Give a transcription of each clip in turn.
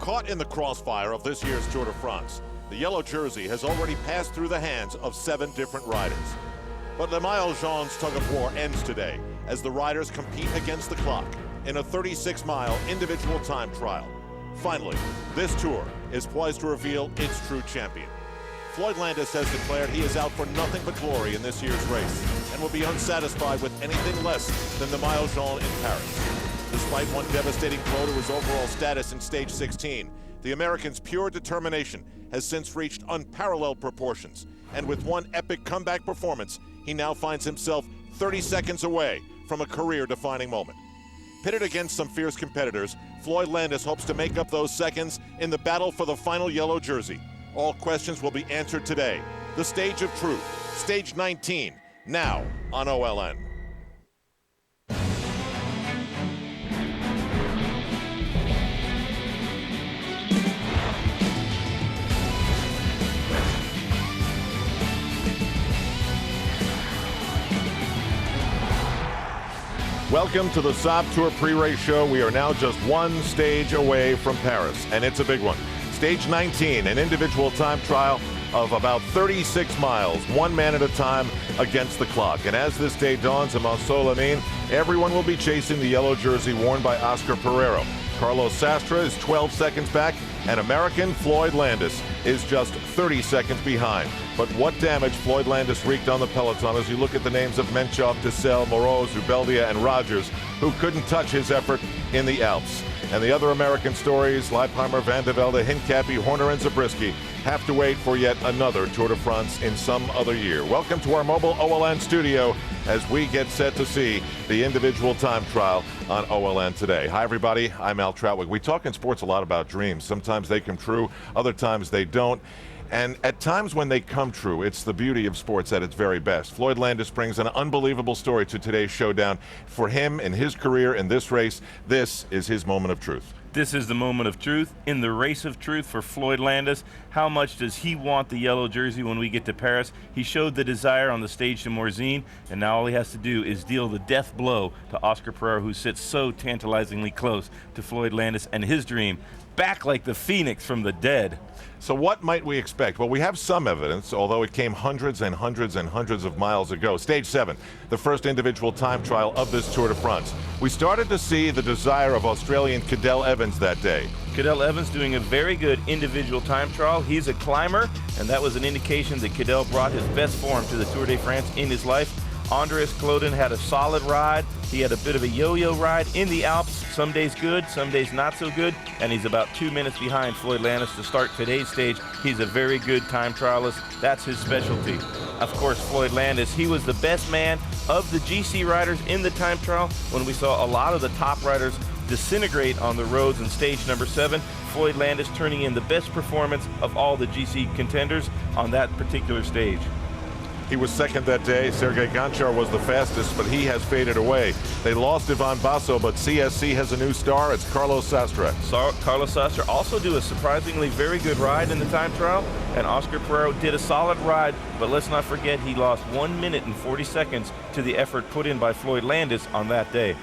Caught in the crossfire of this year's Tour de France, the yellow jersey has already passed through the hands of 7 different riders. But Le Maillot Jaune's tug of war ends today as the riders compete against the clock in a 36-mile individual time trial. Finally, this Tour is poised to reveal its true champion. Floyd Landis has declared he is out for nothing but glory in this year's race and will be unsatisfied with anything less than the Maillot Jaune in Paris. Despite one devastating blow to his overall status in stage 16, the American's pure determination has since reached unparalleled proportions. And with one epic comeback performance, he now finds himself 30 seconds away from a career-defining moment. Pitted against some fierce competitors, Floyd Landis hopes to make up those seconds in the battle for the final yellow jersey. All questions will be answered today. The Stage of Truth, Stage 19, now on OLN. Welcome to the Saab Tour pre-race show. We are now just one stage away from Paris, and it's a big one. Stage 19, an individual time trial of about 36 miles, one man at a time against the clock. And as this day dawns in Montceau-les-Mines, everyone will be chasing the yellow jersey worn by Oscar Periro. Carlos Sastre is 12 seconds back, and American Floyd Landis is just 30 seconds behind. But what damage Floyd Landis wreaked on the peloton as you look at the names of Menchov, Dessel, Moreau, Zubeldia, and Rogers, who couldn't touch his effort in the Alps. And the other American stories, Leipheimer, Van de Velde, Hincapie, Horner, and Zabriskie, have to wait for yet another Tour de France in some other year. Welcome to our mobile OLN studio as we get set to see the individual time trial on OLN today. Hi, everybody. I'm Al Troutwig. We talk in sports a lot about dreams. Sometimes they come true, other times they don't. And at times when they come true, it's the beauty of sports at its very best. Floyd Landis brings an unbelievable story to today's showdown. For him in his career in this race, this is his moment of truth. This is the moment of truth in the race of truth for Floyd Landis. How much does he want the yellow jersey when we get to Paris? He showed the desire on the stage to Morzine, and now all he has to do is deal the death blow to Oscar Periro, who sits so tantalizingly close to Floyd Landis and his dream, back like the phoenix from the dead. So what might we expect? Well, we have some evidence, although it came hundreds and hundreds and hundreds of miles ago. Stage 7, the first individual time trial of this Tour de France. We started to see the desire of Australian Cadel Evans that day. Cadel Evans doing a very good individual time trial. He's a climber, and that was an indication that Cadel brought his best form to the Tour de France in his life. Andreas Kloden had a solid ride. He had a bit of a yo-yo ride in the Alps. Some days good, some days not so good, and he's about 2 minutes behind Floyd Landis to start today's stage. He's a very good time trialist. That's his specialty. Of course, Floyd Landis, he was the best man of the GC riders in the time trial. When we saw a lot of the top riders disintegrate on the roads in stage number 7, Floyd Landis turning in the best performance of all the GC contenders on that particular stage. He was second that day. Sergei Gonchar was the fastest, but he has faded away. They lost Ivan Basso, but CSC has a new star. It's Carlos Sastre. Carlos Sastre also do a surprisingly very good ride in the time trial, and Oscar Periro did a solid ride, but let's not forget he lost 1 minute and 40 seconds to the effort put in by Floyd Landis on that day.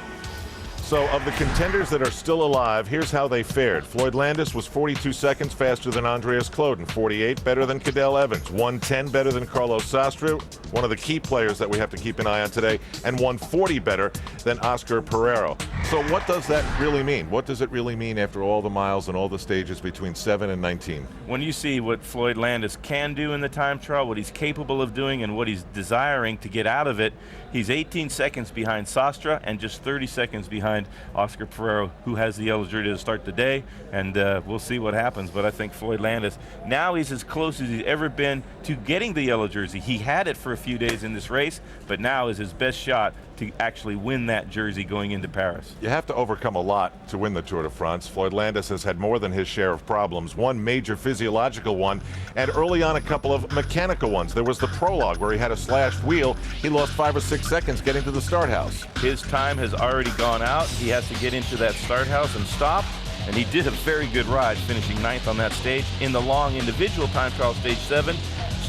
So of the contenders that are still alive, here's how they fared. Floyd Landis was 42 seconds faster than Andreas Kloden, 48 better than Cadel Evans, 110 better than Carlos Sastre, one of the key players that we have to keep an eye on today, and 140 better than Oscar Periro. So what does that really mean? What does it really mean after all the miles and all the stages between 7 and 19? When you see what Floyd Landis can do in the time trial, what he's capable of doing and what he's desiring to get out of it, he's 18 seconds behind Sastre and just 30 seconds behind Oscar Periro, who has the yellow jersey to start the day, and we'll see what happens. But I think Floyd Landis, now he's as close as he's ever been to getting the yellow jersey. He had it for a few days in this race, but now is his best shot to actually win that jersey going into Paris. You have to overcome a lot to win the Tour de France. Floyd Landis has had more than his share of problems, one major physiological one, and early on a couple of mechanical ones. There was the prologue where he had a slashed wheel. He lost 5 or 6 seconds getting to the start house. His time has already gone out. He has to get into that start house and stop, and he did a very good ride, finishing 9th on that stage. In the long individual time trial, stage 7,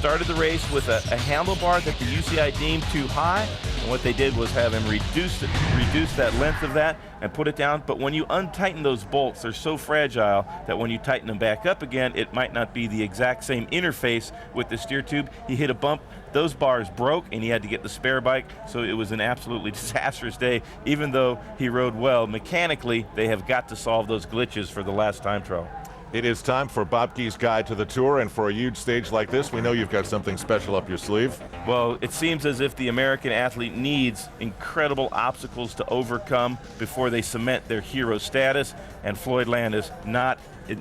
started the race with a handlebar that the UCI deemed too high, and what they did was have him reduce that length of that and put it down. But when you untighten those bolts, they're so fragile that when you tighten them back up again, it might not be the exact same interface with the steer tube. He hit a bump, those bars broke, and he had to get the spare bike, so it was an absolutely disastrous day. Even though he rode well, mechanically, they have got to solve those glitches for the last time trial. It is time for Bobke's Guide to the Tour, and for a huge stage like this, we know you've got something special up your sleeve. Well, it seems as if the American athlete needs incredible obstacles to overcome before they cement their hero status, and Floyd Landis, not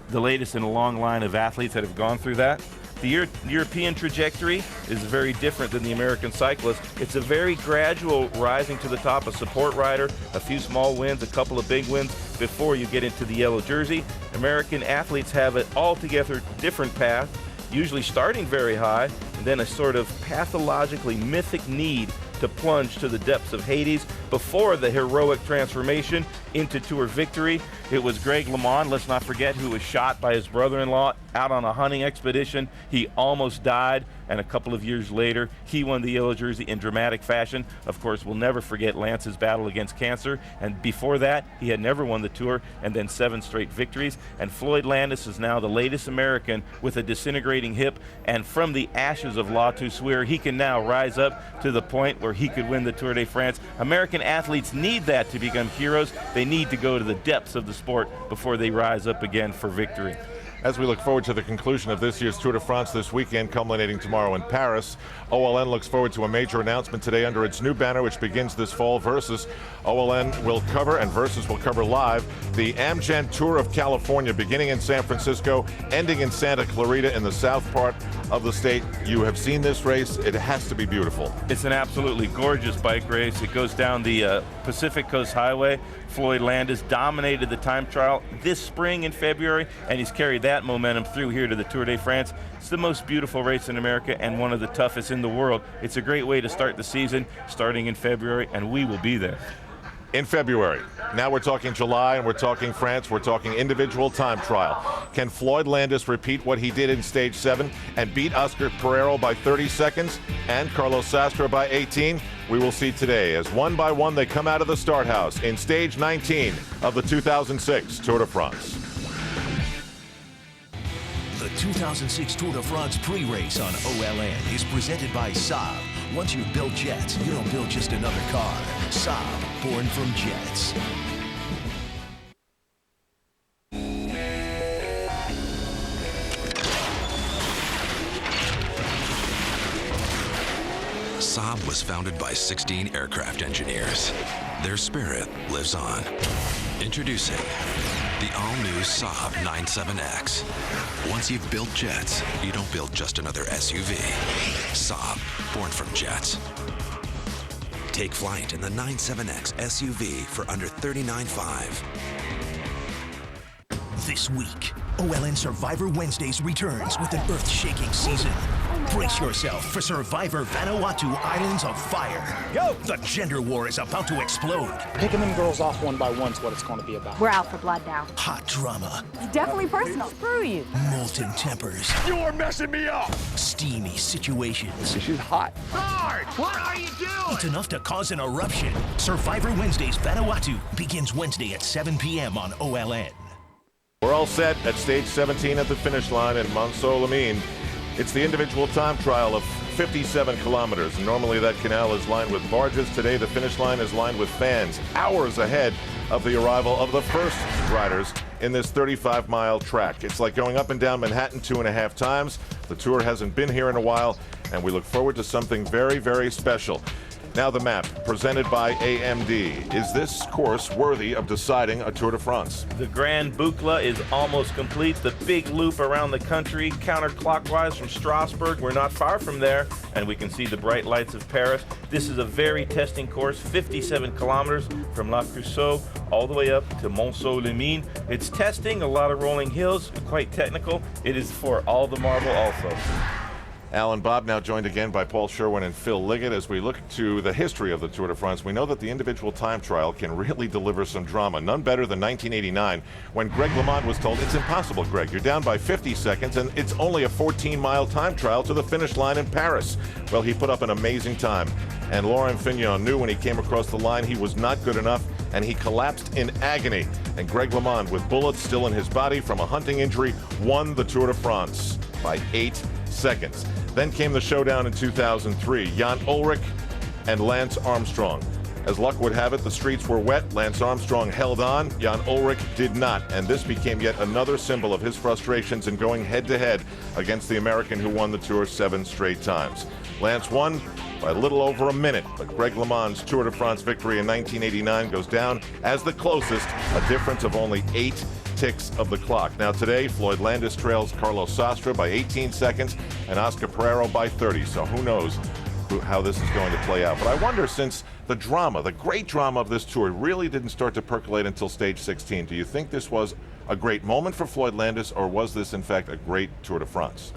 the latest in a long line of athletes that have gone through that. The European trajectory is very different than the American cyclist. It's a very gradual rising to the top, a support rider, a few small wins, a couple of big wins before you get into the yellow jersey. American athletes have an altogether different path, usually starting very high, and then a sort of pathologically mythic need to plunge to the depths of Hades before the heroic transformation into Tour victory. It was Greg LeMond, let's not forget, who was shot by his brother-in-law out on a hunting expedition. He almost died, and a couple of years later, he won the yellow jersey in dramatic fashion. Of course, we'll never forget Lance's battle against cancer, and before that, he had never won the Tour, and then 7 straight victories. And Floyd Landis is now the latest American with a disintegrating hip, and from the ashes of La Toussuire, he can now rise up to the point where he could win the Tour de France. American athletes need that to become heroes. They need to go to the depths of the sport before they rise up again for victory. As we look forward to the conclusion of this year's Tour de France this weekend, culminating tomorrow in Paris, OLN looks forward to a major announcement today under its new banner, which begins this fall. Versus OLN will cover, and Versus will cover live, the Amgen Tour of California, beginning in San Francisco, ending in Santa Clarita in the south part of the state. You have seen this race. It has to be beautiful. It's an absolutely gorgeous bike race. It goes down the Pacific Coast Highway. Floyd Landis dominated the time trial this spring in February, and he's carried that momentum through here to the Tour de France. It's the most beautiful race in America and one of the toughest in the world. It's a great way to start the season, starting in February, and we will be there. In February. Now we're talking July, and we're talking France. We're talking individual time trial. Can Floyd Landis repeat what he did in Stage 7 and beat Oscar Periro by 30 seconds and Carlos Sastre by 18? We will see today as one by one they come out of the start house in Stage 19 of the 2006 Tour de France. The 2006 Tour de France pre-race on OLN is presented by Saab. Once you've built jets, you don't build just another car. Saab, born from jets. Saab was founded by 16 aircraft engineers. Their spirit lives on. Introducing the all-new Saab 97X. Once you've built jets, you don't build just another SUV. Saab, born from jets. Take flight in the 97X SUV for under $39,500. This week, OLN Survivor Wednesdays returns with an earth-shaking season. Brace yourself for Survivor Vanuatu Islands of Fire. Go! The gender war is about to explode. Picking them girls off one by one's what it's going to be about. We're out for blood now. Hot drama. It's definitely personal. Screw you. Molten tempers. You're messing me up! Steamy situations. She's hot. Guard! What are you doing? It's enough to cause an eruption. Survivor Wednesdays Vanuatu begins Wednesday at 7 p.m. on OLN. We're all set at Stage 17 at the finish line in Montceau-les-Mines. It's the individual time trial of 57 kilometers. Normally that canal is lined with barges. Today the finish line is lined with fans, hours ahead of the arrival of the first riders in this 35-mile track. It's like going up and down Manhattan 2.5 times. The Tour hasn't been here in a while, and we look forward to something very, very special. Now the map, presented by AMD. Is this course worthy of deciding a Tour de France? The Grand Boucle is almost complete. The big loop around the country, counterclockwise from Strasbourg. We're not far from there, and we can see the bright lights of Paris. This is a very testing course, 57 kilometers from La Creusot all the way up to Montceau-les-Mines. It's testing, a lot of rolling hills, quite technical. It is for all the marble also. Alan Bob now joined again by Paul Sherwin and Phil Liggett. As we look to the history of the Tour de France, we know that the individual time trial can really deliver some drama. None better than 1989 when Greg LeMond was told, it's impossible, Greg. You're down by 50 seconds and it's only a 14-mile time trial to the finish line in Paris. Well, he put up an amazing time. And Laurent Fignon knew when he came across the line he was not good enough, and he collapsed in agony. And Greg LeMond, with bullets still in his body from a hunting injury, won the Tour de France by 8 seconds. Then came the showdown in 2003, Jan Ullrich and Lance Armstrong. As luck would have it, the streets were wet. Lance Armstrong held on. Jan Ullrich did not. And this became yet another symbol of his frustrations in going head-to-head against the American who won the Tour 7 straight times. Lance won by a little over a minute, but Greg LeMond's Tour de France victory in 1989 goes down as the closest, a difference of only 8 ticks of the clock. Now today, Floyd Landis trails Carlos Sastre by 18 seconds and Oscar Periro by 30. So who knows how this is going to play out. But I wonder, since the drama, the great drama of this tour really didn't start to percolate until stage 16, do you think this was a great moment for Floyd Landis, or was this in fact a great Tour de France?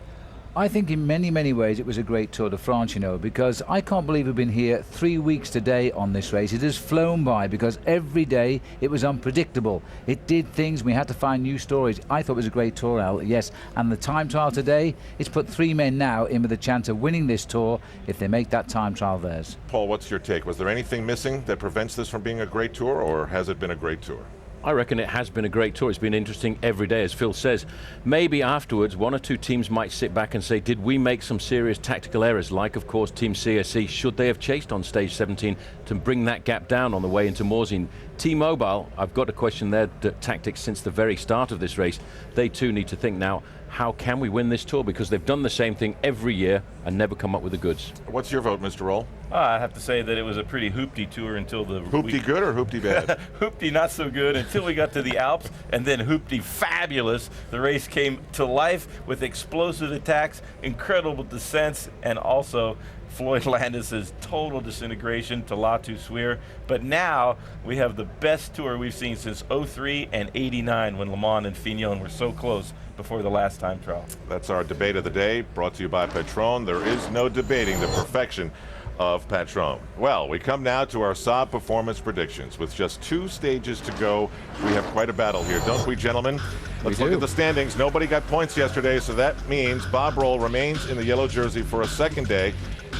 I think in many, many ways it was a great Tour de France, you know, because I can't believe we've been here 3 weeks today on this race. It has flown by because every day it was unpredictable. It did things, we had to find new stories. I thought it was a great Tour, Al, yes. And the time trial today, it's put 3 men now in with a chance of winning this Tour if they make that time trial theirs. Paul, what's your take? Was there anything missing that prevents this from being a great Tour, or has it been a great Tour? I reckon it has been a great tour. It's been interesting every day, as Phil says. Maybe afterwards, 1 or 2 teams might sit back and say, did we make some serious tactical errors? Like, of course, Team CSC. Should they have chased on stage 17 to bring that gap down on the way into Morzine? T-Mobile, I've got to question their tactics since the very start of this race. They too need to think now, how can we win this tour? Because they've done the same thing every year and never come up with the goods. What's your vote, Mr. Roll? I have to say that it was a pretty hoopty tour until the... Hoopty good or hoopty bad? Hoopty not so good until we got to the Alps, and then hoopty fabulous. The race came to life with explosive attacks, incredible descents, and also Floyd Landis' total disintegration to Latu Swear. But now we have the best tour we've seen since 03 and 89 when LeMond and Fignon were so close before the last time trial. That's our debate of the day, brought to you by Patron. There is no debating the perfection of Patron. Well, we come now to our Saab performance predictions. With just 2 stages to go, we have quite a battle here, don't we, gentlemen? Let's look at the standings. Nobody got points yesterday, so that means Bob Roll remains in the yellow jersey for a second day.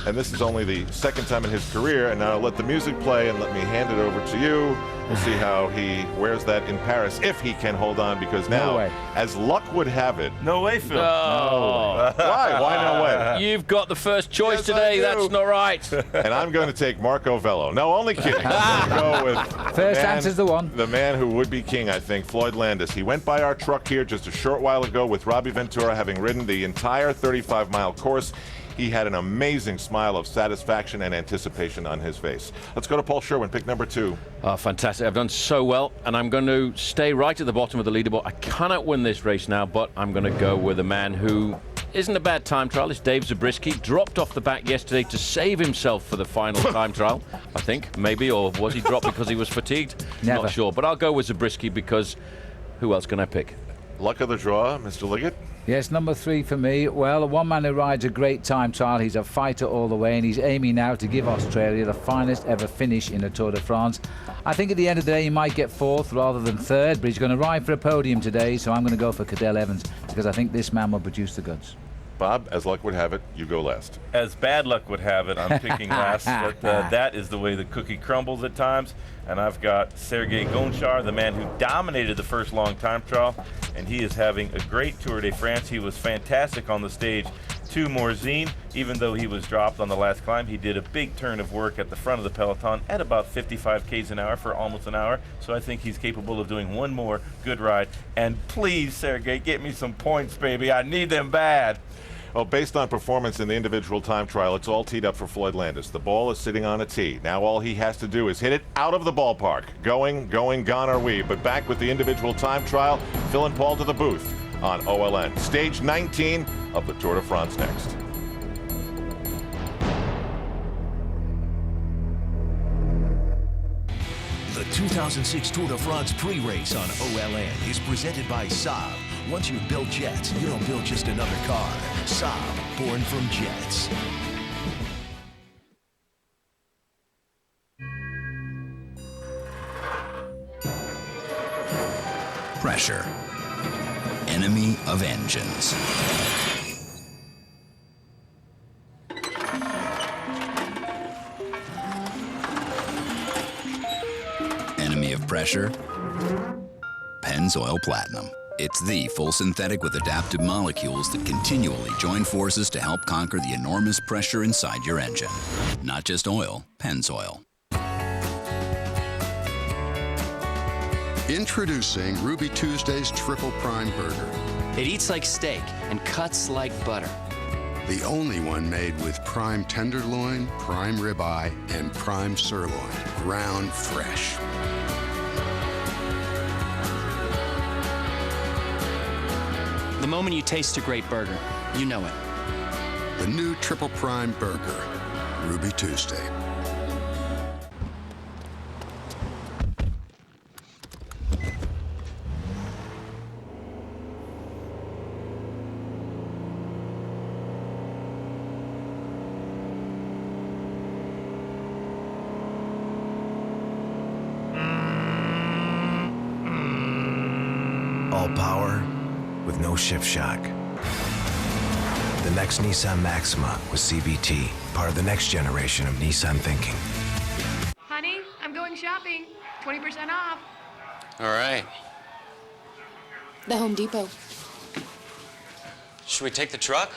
And this is only the second time in his career. And now let the music play and let me hand it over to you. We'll see how he wears that in Paris, if he can hold on, because now, as luck would have it... No way, Phil. No. Why? Why no way? You've got the first choice today. That's not right. And I'm going to take Marco Vello. No, only kidding. I'm going to go with First answer's the one. The man who would be king, I think, Floyd Landis. He went by our truck here just a short while ago with Robbie Ventura, having ridden the entire 35-mile course. He had an amazing smile of satisfaction and anticipation on his face. Let's go to Paul Sherwin, pick number 2. Oh, fantastic. I've done so well, and I'm going to stay right at the bottom of the leaderboard. I cannot win this race now, but I'm going to go with a man who isn't a bad time trial. It's Dave Zabriskie. Dropped off the back yesterday to save himself for the final time trial, I think, maybe, or was he dropped because he was fatigued? Never. Not sure, but I'll go with Zabriskie because who else can I pick? Luck of the draw, Mr. Liggett. Yes, number 3 for me. Well, a one man who rides a great time trial. He's a fighter all the way, and he's aiming now to give Australia the finest ever finish in a Tour de France. I think at the end of the day he might get 4th rather than 3rd, but he's going to ride for a podium today, so I'm going to go for Cadel Evans because I think this man will produce the goods. Bob, as luck would have it, you go last. As bad luck would have it, I'm picking last. But that is the way the cookie crumbles at times. And I've got Sergei Gonchar, the man who dominated the first long time trial, and he is having a great Tour de France. He was fantastic on the stage to Morzine. Even though he was dropped on the last climb, he did a big turn of work at the front of the peloton at about 55 k's an hour for almost an hour. So I think he's capable of doing one more good ride. And please, Sergei, get me some points, baby. I need them bad. Well, based on performance in the individual time trial, it's all teed up for Floyd Landis. The ball is sitting on a tee. Now all he has to do is hit it out of the ballpark. Going, gone are we. But back with the individual time trial, Phil and Paul to the booth on OLN. Stage 19 of the Tour de France next. The 2006 Tour de France pre-race on OLN is presented by Saab. Once you've built jets, you don't build just another car. Saab, born from jets. Pressure, enemy of engines. Enemy of pressure, Pennzoil Platinum. It's the full synthetic with adaptive molecules that continually join forces to help conquer the enormous pressure inside your engine. Not just oil, Pennzoil. Introducing Ruby Tuesday's Triple Prime Burger. It eats like steak and cuts like butter. The only one made with prime tenderloin, prime ribeye, and prime sirloin, ground fresh. The moment you taste a great burger, you know it. The new Triple Prime Burger, Ruby Tuesday. All power with no shift shock. The next Nissan Maxima with CVT, part of the next generation of Nissan thinking. Honey, I'm going shopping. 20% off. All right. The Home Depot. Should we take the truck?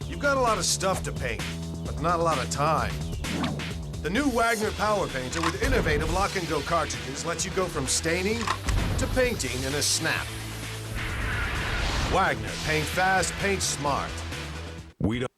You've got a lot of stuff to paint, but not a lot of time. The new Wagner Power Painter with innovative lock-and-go cartridges lets you go from staining to painting in a snap. Wagner, paint fast, paint smart. We don't.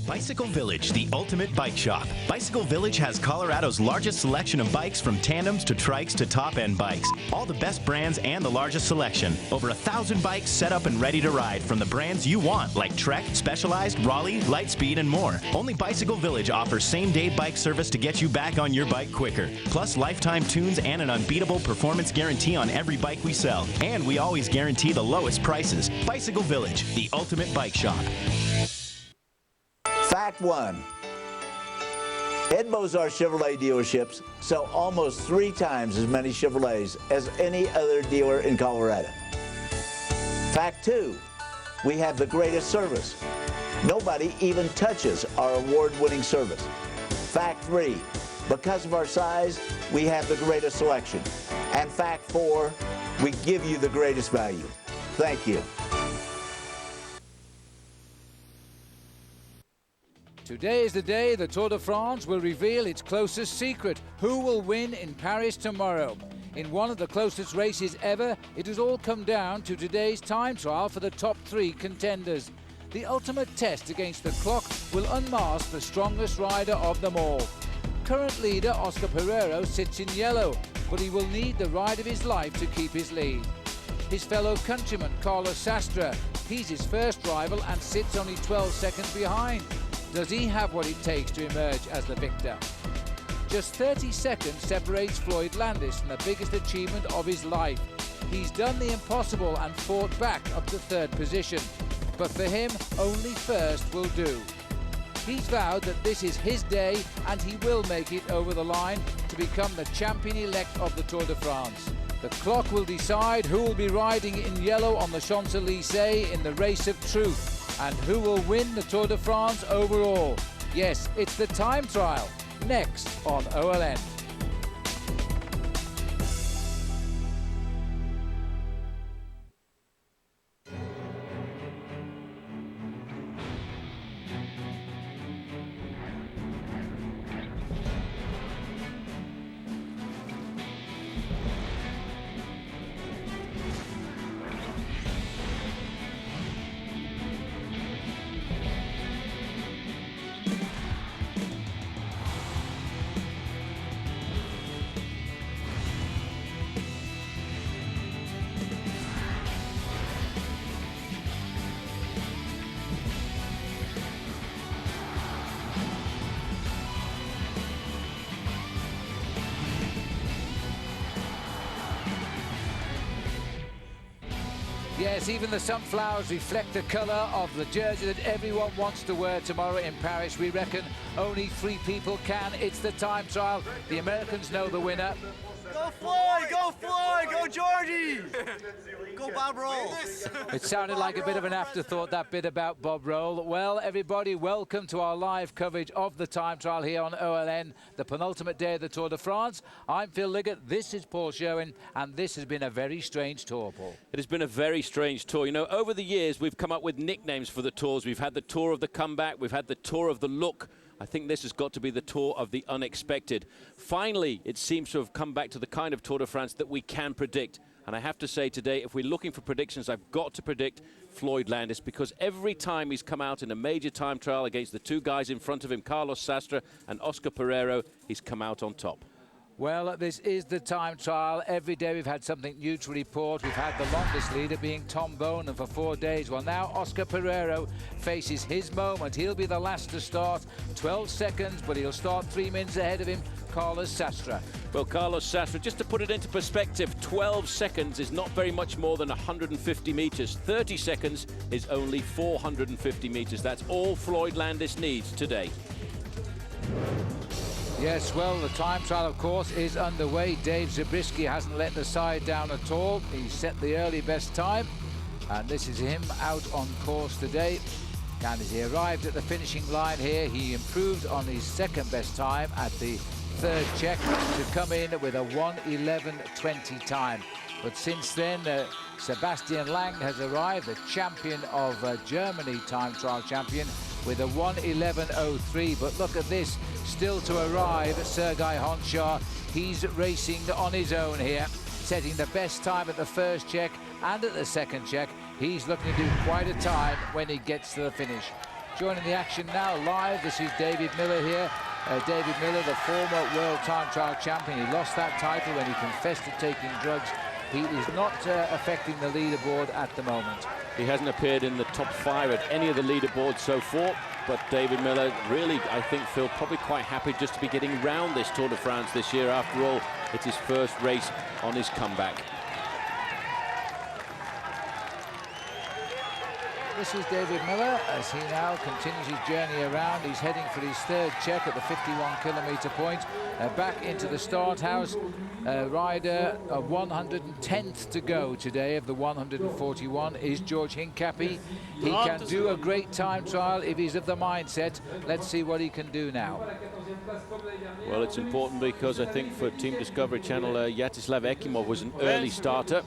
Bicycle Village, the ultimate bike shop. Bicycle Village has Colorado's largest selection of bikes, from tandems to trikes to top-end bikes. All the best brands and the largest selection. Over 1,000 bikes set up and ready to ride from the brands you want, like Trek, Specialized, Raleigh, Lightspeed, and more. Only Bicycle Village offers same-day bike service to get you back on your bike quicker. Plus lifetime tunes and an unbeatable performance guarantee on every bike we sell. And we always guarantee the lowest prices. Bicycle Village, the ultimate bike shop. Fact one, Ed Mozart Chevrolet dealerships sell almost 3 times as many Chevrolets as any other dealer in Colorado. Fact two, we have the greatest service. Nobody even touches our award-winning service. Fact three, because of our size, we have the greatest selection. And fact four, we give you the greatest value. Thank you. Today is the day the Tour de France will reveal its closest secret. Who will win in Paris tomorrow? In one of the closest races ever, it has all come down to today's time trial for the top 3 contenders. The ultimate test against the clock will unmask the strongest rider of them all. Current leader Oscar Periro sits in yellow, but he will need the ride of his life to keep his lead. His fellow countryman Carlos Sastre, he's his first rival and sits only 12 seconds behind. Does he have what it takes to emerge as the victor? Just 30 seconds separates Floyd Landis from the biggest achievement of his life. He's done the impossible and fought back up to 3rd position. But for him, only first will do. He's vowed that this is his day and he will make it over the line to become the champion-elect of the Tour de France. The clock will decide who will be riding in yellow on the Champs-Élysées in the race of truth, and who will win the Tour de France overall. Yes, it's the time trial, next on OLN. Yes, even the sunflowers reflect the colour of the jersey that everyone wants to wear tomorrow in Paris. We reckon only 3 people can. It's the time trial. The Americans know the winner. Go Floyd! Go Floyd! Go Georgie! Go Bob Roll! It sounded like a bit of an afterthought, that bit about Bob Roll. Well, everybody, welcome to our live coverage of the time trial here on OLN, the penultimate day of the Tour de France. I'm Phil Liggett, this is Paul Sherwin, and this has been a very strange tour, Paul. It has been a very strange tour. You know, over the years, we've come up with nicknames for the tours. We've had the Tour of the Comeback, we've had the Tour of the Look. I think this has got to be the Tour of the Unexpected. Finally, it seems to have come back to the kind of Tour de France that we can predict. And I have to say today, if we're looking for predictions, I've got to predict Floyd Landis, because every time he's come out in a major time trial against the 2 guys in front of him, Carlos Sastre and Oscar Periro, he's come out on top. Well, this is the time trial. Every day we've had something new to report. We've had the longest leader being Tom Boonen for 4 days. Well, now Oscar Periro faces his moment. He'll be the last to start. 12 seconds, but he'll start 3 minutes ahead of him, Carlos Sastre. Well, Carlos Sastre, just to put it into perspective, 12 seconds is not very much more than 150 metres. 30 seconds is only 450 metres. That's all Floyd Landis needs today. Yes, well, the time trial, of course, is underway. Dave Zabriskie hasn't let the side down at all. He's set the early best time, and this is him out on course today. And as he arrived at the finishing line here, he improved on his second best time at the 3rd check to come in with a 1:11.20 time. But since then, Sebastian Lang has arrived, the champion of Germany, time trial champion, with a 1:11.03. But look at this, still to arrive, Sergei Honchar. He's racing on his own here, setting the best time at the 1st check and at the 2nd check. He's looking to do quite a time when he gets to the finish. Joining the action now live, this is David Miller here. David Miller, the former world time trial champion. He lost that title when he confessed to taking drugs. He is not affecting the leaderboard at the moment. He hasn't appeared in the top 5 at any of the leaderboards so far, but David Miller really, I think, Phil, probably quite happy just to be getting round this Tour de France this year. After all, it's his first race on his comeback. This is David Miller as he now continues his journey around. He's heading for his 3rd check at the 51-kilometre point. Back into the start house. Rider 110th to go today of the 141 is George Hincapie. He can do a great time trial if he's of the mindset. Let's see what he can do now. Well, it's important because I think for Team Discovery Channel, Yaroslav Ekimov was an early starter,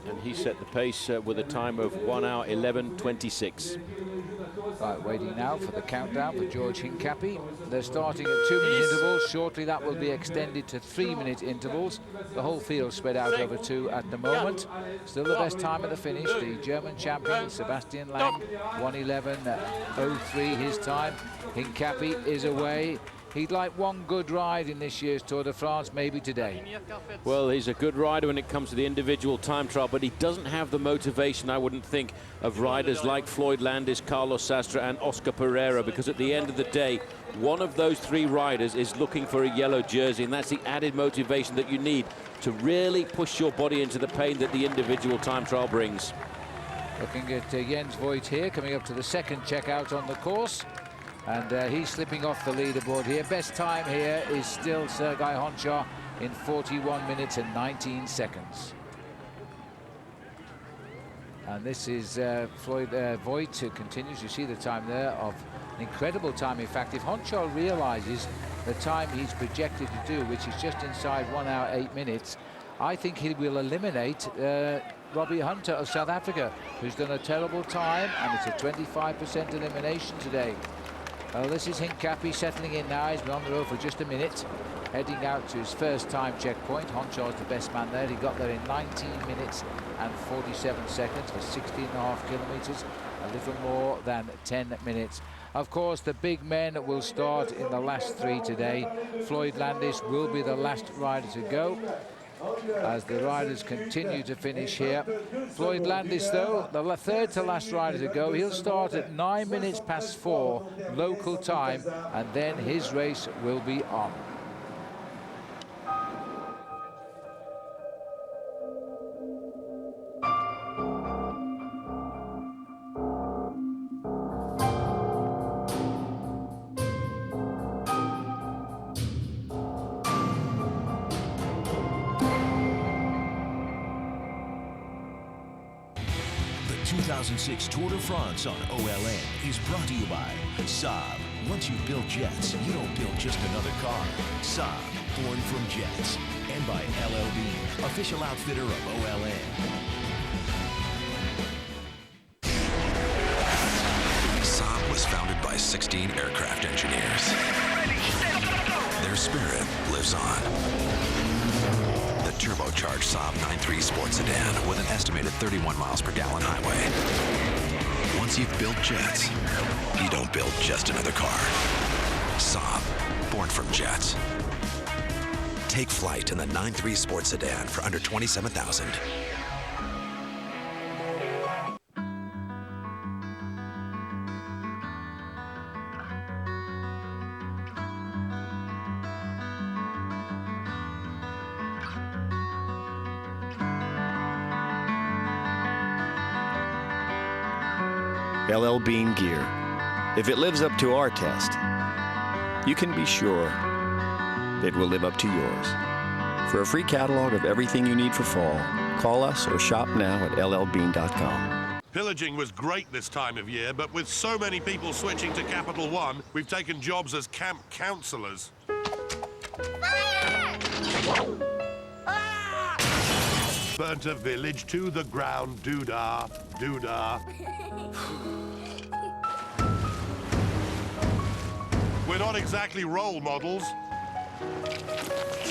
and he set the pace with a time of 1:11.26. Right, waiting now for the countdown for George Hincapie. They're starting at 2-minute intervals. Shortly that will be extended to 3-minute intervals. The whole field spread out over 2 at the moment. Still the best time at the finish, the German champion Sebastian Lang, 1:11.03 his time. Hincapie is away. He'd like one good ride in this year's Tour de France, maybe today. Well, he's a good rider when it comes to the individual time trial, but he doesn't have the motivation, I wouldn't think, of riders like Floyd Landis, Carlos Sastre and Oscar Periro, because at the end of the day, one of those 3 riders is looking for a yellow jersey, and that's the added motivation that you need to really push your body into the pain that the individual time trial brings. Looking at Jens Voigt here, coming up to the 2nd check out on the course. And he's slipping off the leaderboard here. Best time here is still Sergei Honchar in 41 minutes and 19 seconds. And this is Floyd Voigt, who continues. You see the time there of an incredible time. In fact, if Honchar realizes the time he's projected to do, which is just inside 1 hour 8 minutes, I think he will eliminate Robbie Hunter of South Africa, who's done a terrible time, and it's a 25% elimination today. Well, this is Hincapie settling in now. He's been on the road for just a minute, heading out to his 1st time checkpoint. Honchar's the best man there. He got there in 19 minutes and 47 seconds for 16.5 kilometres, a little more than 10 minutes. Of course, the big men will start in the last 3 today. Floyd Landis will be the last rider to go as the riders continue to finish here. Floyd Landis, though, the 3rd to last rider to go. He'll start at 9 minutes past 4 local time, and then his race will be on. 2006 Tour de France on OLN is brought to you by Saab. Once you've built jets, you don't build just another car. Saab, born from jets. And by LLB, official outfitter of OLN. Saab was founded by 16 aircraft engineers. Their spirit lives on. The turbocharged Saab 9.3 sports sedan with an estimated 31 miles per gallon highway. Once you've built jets, you don't build just another car. Saab, born from jets. Take flight in the 9.3 sports sedan for under $27,000. LL Bean gear. If it lives up to our test, you can be sure it will live up to yours. For a free catalog of everything you need for fall, call us or shop now at llbean.com. Pillaging was great this time of year, but with so many people switching to Capital One, we've taken jobs as camp counselors. Burnt a village to the ground, doo-dah, doo-dah. We're not exactly role models.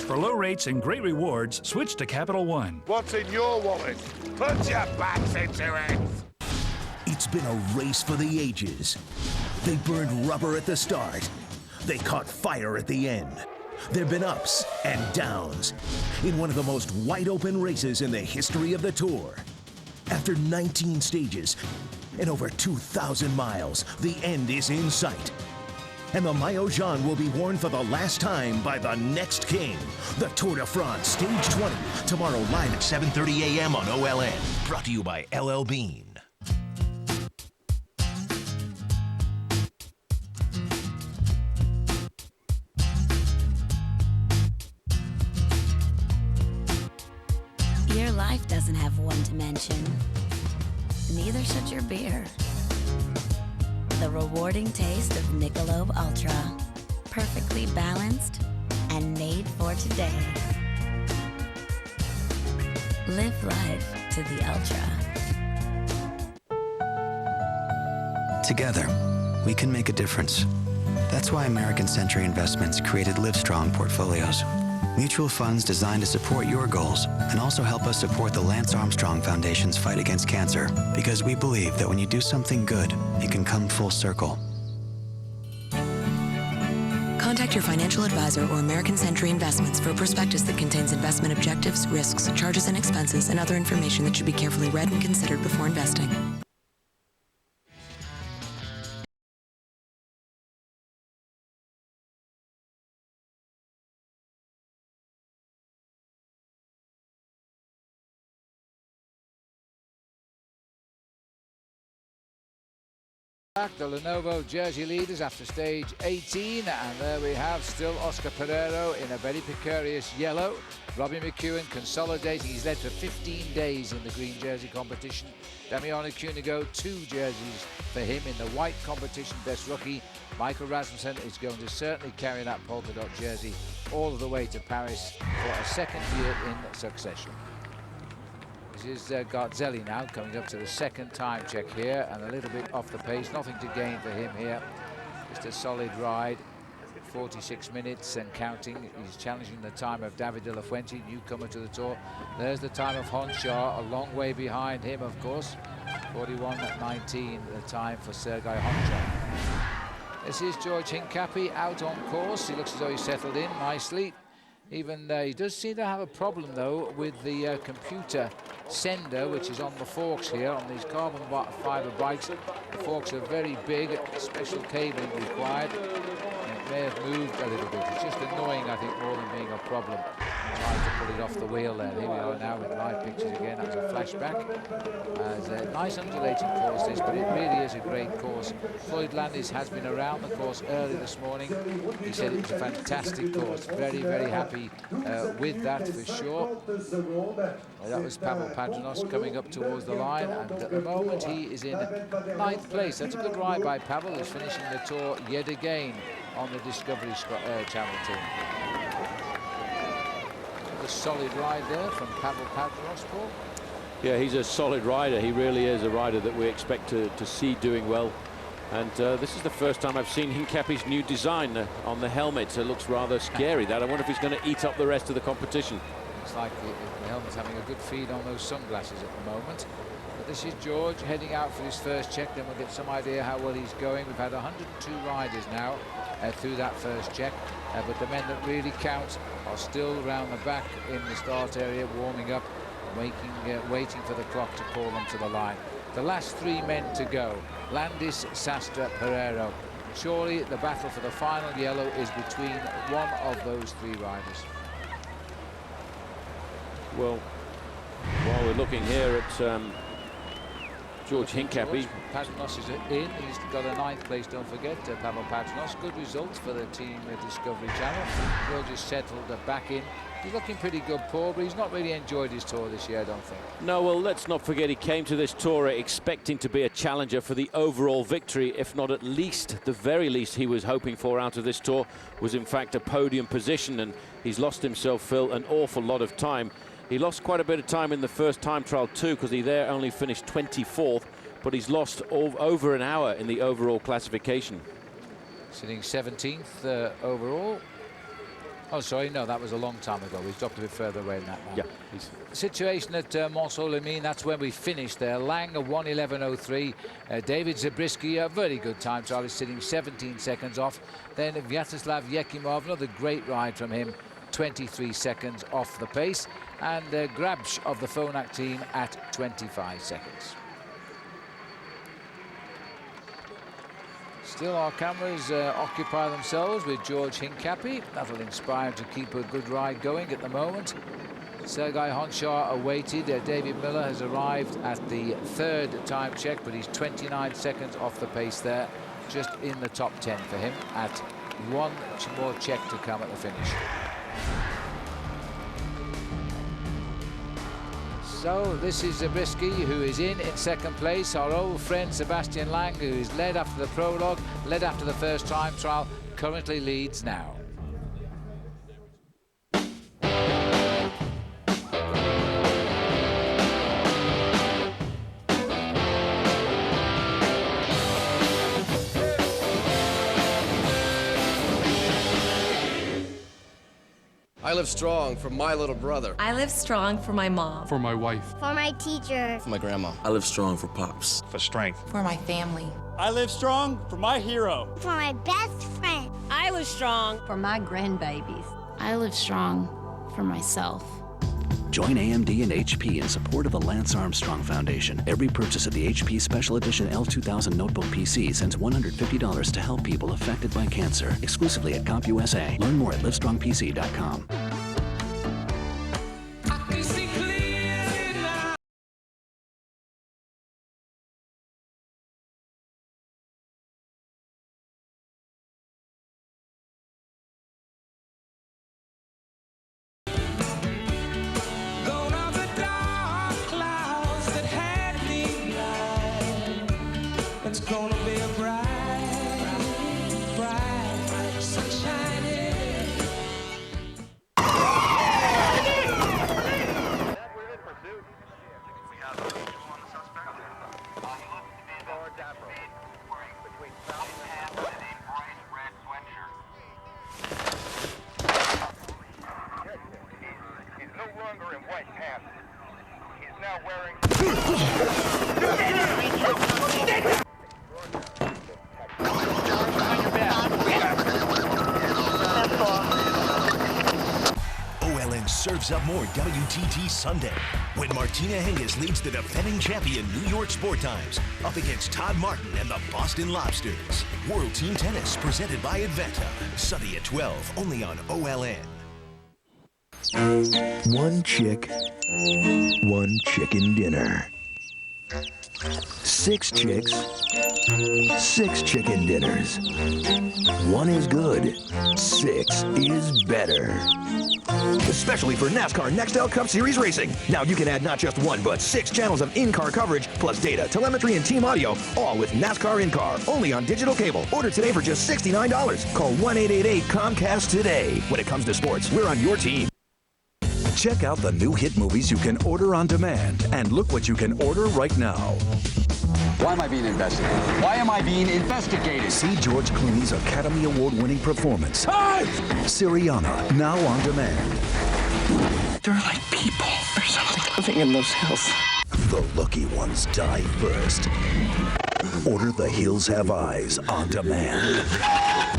For low rates and great rewards, switch to Capital One. What's in your wallet? Put your backs into it! It's been a race for the ages. They burned rubber at the start. They caught fire at the end. There've been ups and downs in one of the most wide-open races in the history of the Tour. After 19 stages and over 2,000 miles, the end is in sight. And the Maillot Jaune will be worn for the last time by the next king. The Tour de France, Stage 20, tomorrow live at 7:30 a.m. on OLN. Brought to you by LL Bean. Your life doesn't have one dimension. Neither should your beer. The rewarding taste of Michelob Ultra. Perfectly balanced and made for today. Live life to the ultra. Together, we can make a difference. That's why American Century Investments created Livestrong portfolios. Mutual funds designed to support your goals and also help us support the Lance Armstrong Foundation's fight against cancer, because we believe that when you do something good, it can come full circle. Contact your financial advisor or American Century Investments for a prospectus that contains investment objectives, risks, charges and expenses, and other information that should be carefully read and considered before investing. The Lenovo Jersey leaders after stage 18, and there we have still Oscar Periro in a very precarious yellow. Robbie McEwen consolidating. He's led for 15 days in the green jersey competition. Damiano Cunego, 2 jerseys for him in the white competition. Best rookie Michael Rasmussen is going to certainly carry that polka dot jersey all the way to Paris for a second year in succession. This is Garzelli now coming up to the second time check here, and a little bit off the pace. Nothing to gain for him here. Just a solid ride. 46 minutes and counting. He's challenging the time of David de la Fuente, newcomer to the Tour. There's the time of Honchar, a long way behind him, of course. 41.19 the time for Sergei Honchar. This is George Hincapie out on course. He looks as though he's settled in nicely. Even he does seem to have a problem though with the computer sender, which is on the forks here on these carbon fiber bikes. The forks are very big, special cabling required, and it may have moved a little bit. It's just annoying, I think, more than being a problem. Tried to pull it off the wheel there. Here we are now with live pictures again. That was a flashback. It's a nice undulating course this, but it really is a great course. Floyd Landis has been around the course early this morning. He said it was a fantastic course. Very, very happy with that for sure. That was Pavel Paternos coming up towards the line, and at the moment he is in 9th place. That's a good ride by Pavel, who's finishing the tour yet again on the Discovery Channel team. A solid ride there from Pavel Paternos, Paul. Yeah, he's a solid rider. He really is a rider that we expect to see doing well. And this is the first time I've seen Hincapie's new design on the helmet. It looks rather scary. That I wonder if he's going to eat up the rest of the competition. Looks like the helmet's having a good feed on those sunglasses at the moment. But this is George heading out for his first check. Then we'll get some idea how well he's going. We've had 102 riders now through that first check. But the men that really count are still round the back in the start area, warming up, waiting for the clock to call them to the line. The last 3 men to go: Landis, Sastre, Periro. Surely the battle for the final yellow is between one of those 3 riders. Well, while we're looking here at George Hincapie. Paternos is in. He's got a 9th place, don't forget, Pavel Paternos. Good results for the team Discovery Channel. George has settled back in. He's looking pretty good, Paul, but he's not really enjoyed his tour this year, I don't think. No, well, let's not forget he came to this tour expecting to be a challenger for the overall victory, if not at least, the very least he was hoping for out of this tour was in fact a podium position, and he's lost himself, Phil, an awful lot of time. He lost quite a bit of time in the first time trial too, because he there only finished 24th, but he's lost over an hour in the overall classification. Sitting 17th overall. Oh, sorry, no, that was a long time ago. We've dropped a bit further away than that now. Yeah. Situation at Montceau-les-Mines, that's when we finished there. Lang, a 1:11.03. David Zabriskie, a very good time trial, is sitting 17 seconds off. Then Vyacheslav Yekimov, another great ride from him, 23 seconds off the pace. And Grabsch of the Phonak team at 25 seconds. Still, our cameras occupy themselves with George Hincapie. That'll inspire him to keep a good ride going at the moment. Sergei Honchar awaited. David Miller has arrived at the 3rd time check, but he's 29 seconds off the pace there, just in the top 10 for him, at 1 more check to come at the finish. So this is Zabriskie, who is in 2nd place. Our old friend Sebastian Lang, who is led after the prologue, led after the first time trial, currently leads now. I live strong for my little brother. I live strong for my mom. For my wife. For my teacher. For my grandma. I live strong for Pops. For strength. For my family. I live strong for my hero. For my best friend. I live strong for my grandbabies. I live strong for myself. Join AMD and HP in support of the Lance Armstrong Foundation. Every purchase of the HP Special Edition L2000 Notebook PC sends $150 to help people affected by cancer. Exclusively at CompUSA. Learn more at livestrongpc.com. Serves up more WTT Sunday when Martina Hingis leads the defending champion New York Sport Times up against Todd Martin and the Boston Lobsters. World Team Tennis presented by Advanta. Sunday at 12, only on OLN. One chick, one chicken dinner. 6 chicks, 6 chicken dinners. 1 is good, 6 is better. Especially for NASCAR Nextel Cup Series racing. Now you can add not just 1, but 6 channels of in-car coverage, plus data, telemetry, and team audio, all with NASCAR in-car, only on digital cable. Order today for just $69. Call 1-888-COMCAST today. When it comes to sports, we're on your team. Check out the new hit movies you can order on demand, and look what you can order right now. Why am I being investigated? Why am I being investigated? See George Clooney's Academy Award-winning performance. Syriana, now on demand. They're like people or something living in those hills. The lucky ones die first. Order The Hills Have Eyes on demand.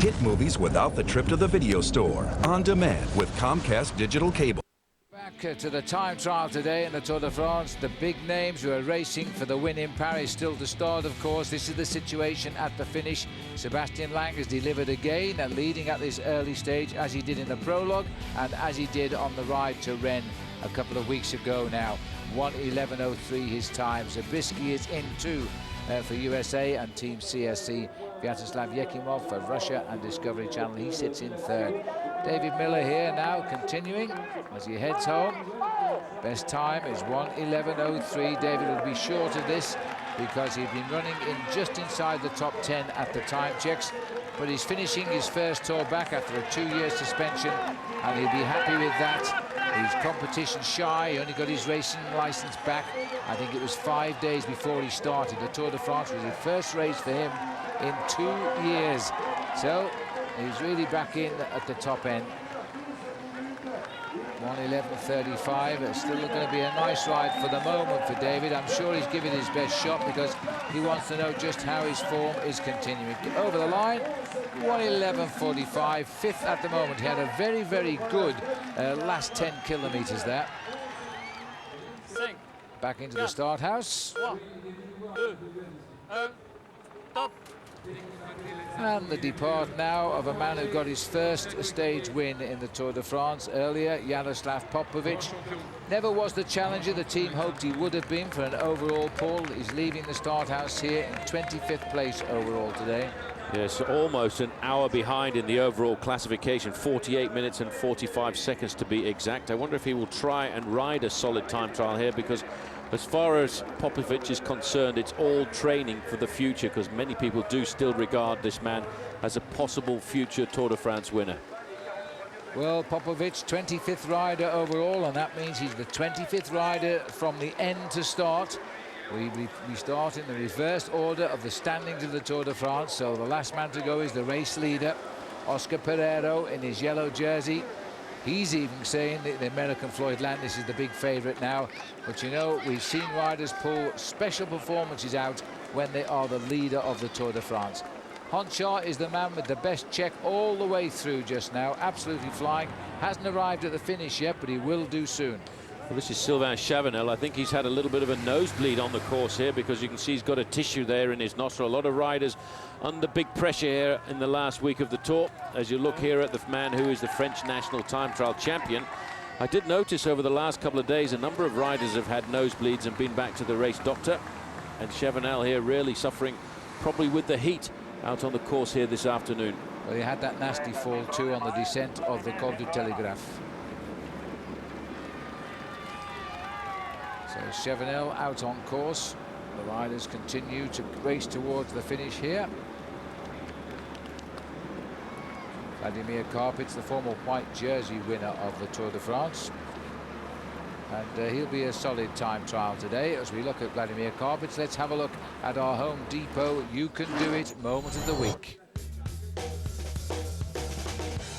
Hit movies without the trip to the video store. On demand with Comcast Digital Cable. Back to the time trial today in the Tour de France. The big names who are racing for the win in Paris still to start, of course. This is the situation at the finish. Sébastien Lang has delivered again, leading at this early stage, as he did in the prologue and as he did on the ride to Rennes a couple of weeks ago now. 1:11.03 his time. Zabisky is in too for USA and Team CSC. Vyacheslav Yekimov for Russia and Discovery Channel. He sits in third. David Miller here now, continuing as he heads home. Best time is 1:11.03. David will be short of this because he'd been running in just inside the top 10 at the time checks, but he's finishing his first tour back after a 2-year suspension, and he'll be happy with that. He's competition shy. He only got his racing license back, I think it was 5 days before he started. The Tour de France was the first race for him in 2 years, so he's really back in at the top end. 1:11.35. It's still going to be a nice ride for the moment for David. I'm sure he's giving his best shot because he wants to know just how his form is continuing. Over the line, 1:11.45, 5th at the moment. He had a very, very good last 10 kilometers there. Back into the start house. And the depart now of a man who got his first stage win in the Tour de France earlier, Jaroslav Popovic. Never was the challenger the team hoped he would have been for an overall pole. He's leaving the start house here in 25th place overall today. Yes, almost an hour behind in the overall classification, 48 minutes and 45 seconds to be exact. I wonder if he will try and ride a solid time trial here, because as far as Popovic is concerned, it's all training for the future, because many people do still regard this man as a possible future Tour de France winner. Well, Popovic, 25th rider overall, and that means he's the 25th rider from the end to start. We start in the reverse order of the standings of the Tour de France, so the last man to go is the race leader, Oscar Periro, in his yellow jersey. He's even saying that the American Floyd Landis is the big favourite now. But you know, we've seen riders pull special performances out when they are the leader of the Tour de France. Honchar is the man with the best check all the way through just now, absolutely flying. Hasn't arrived at the finish yet, but he will do soon. Well, this is Sylvain Chavanel. I think he's had a little bit of a nosebleed on the course here, because you can see he's got a tissue there in his nostril. A lot of riders under big pressure here in the last week of the Tour. As you look here at the man who is the French national time trial champion, I did notice over the last couple of days a number of riders have had nosebleeds and been back to the race doctor. And Chavanel here really suffering, probably with the heat out on the course here this afternoon. Well, he had that nasty fall too on the descent of the Col du Telegraphe. So Chavanel out on course. The riders continue to race towards the finish here. Vladimir Karpitz, the former white jersey winner of the Tour de France. And he'll be a solid time trial today. As we look at Vladimir Karpitz, let's have a look at our Home Depot You Can Do It moment of the week.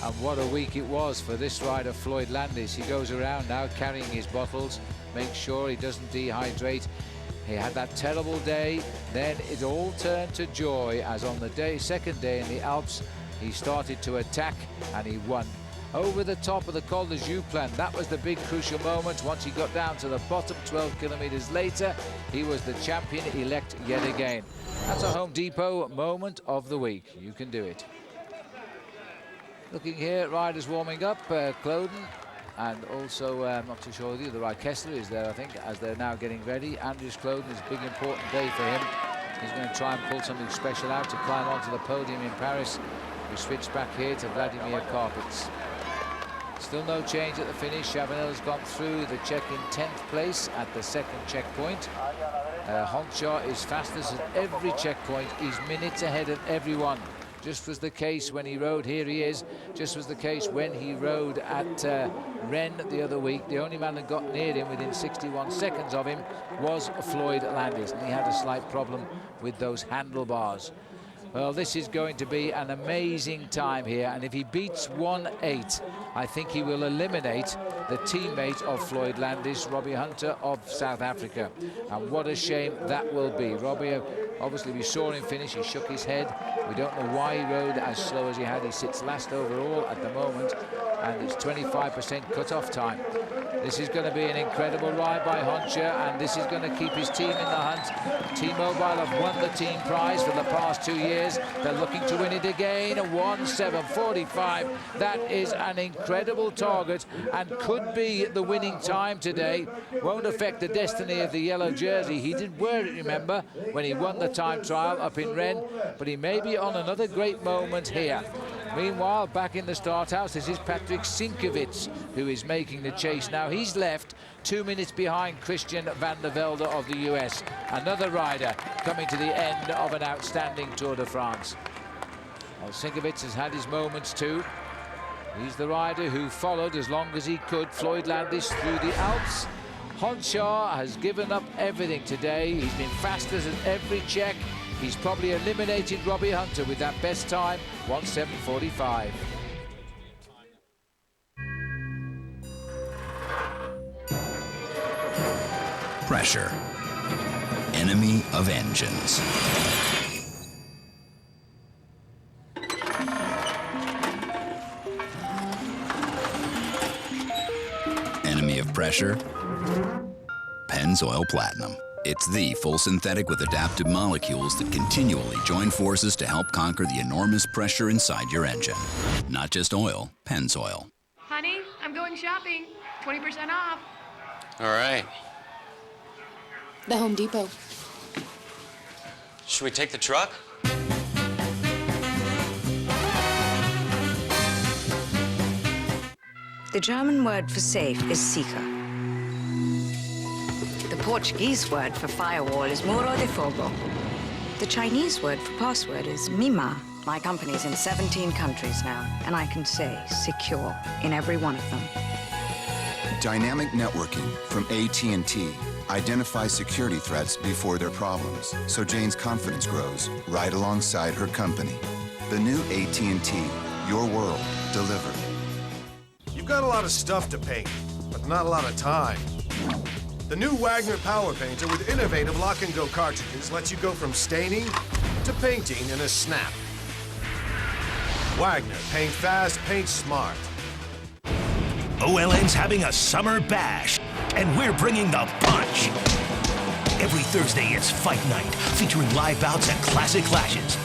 And what a week it was for this rider, Floyd Landis. He goes around now carrying his bottles, make sure he doesn't dehydrate. He had that terrible day, then it all turned to joy, as on the second day in the Alps, he started to attack and he won. Over the top of the Col de Clen, that was the big crucial moment. Once he got down to the bottom, 12 kilometers later, he was the champion-elect yet again. That's a Home Depot moment of the week. You can do it. Looking here, riders warming up, Cloden and also, I'm not too sure the other right, Kessler is there, I think, as they're now getting ready. Andrew's clothing is a big important day for him. He's going to try and pull something special out to climb onto the podium in Paris. We switch back here to Vladimir Karpets. Still no change at the finish. Chavanel has gone through the check in 10th place at the second checkpoint. Honchar is fastest at every checkpoint. He's minutes ahead of everyone. Just was the case when he rode, here he is, just was the case when he rode at Rennes the other week. The only man that got near him within 61 seconds of him was Floyd Landis, and he had a slight problem with those handlebars. Well, this is going to be an amazing time here, and if he beats 1:08, I think he will eliminate the teammate of Floyd Landis, Robbie Hunter of South Africa. And what a shame that will be. Robbie, obviously we saw him finish, he shook his head. We don't know why he rode as slow as he had. He sits last overall at the moment, and it's 25% cut-off time. This is going to be an incredible ride by Honchar, and this is going to keep his team in the hunt. T-Mobile have won the team prize for the past 2 years. They're looking to win it again. 1:07.45. That is an incredible target and could be the winning time today. Won't affect the destiny of the yellow jersey. He did wear it, remember, when he won the time trial up in Rennes, but he may be on another great moment here. Meanwhile, back in the start house, this is Patrick Sinkiewicz, who is making the chase now. He's left 2 minutes behind Christian van der Velde of the US. Another rider coming to the end of an outstanding Tour de France. Well, Sinkiewicz has had his moments too. He's the rider who followed as long as he could Floyd Landis through the Alps. Honchar has given up everything today. He's been fastest at every check. He's probably eliminated Robbie Hunter with that best time, 1:07.45. Pressure, enemy of engines. Enemy of pressure, Pennzoil Platinum. It's the full synthetic with adaptive molecules that continually join forces to help conquer the enormous pressure inside your engine. Not just oil, Pennzoil. Honey, I'm going shopping. 20% off. All right. The Home Depot. Should we take the truck? The German word for safe is sicher. The Portuguese word for firewall is muro de fogo. The Chinese word for password is mima. My company's in 17 countries now, and I can say secure in every one of them. Dynamic networking from AT&T identifies security threats before they're problems, so Jane's confidence grows right alongside her company. The new AT&T, your world delivered. You've got a lot of stuff to paint, but not a lot of time. The new Wagner Power Painter with innovative lock-and-go cartridges lets you go from staining to painting in a snap. Wagner, paint fast, paint smart. OLN's having a summer bash, and we're bringing the punch. Every Thursday, it's Fight Night, featuring live bouts and classic clashes.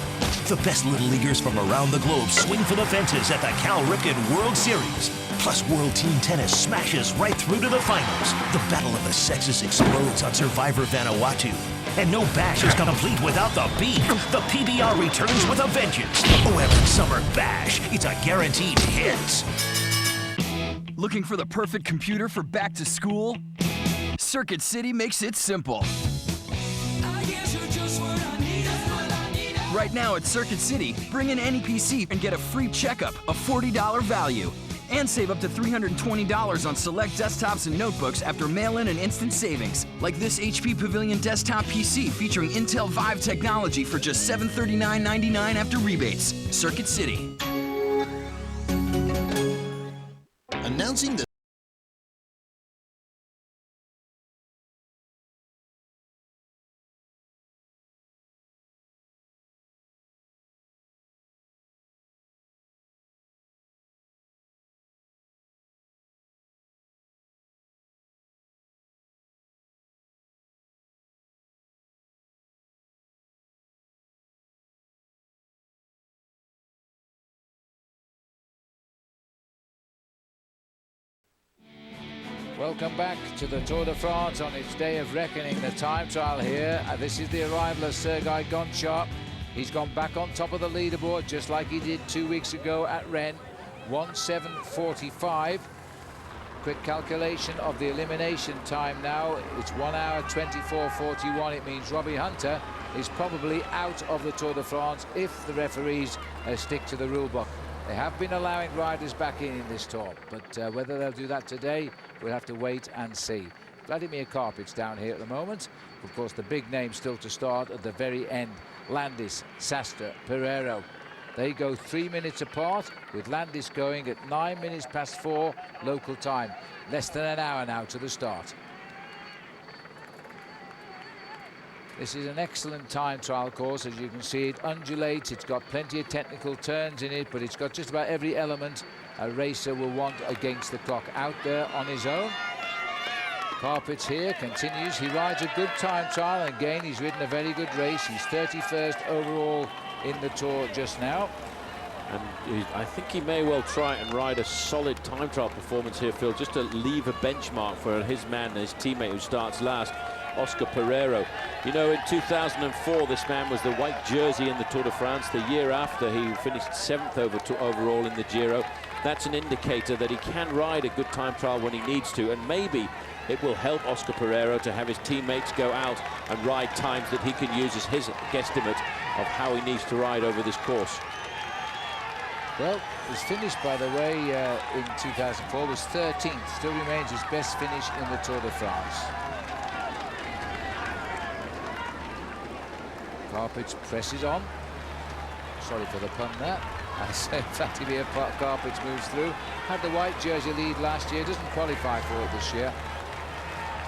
The best little leaguers from around the globe swing for the fences at the Cal Ripken World Series. Plus, World Team Tennis smashes right through to the finals. The Battle of the Sexes explodes on Survivor Vanuatu. And no bash is complete without the beat. The PBR returns with a vengeance. OLN Summer Bash. It's a guaranteed hit. Looking for the perfect computer for back to school? Circuit City makes it simple. Right now at Circuit City, bring in any PC and get a free checkup, a $40 value. And save up to $320 on select desktops and notebooks after mail-in and instant savings. Like this HP Pavilion desktop PC featuring Intel Vive technology for just $739.99 after rebates. Circuit City. Announcing the Welcome back to the Tour de France on its day of reckoning, the time trial here. This is the arrival of Sergei Gonchar. He's gone back on top of the leaderboard just like he did 2 weeks ago at Rennes. 1:7:45. Quick calculation of the elimination time now. It's 1 hour 24:41. It means Robbie Hunter is probably out of the Tour de France if the referees stick to the rule book. They have been allowing riders back in this tour, but whether they'll do that today, we'll have to wait and see. Vladimir Karpit's down here at the moment. Of course, the big name still to start at the very end. Landis, Sastre, Periro. They go 3 minutes apart, with Landis going at 9 minutes past 4 local time. Less than an hour now to the start. This is an excellent time trial course. As you can see, it undulates. It's got plenty of technical turns in it, but it's got just about every element a racer will want against the clock. Out there on his own. Karpit's here, continues. He rides a good time trial. Again, he's ridden a very good race. He's 31st overall in the Tour just now. And I think he may well try and ride a solid time trial performance here, Phil, just to leave a benchmark for his man and his teammate who starts last, Oscar Periro. You know, in 2004, this man was the white jersey in the Tour de France. The year after, he finished 7th overall in the Giro. That's an indicator that he can ride a good time trial when he needs to, and maybe it will help Oscar Periro to have his teammates go out and ride times that he can use as his guesstimate of how he needs to ride over this course. Well, his finish, by the way, in 2004 was 13th. Still remains his best finish in the Tour de France. Karpitz presses on. Sorry for the pun there. As Vladimir Karpitz moves through. Had the white jersey lead last year, doesn't qualify for it this year.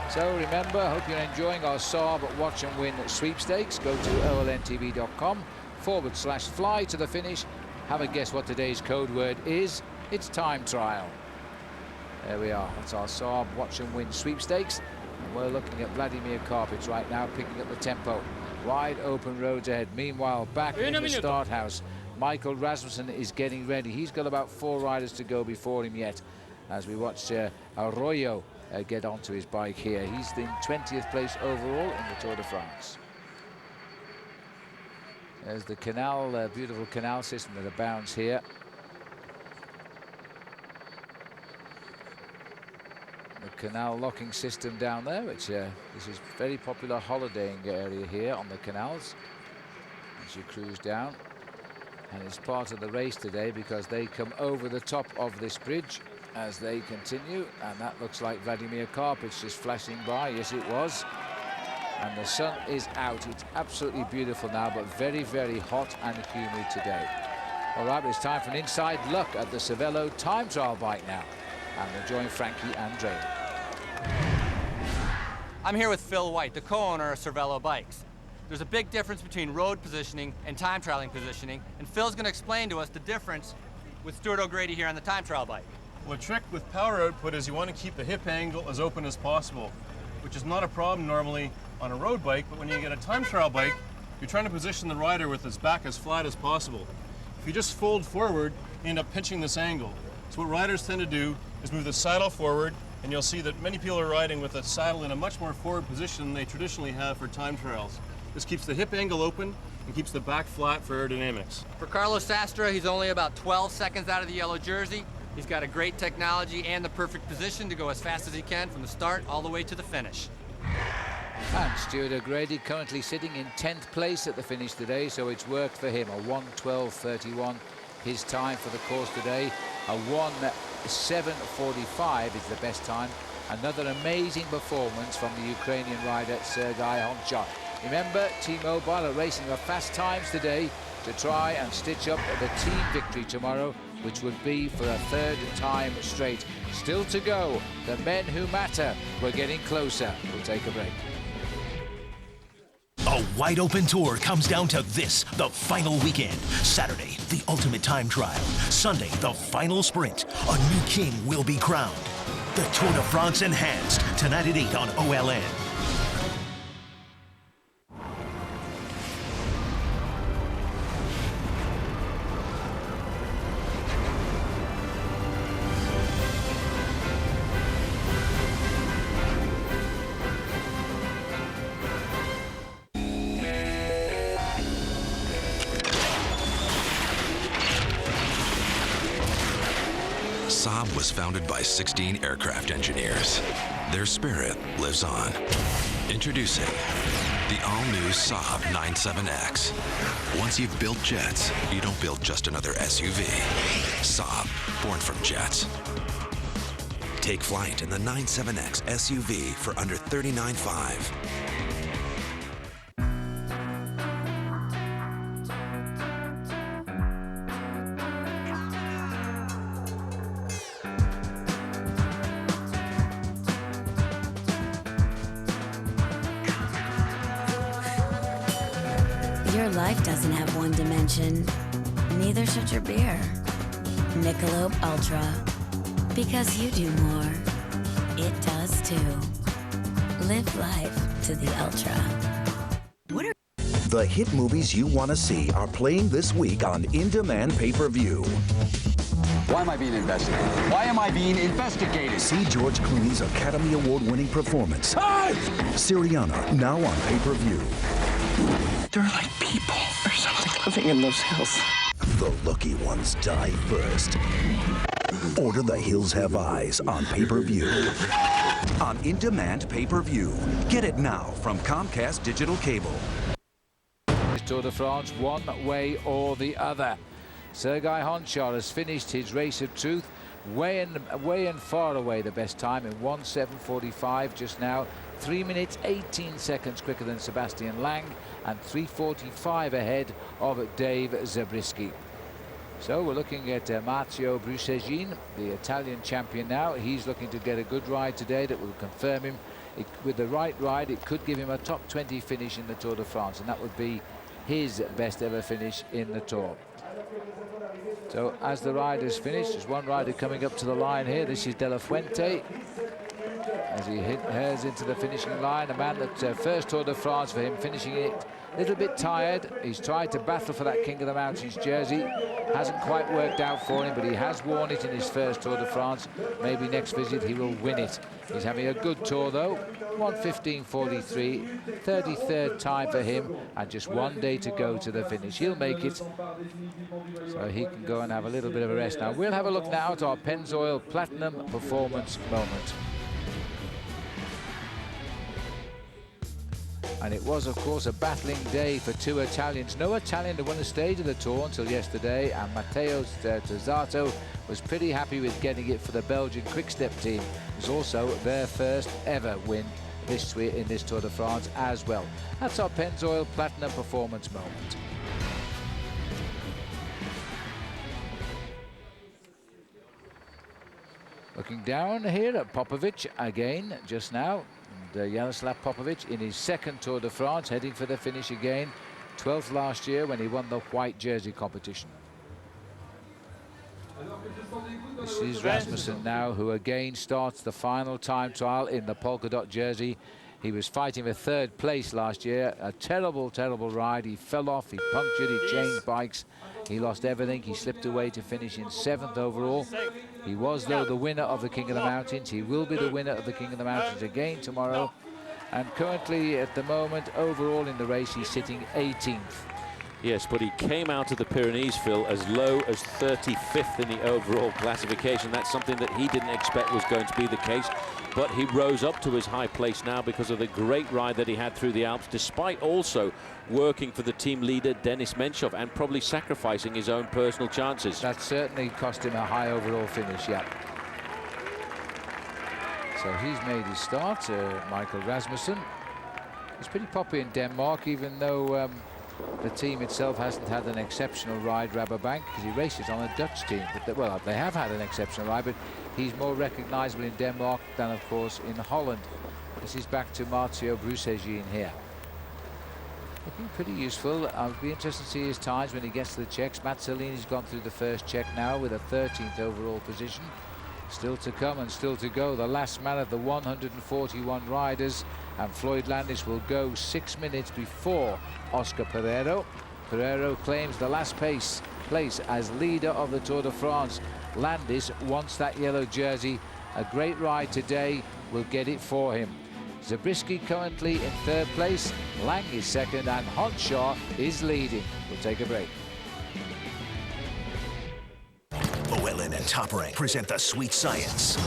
So remember, I hope you're enjoying our Saab Watch and Win sweepstakes. Go to olntv.com/fly to the finish. Have a guess what today's code word is. It's time trial. There we are. That's our Saab Watch and Win sweepstakes. And we're looking at Vladimir Karpitz right now, picking up the tempo. Wide open roads ahead. Meanwhile, back in the start house, Michael Rasmussen is getting ready. He's got about 4 riders to go before him yet, as we watch Arroyo get onto his bike here. He's in 20th place overall in the Tour de France. There's the canal, beautiful canal system that abounds here. The canal locking system down there, which this is very popular holidaying area here on the canals as you cruise down. And it's part of the race today because they come over the top of this bridge as they continue, and that looks like Vladimir Karpitz just flashing by. Yes, it was. And the sun is out. It's absolutely beautiful now, but very, very hot and humid today. All right, but it's time for an inside look at the Cervelo time trial bike now. And we'll join Frankie and Dre. I'm here with Phil White, the co-owner of Cervelo Bikes. There's a big difference between road positioning and time trialing positioning, and Phil's going to explain to us the difference with Stuart O'Grady here on the time trial bike. Well, the trick with power output is you want to keep the hip angle as open as possible, which is not a problem normally on a road bike, but when you get a time trial bike, you're trying to position the rider with his back as flat as possible. If you just fold forward, you end up pinching this angle. So what riders tend to do is move the saddle forward, and you'll see that many people are riding with the saddle in a much more forward position than they traditionally have for time trials. This keeps the hip angle open and keeps the back flat for aerodynamics. For Carlos Sastre, he's only about 12 seconds out of the yellow jersey. He's got a great technology and the perfect position to go as fast as he can from the start all the way to the finish. And Stuart O'Grady currently sitting in 10th place at the finish today, so it's worked for him. A 1:12:31 his time for the course today. A 1:07:45 is the best time. Another amazing performance from the Ukrainian rider Sergei Gonchar. Remember, T-Mobile are racing for fast times today to try and stitch up the team victory tomorrow, which would be for a 3rd time straight. Still to go. The men who matter. We're getting closer. We'll take a break. A wide open tour comes down to this, the final weekend. Saturday, the ultimate time trial. Sunday, the final sprint. A new king will be crowned. The Tour de France Enhanced, tonight at 8 on OLN. Saab was founded by 16 aircraft engineers. Their spirit lives on. Introducing the all-new Saab 97X. Once you've built jets, you don't build just another SUV. Saab, born from jets. Take flight in the 97X SUV for under $39,500. Your life doesn't have one dimension. Neither should your beer. Michelob Ultra. Because you do more. It does too. Live life to the ultra. The hit movies you want to see are playing this week on In-Demand pay-per-view. Why am I being investigated? Why am I being investigated? See George Clooney's Academy Award-winning performance. Syriana, now on pay-per-view. They're like people or something living in those hills. The lucky ones die first. Order The Hills Have Eyes on pay-per-view. On In-Demand pay-per-view. Get it now from Comcast Digital Cable. Tour de France, one way or the other. Sergei Honchar has finished his race of truth, way and far away the best time in 1:7:45 just now. 3 minutes 18 seconds quicker than Sebastian Lang and 3:45 ahead of Dave Zabriskie. So we're looking at Matteo Brusegin, the Italian champion now. He's looking to get a good ride today that will confirm him. With the right ride, it could give him a top 20 finish in the Tour de France, and that would be his best ever finish in the Tour. So as the riders finish, there's one rider coming up to the line here. This is De La Fuente. As he heads into the finishing line, a man that first Tour de France for him, finishing it a little bit tired. He's tried to battle for that King of the Mountains jersey. Hasn't quite worked out for him, but he has worn it in his first Tour de France. Maybe next visit he will win it. He's having a good tour though. 1:15:43, 33rd time for him, and just 1 day to go to the finish. He'll make it, so he can go and have a little bit of a rest. Now we'll have a look now at our Pennzoil Platinum Performance moment. And it was, of course, a battling day for two Italians. No Italian to win a stage of the Tour until yesterday, and Matteo Tozzato was pretty happy with getting it for the Belgian Quick-Step team. It was also their first ever win in this Tour de France as well. That's our Pennzoil Platinum Performance moment. Looking down here at Popovic again just now. Jaroslav Popovic in his second Tour de France, heading for the finish again. 12th last year when he won the white jersey competition. This is Rasmussen now, who again starts the final time trial in the polka dot jersey. He was fighting for third place last year. A terrible, terrible ride. He fell off, he punctured, he changed bikes. He lost everything. He slipped away to finish in 7th overall. He was, though, the winner of the King of the Mountains. He will be the winner of the King of the Mountains again tomorrow. And currently, at the moment, overall in the race, he's sitting 18th. Yes, but he came out of the Pyrenees, Phil, as low as 35th in the overall classification. That's something that he didn't expect was going to be the case. But he rose up to his high place now because of the great ride that he had through the Alps, despite also working for the team leader, Denis Menchov, and probably sacrificing his own personal chances. That certainly cost him a high overall finish, yeah. So he's made his start, Michael Rasmussen. He's pretty popular in Denmark, even though the team itself hasn't had an exceptional ride, Rabobank, because he races on a Dutch team. But well, they have had an exceptional ride, but he's more recognizable in Denmark than, of course, in Holland. This is back to Matteo Brusegin here. Looking pretty useful. I'll be interested to see his times when he gets to the checks. Mazzolini's gone through the first check now with a 13th overall position. Still to come and still to go. The last man of the 141 riders, and Floyd Landis will go 6 minutes before Oscar Periro. Periro claims the last place as leader of the Tour de France. Landis wants that yellow jersey. A great ride today will get it for him. Zabriskie currently in 3rd place, Lang is 2nd, and Honchar is leading. We'll take a break. OLNS Top Rank present the sweet science.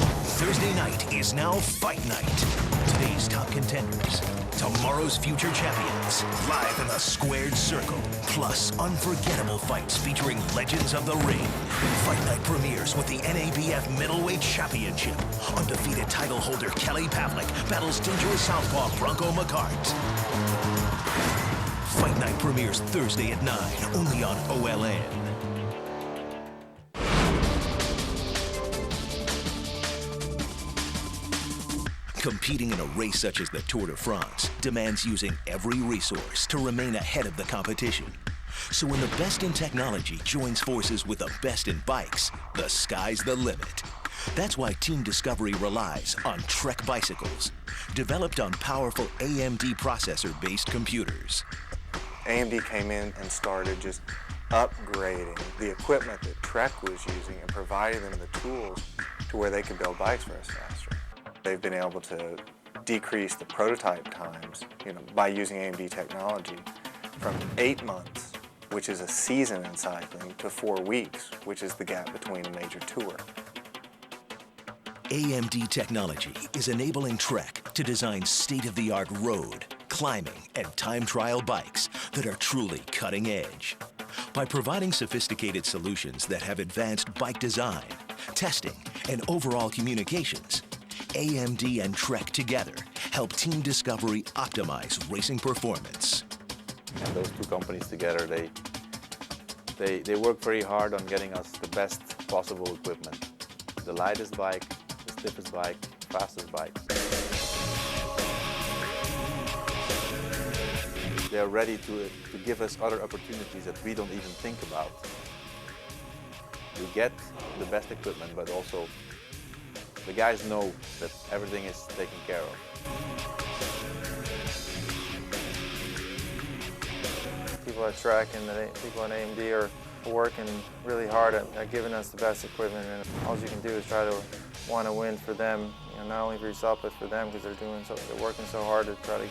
Thursday night is now fight night. Today's top contenders, tomorrow's future champions, live in the squared circle. Plus, unforgettable fights featuring legends of the ring. Fight night premieres with the NABF Middleweight Championship. Undefeated title holder Kelly Pavlik battles dangerous southpaw Bronco McCart. Fight night premieres Thursday at 9, only on OLN. Competing in a race such as the Tour de France demands using every resource to remain ahead of the competition. So when the best in technology joins forces with the best in bikes, the sky's the limit. That's why Team Discovery relies on Trek bicycles, developed on powerful AMD processor-based computers. AMD came in and started just upgrading the equipment that Trek was using and providing them the tools to where they could build bikes for us faster. They've been able to decrease the prototype times, by using AMD technology from 8 months, which is a season in cycling, to 4 weeks, which is the gap between a major tour. AMD technology is enabling Trek to design state-of-the-art road, climbing, and time trial bikes that are truly cutting edge. By providing sophisticated solutions that have advanced bike design, testing, and overall communications, AMD and Trek together help Team Discovery optimize racing performance. And those two companies together, they work very hard on getting us the best possible equipment. The lightest bike, the stiffest bike, fastest bike. They're ready to give us other opportunities that we don't even think about. We get the best equipment, but also the guys know that everything is taken care of. People at Trek and the people at AMD are working really hard at giving us the best equipment, and all you can do is try to want to win for them, not only for yourself but for them, because they're working so hard to try to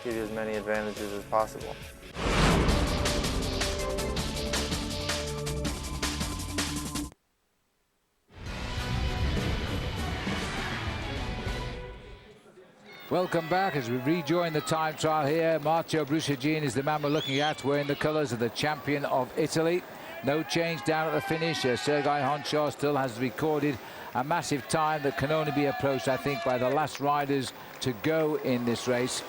give you as many advantages as possible. Welcome back as we rejoin the time trial here. Marcio Brusagin is the man we're looking at, wearing the colours of the champion of Italy. No change down at the finish. Sergei Honshaw still has recorded a massive time that can only be approached, I think, by the last riders to go in this race.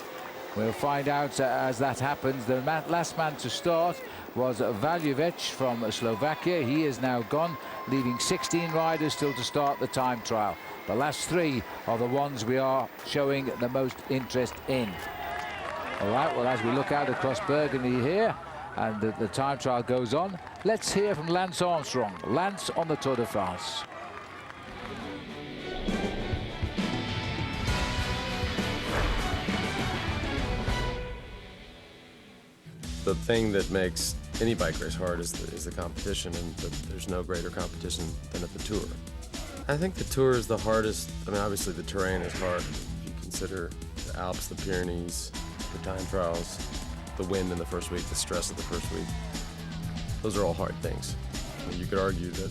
We'll find out as that happens. The last man to start was Valjevich from Slovakia. He is now gone, leaving 16 riders still to start the time trial. The last 3 are the ones we are showing the most interest in. All right, well, as we look out across Burgundy here, and the time trial goes on, let's hear from Lance Armstrong. Lance on the Tour de France. The thing that makes any bike race hard is the competition, and there's no greater competition than at the Tour. I think the Tour is the hardest. I mean, obviously the terrain is hard. If you consider the Alps, the Pyrenees, the time trials, the wind in the first week, the stress of the first week. Those are all hard things. I mean, you could argue that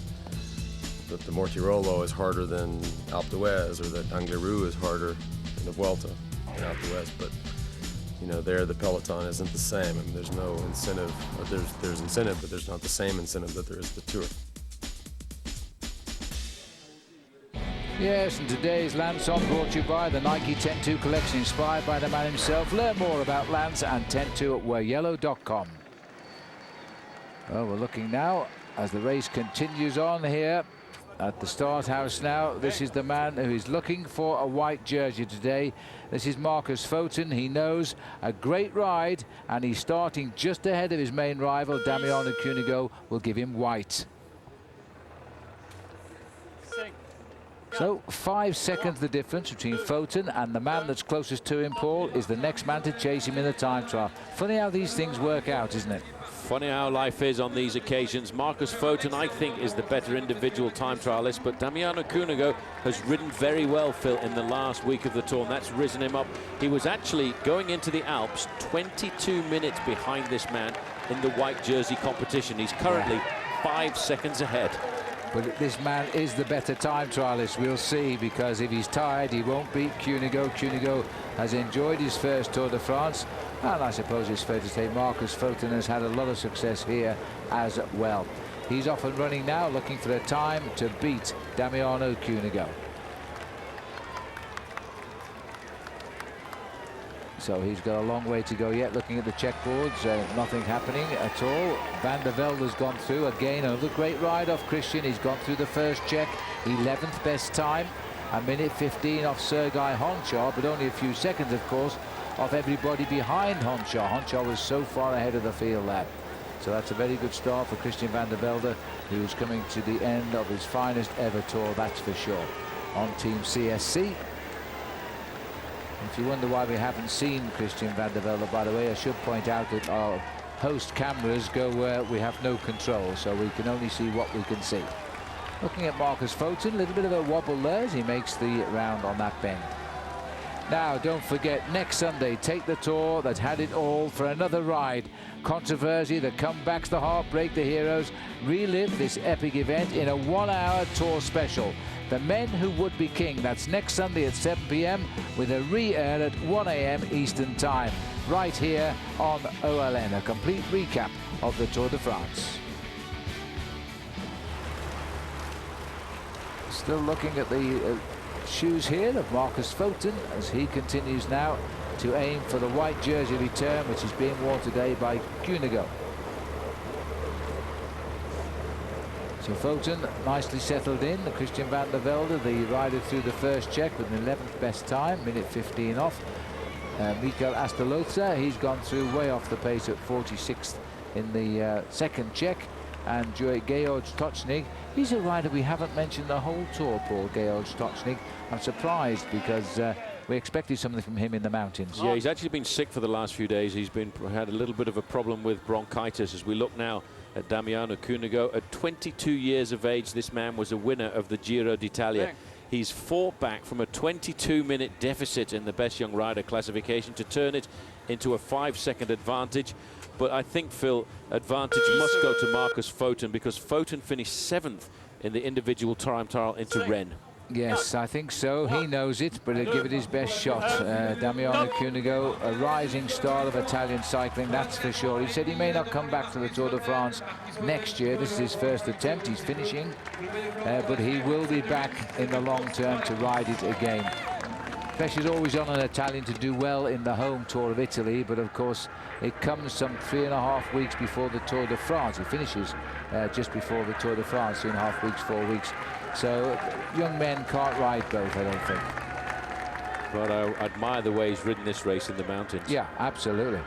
the Mortirolo is harder than Alpe d'Huez, or that Angliru is harder than the Vuelta than Alpe d'Huez, but there the peloton isn't the same. I mean, there's no incentive, or there's incentive, but there's not the same incentive that there is the Tour. Yes, and today's Lance On brought to you by the Nike 10-2 collection, inspired by the man himself. Learn more about Lance and 10-2 at wearyellow.com. Well, we're looking now as the race continues on here at the start house now. This is the man who is looking for a white jersey today. This is Marcus Foten. He knows a great ride, and he's starting just ahead of his main rival. Damiano Cunego will give him white. So 5 seconds the difference between Foten and the man that's closest to him, Paul, is the next man to chase him in the time trial. Funny how these things work out, isn't it? Funny how life is on these occasions. Marcus Foten, I think, is the better individual time trialist, but Damiano Cunego has ridden very well, Phil, in the last week of the Tour, and that's risen him up. He was actually going into the Alps 22 minutes behind this man in the white jersey competition. He's currently 5 seconds ahead. But this man is the better time trialist, we'll see, because if he's tired, he won't beat Cunego. Cunego has enjoyed his first Tour de France, and I suppose it's fair to say Marcus Foton has had a lot of success here as well. He's off and running now, looking for a time to beat Damiano Cunego. So he's got a long way to go yet. Looking at the checkboards, nothing happening at all. Van der Velde's gone through again. Another great ride off Christian. He's gone through the first check, 11th best time, a minute 15 off Sergei Honchar, but only a few seconds, of course, off everybody behind Honchar. Honchar was so far ahead of the field there. So that's a very good start for Christian van der Velde, who's coming to the end of his finest ever tour, that's for sure. On Team CSC. If you wonder why we haven't seen Christian van der Velde, by the way, I should point out that our host cameras go where we have no control, so we can only see what we can see. Looking at Marcus Foton, a little bit of a wobble there as he makes the round on that bend. Now, don't forget, next Sunday, take the tour that had it all for another ride. Controversy, the comebacks, the heartbreak, the heroes. Relive this epic event in a 1-hour tour special. The Men Who Would Be King. That's next Sunday at 7 p.m. with a re-air at 1 a.m. Eastern Time. Right here on OLN. A complete recap of the Tour de France. Still looking at the shoes here of Marcus Foton as he continues now to aim for the white jersey return, which is being worn today by Cunego. So Foton nicely settled in. The Christian van der Velde, the rider through the first check with an 11th best time, minute 15 off. Mikel Astalotza, he's gone through way off the pace at 46th in the second check. And Georg Stocznik, he's a rider we haven't mentioned the whole tour, Paul, Georg Stocznik. I'm surprised because we expected something from him in the mountains. Yeah, he's actually been sick for the last few days. He's had a little bit of a problem with bronchitis. As we look now at Damiano Cunego, at 22 years of age, this man was a winner of the Giro d'Italia. He's fought back from a 22-minute deficit in the best young rider classification to turn it into a 5-second advantage. But I think, Phil, advantage must go to Marcus Foton because Foton finished 7th in the individual time trial into Rennes. Yes, I think so. He knows it, but he'll give it his best shot. Damiano Cunego, a rising star of Italian cycling, that's for sure. He said he may not come back to the Tour de France next year. This is his first attempt. He's finishing, but he will be back in the long term to ride it again. Pressure's always on an Italian to do well in the home Tour of Italy, but of course it comes some 3.5 weeks before the Tour de France. He finishes just before the Tour de France, 2.5 weeks, 4 weeks. So young men can't ride both, I don't think. But I admire the way he's ridden this race in the mountains. Yeah, absolutely.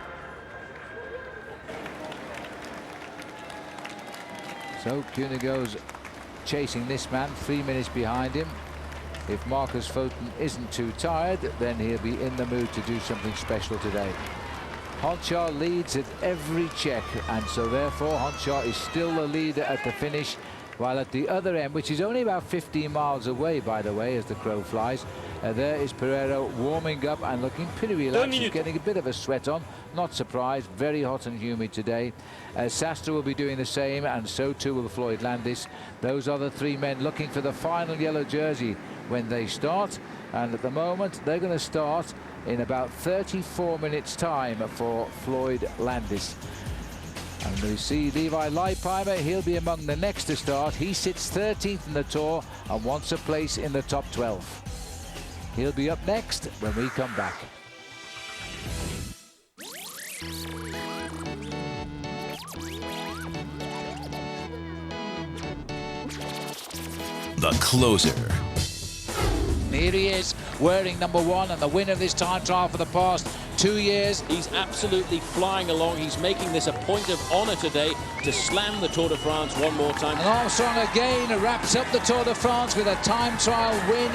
So Cunego's chasing this man, 3 minutes behind him. If Marcus Foton isn't too tired, then he'll be in the mood to do something special today. Honchar leads at every check, and so therefore Honchar is still the leader at the finish, while at the other end, which is only about 15 miles away, by the way, as the crow flies, there is Periro warming up and looking pretty relaxed. He's getting a bit of a sweat on, not surprised, very hot and humid today. Sastre will be doing the same, and so too will Floyd Landis. Those are the 3 men looking for the final yellow jersey when they start, and at the moment they're going to start in about 34 minutes time for Floyd Landis. And we see Levi Leipheimer, he'll be among the next to start. He sits 13th in the Tour and wants a place in the top 12. He'll be up next when we come back. The closer. Here he is, wearing number 1 and the winner of this time trial for the past 2 years. He's absolutely flying along. He's making this a point of honor today to slam the Tour de France one more time. And Armstrong again wraps up the Tour de France with a time trial win.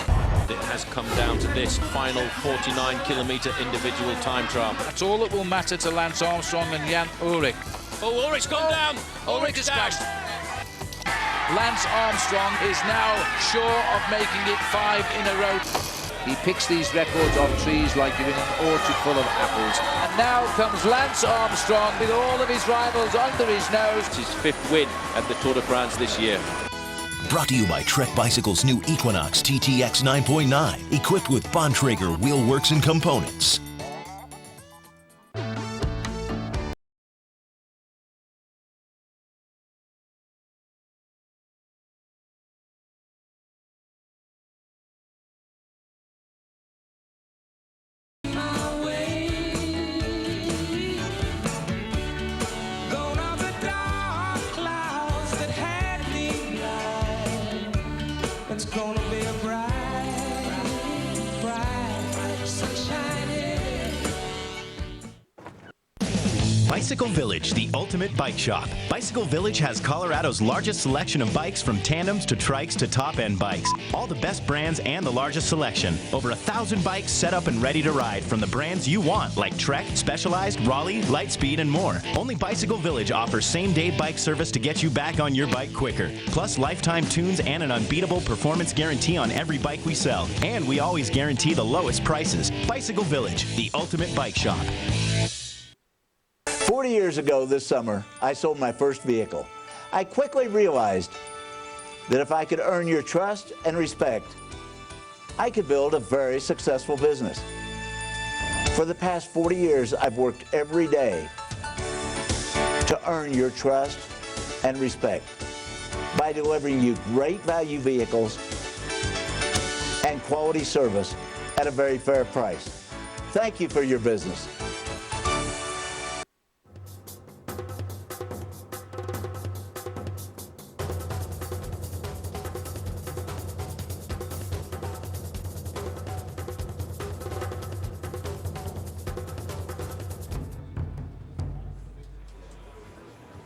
It has come down to this final 49-kilometer individual time trial. That's all that will matter to Lance Armstrong and Jan Ullrich. Oh, Ullrich's gone down. Ullrich has crashed. Lance Armstrong is now sure of making it 5 in a row. He picks these records off trees like you're in an orchard full of apples. And now comes Lance Armstrong with all of his rivals under his nose. It's his 5th win at the Tour de France this year. Brought to you by Trek Bicycle's new Equinox TTX 9.9, equipped with Bontrager wheel works and components. Bicycle Village, the ultimate bike shop. Bicycle Village has Colorado's largest selection of bikes, from tandems to trikes to top-end bikes. All the best brands and the largest selection. Over 1,000 bikes set up and ready to ride from the brands you want, like Trek, Specialized, Raleigh, Lightspeed, and more. Only Bicycle Village offers same-day bike service to get you back on your bike quicker. Plus lifetime tunes and an unbeatable performance guarantee on every bike we sell. And we always guarantee the lowest prices. Bicycle Village, the ultimate bike shop. 40 years ago this summer, I sold my first vehicle. I quickly realized that if I could earn your trust and respect, I could build a very successful business. For the past 40 years, I've worked every day to earn your trust and respect by delivering you great value vehicles and quality service at a very fair price. Thank you for your business.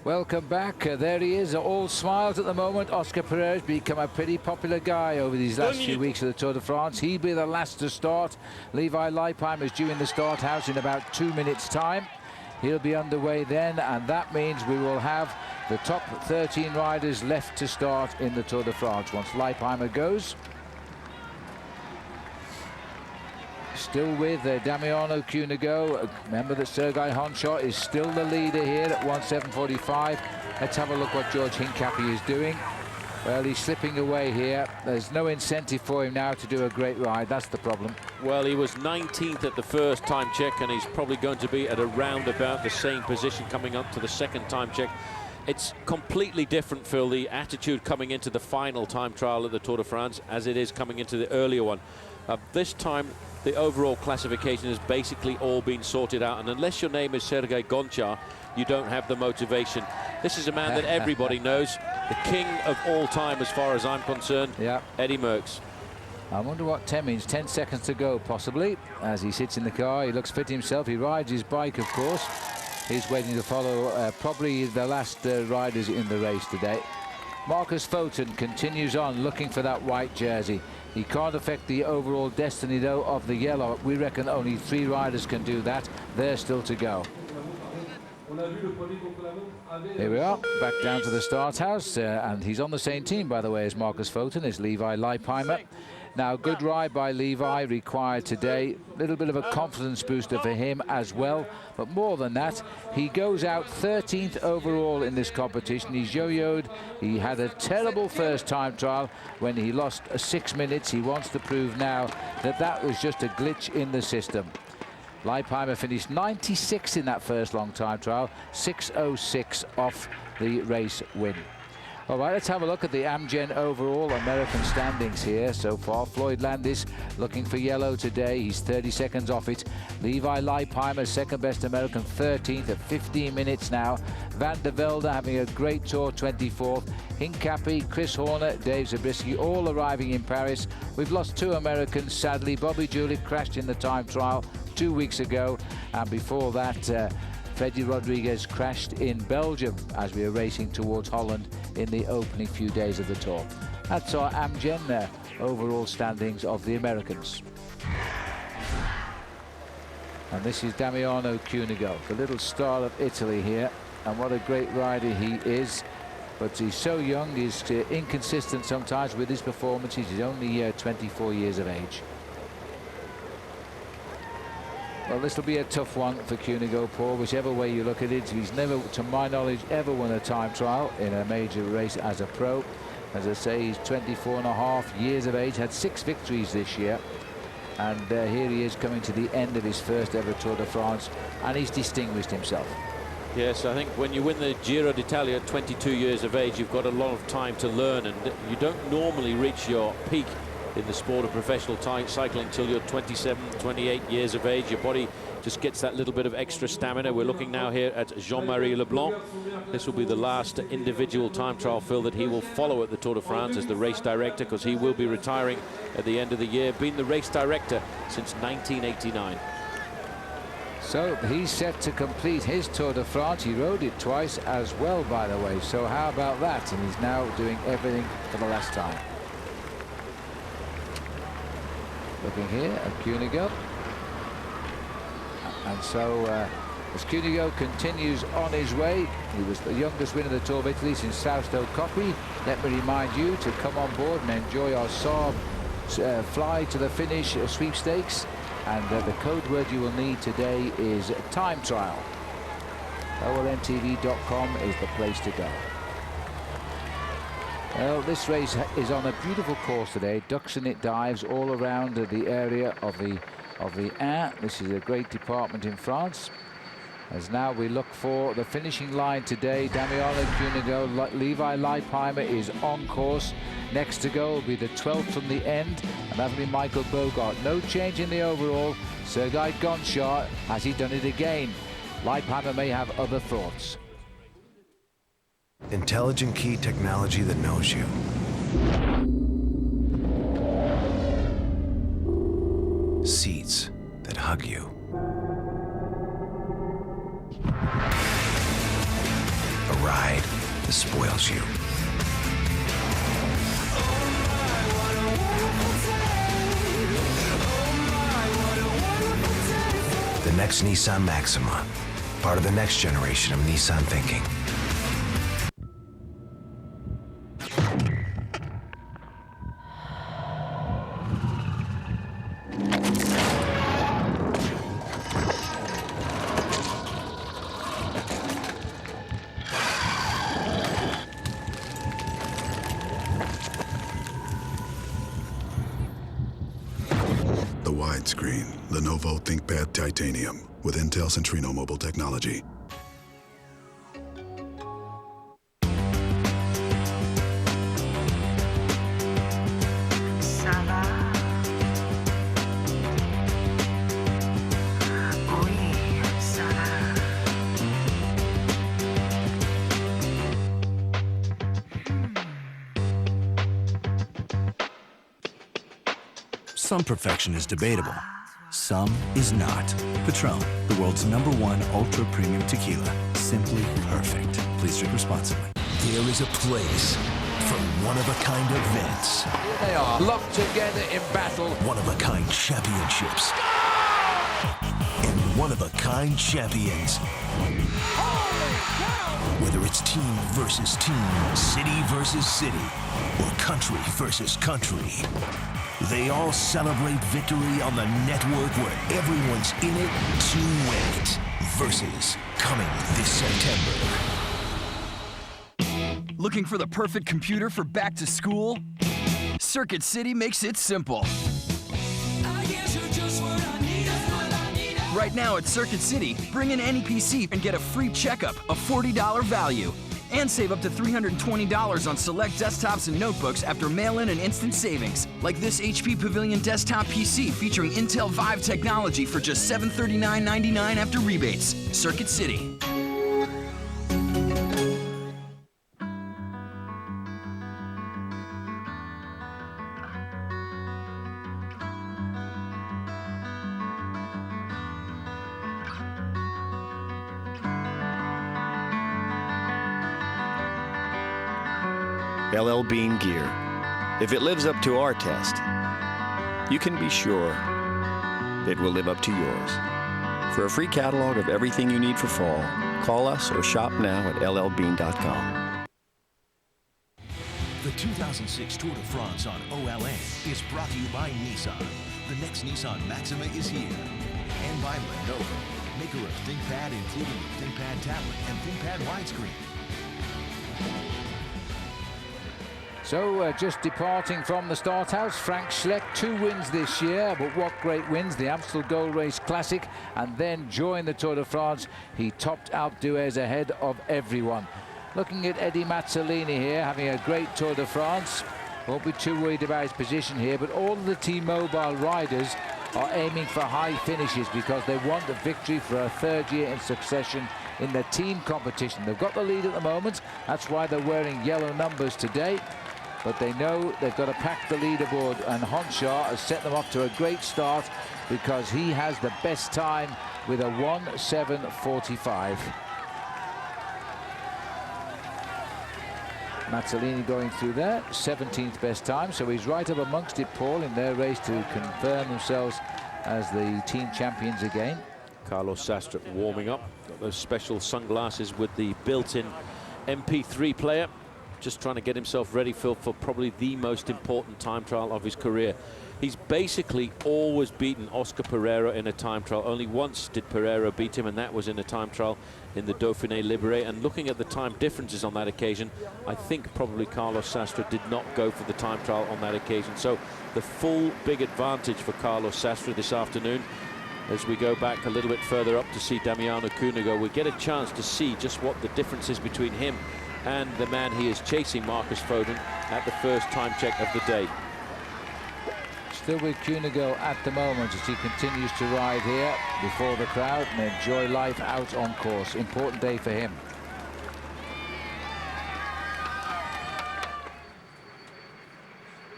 Welcome back. There he is, all smiles at the moment. Oscar Periro has become a pretty popular guy over these last few weeks of the Tour de France. He'll be the last to start. Levi Leipheimer is due in the start house in about 2 minutes' time. He'll be underway then, and that means we will have the top 13 riders left to start in the Tour de France once Leipheimer goes. Still with Damiano Cunego. Remember that Sergei Honchar is still the leader here at 1:07:45. Let's have a look what George Hincapie is doing. Well, he's slipping away here. There's no incentive for him now to do a great ride. That's the problem. Well, he was 19th at the first time check, and he's probably going to be at around about the same position coming up to the second time check. It's completely different, Phil, the attitude coming into the final time trial at the Tour de France as it is coming into the earlier one. This time, the overall classification has basically all been sorted out, and unless your name is Sergei Gonchar, you don't have the motivation. This is a man that everybody knows, the king of all time as far as I'm concerned, Eddie Merckx. I wonder what 10 means. 10 seconds to go, possibly, as he sits in the car. He looks fit himself. He rides his bike, of course. He's waiting to follow probably the last riders in the race today. Marcus Foten continues on looking for that white jersey. He can't affect the overall destiny, though, of the yellow. We reckon only 3 riders can do that. They're still to go. Here we are, back down to the start house, and he's on the same team, by the way, as Marcus Foten, is Levi Leipheimer. Now, good ride by Levi required today. A little bit of a confidence booster for him as well. But more than that, he goes out 13th overall in this competition. He's yo-yoed. He had a terrible first time trial when he lost 6 minutes. He wants to prove now that that was just a glitch in the system. Leipheimer finished 96 in that first long time trial, 6:06 off the race win. All right, let's have a look at the Amgen overall American standings here so far. Floyd Landis looking for yellow today. He's 30 seconds off it. Levi Leipheimer, second best American, 13th at 15 minutes now. Van der Velde having a great tour, 24th. Hincapie, Chris Horner, Dave Zabriskie all arriving in Paris. We've lost 2 Americans, sadly. Bobby Julich crashed in the time trial 2 weeks ago. And before that, Freddy Rodriguez crashed in Belgium as we are racing towards Holland in the opening few days of the Tour. That's our Amgen overall standings of the Americans. And this is Damiano Cunego, the little star of Italy here. And what a great rider he is. But he's so young, he's inconsistent sometimes with his performances. He's only 24 years of age. Well, this will be a tough one for Cunego, Paul, whichever way you look at it. He's never, to my knowledge, ever won a time trial in a major race as a pro. As I say, he's 24.5 years of age, had 6 victories this year. And here he is coming to the end of his first ever Tour de France, and he's distinguished himself. Yes, I think when you win the Giro d'Italia at 22 years of age, you've got a lot of time to learn, and you don't normally reach your peak in the sport of professional cycling until you're 27, 28 years of age. Your body just gets that little bit of extra stamina. We're looking now here at Jean-Marie Leblanc. This will be the last individual time trial, Phil, that he will follow at the Tour de France as the race director, because he will be retiring at the end of the year, been the race director since 1989. So he's set to complete his Tour de France. He rode it twice as well, by the way. So how about that? And he's now doing everything for the last time. Looking here at Cunego. And so as Cunego continues on his way, he was the youngest winner of the Tour of Italy since Fausto Coppi. Let me remind you to come on board and enjoy our Saab Fly to the Finish sweepstakes. And the code word you will need today is time trial. OLNTV.com is the place to go. Well, this race is on a beautiful course today. Ducks and it dives all around the area of the Ain. This is a great department in France. As now we look for the finishing line today. Damiano Cunego, Levi Leipheimer is on course. Next to go will be the 12th from the end, and that'll be Michael Bogart. No change in the overall. Sergei Gonchar, has he done it again? Leipheimer may have other thoughts. Intelligent key technology that knows you. Seats that hug you. A ride that spoils you. The next Nissan Maxima, part of the next generation of Nissan thinking. Widescreen Lenovo ThinkPad Titanium with Intel Centrino mobile technology. Some perfection is debatable. Some is not. Patron, the world's #1 ultra-premium tequila. Simply perfect. Please drink responsibly. There is a place for one-of-a-kind events. Here they are, locked together in battle. One-of-a-kind championships. And one-of-a-kind champions. Whether it's team versus team, city versus city, or country versus country, they all celebrate victory on the network where everyone's in it to win it. Versus, coming this September. Looking for the perfect computer for back to school? Circuit City makes it simple. Right now at Circuit City, bring in any PC and get a free checkup, a $40 value. And save up to $320 on select desktops and notebooks after mail-in and instant savings. Like this HP Pavilion desktop PC featuring Intel Vive technology for just $739.99 after rebates. Circuit City. LL Bean gear. If it lives up to our test, you can be sure it will live up to yours. For a free catalog of everything you need for fall, call us or shop now at llbean.com. The 2006 Tour de France on OLN is brought to you by Nissan. The next Nissan Maxima is here. And by Lenovo, maker of ThinkPad, including the ThinkPad tablet and ThinkPad widescreen. So just departing from the start house, Frank Schleck, 2 wins this year, but what great wins, the Amstel Gold Race Classic, and then during the Tour de France, he topped Alpe d'Huez ahead of everyone. Looking at Eddie Mazzolini here, having a great Tour de France. Won't be too worried about his position here, but all of the T-Mobile riders are aiming for high finishes because they want a victory for a 3rd year in succession in the team competition. They've got the lead at the moment, that's why they're wearing yellow numbers today. But they know they've got to pack the leaderboard, and Honshaw has set them off to a great start because he has the best time with a 1:7:45. Mazzolini going through there, 17th best time, so he's right up amongst it, Paul, in their race to confirm themselves as the team champions again. Carlos Sastre warming up, got those special sunglasses with the built-in MP3 player. Just trying to get himself ready for probably the most important time trial of his career. He's basically always beaten Oscar Periro in a time trial. Only once did Periro beat him, and that was in a time trial in the Dauphiné Libéré. And looking at the time differences on that occasion, I think probably Carlos Sastre did not go for the time trial on that occasion. So the full big advantage for Carlos Sastre this afternoon. As we go back a little bit further up to see Damiano Cunego, we get a chance to see just what the difference is between him and the man he is chasing, Marcus Foden, at the first time check of the day. Still with Cunego at the moment as he continues to ride here before the crowd and enjoy life out on course. Important day for him.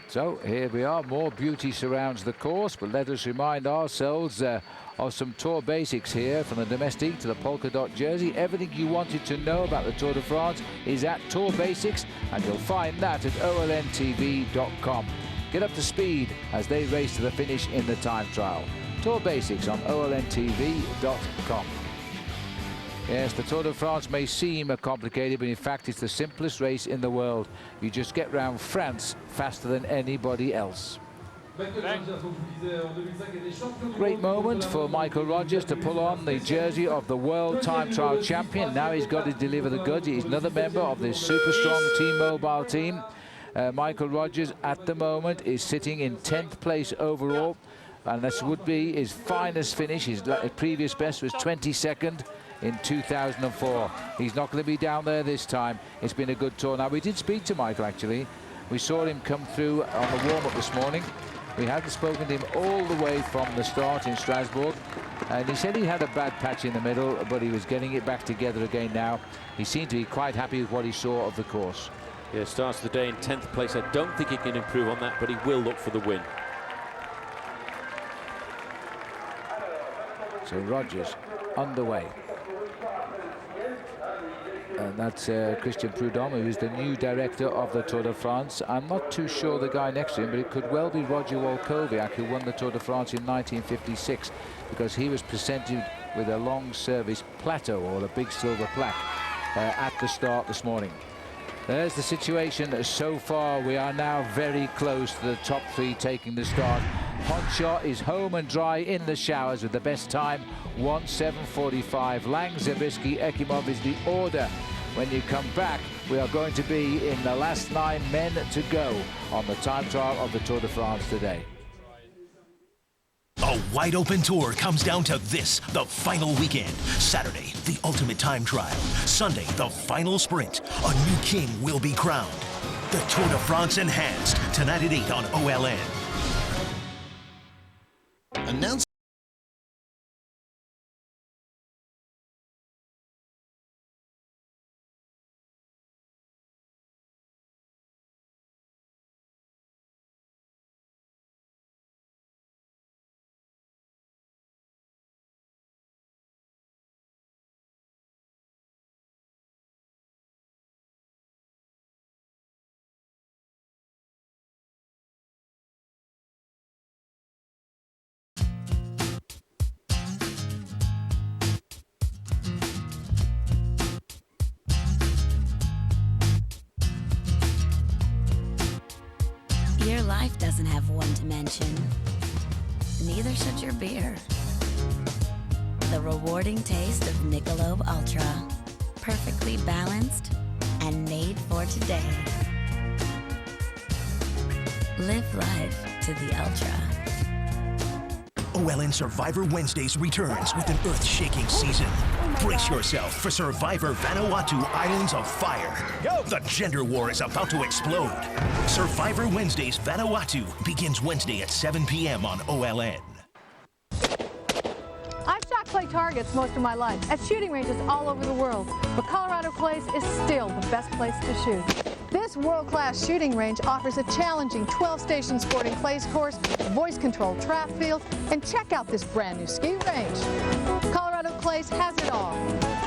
So here we are, more beauty surrounds the course, but let us remind ourselves of some Tour basics here, from the domestique to the polka dot jersey. Everything you wanted to know about the Tour de France is at Tour Basics, and you'll find that at olntv.com. Get up to speed as they race to the finish in the time trial. Tour Basics on olntv.com. Yes, the Tour de France may seem complicated, but in fact it's the simplest race in the world. You just get round France faster than anybody else. Great moment for Michael Rogers to pull on the jersey of the world time trial champion. Now he's got to deliver the goods. He's another member of this super strong T-Mobile team. Michael Rogers at the moment is sitting in 10th place overall, and this would be his finest finish. His previous best was 22nd in 2004. He's not going to be down there this time. It's been a good tour. Now, we did speak to Michael, actually. We saw him come through on the warm-up this morning. We hadn't spoken to him all the way from the start in Strasbourg, and he said he had a bad patch in the middle, but he was getting it back together again now. He seemed to be quite happy with what he saw of the course. Yeah, starts the day in 10th place. I don't think he can improve on that, but he will look for the win. So Rogers underway. And that's Christian Prudhomme, who is the new director of the Tour de France. I'm not too sure the guy next to him, but it could well be Roger Wolkowiak, who won the Tour de France in 1956, because he was presented with a long service plateau, or a big silver plaque, at the start this morning. There's the situation so far. We are now very close to the top 3 taking the start. Honshaw is home and dry in the showers with the best time, 1:7:45. Lang, Zabriskie, Ekimov is the order. When you come back, we are going to be in the last 9 men to go on the time trial of the Tour de France today. A wide-open tour comes down to this, the final weekend. Saturday, the ultimate time trial. Sunday, the final sprint. A new king will be crowned. The Tour de France Enhanced, tonight at 8 on OLN. Announce Your life doesn't have one dimension. Neither should your beer. The rewarding taste of Michelob Ultra. Perfectly balanced and made for today. Live life to the ultra. OLN Survivor Wednesdays returns with an earth-shaking season. Brace yourself for Survivor Vanuatu Islands of Fire. The gender war is about to explode. Survivor Wednesdays Vanuatu begins Wednesday at 7 p.m. on OLN. I've shot clay targets most of my life at shooting ranges all over the world, but Colorado Clays is still the best place to shoot. This world-class shooting range offers a challenging 12-station sporting clays course, voice-controlled trap field, and check out this brand new ski range. Colorado Clays has it all.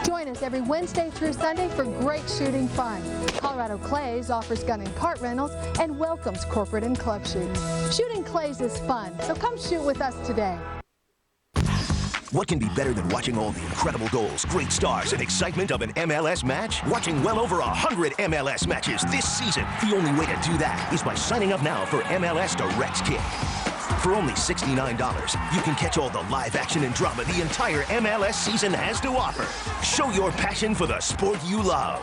Join us every Wednesday through Sunday for great shooting fun. Colorado Clays offers gun and cart rentals and welcomes corporate and club shoots. Shooting clays is fun, so come shoot with us today. What can be better than watching all the incredible goals, great stars, and excitement of an MLS match? Watching well over 100 MLS matches this season. The only way to do that is by signing up now for MLS Direct Kit. For only $69, you can catch all the live action and drama the entire MLS season has to offer. Show your passion for the sport you love.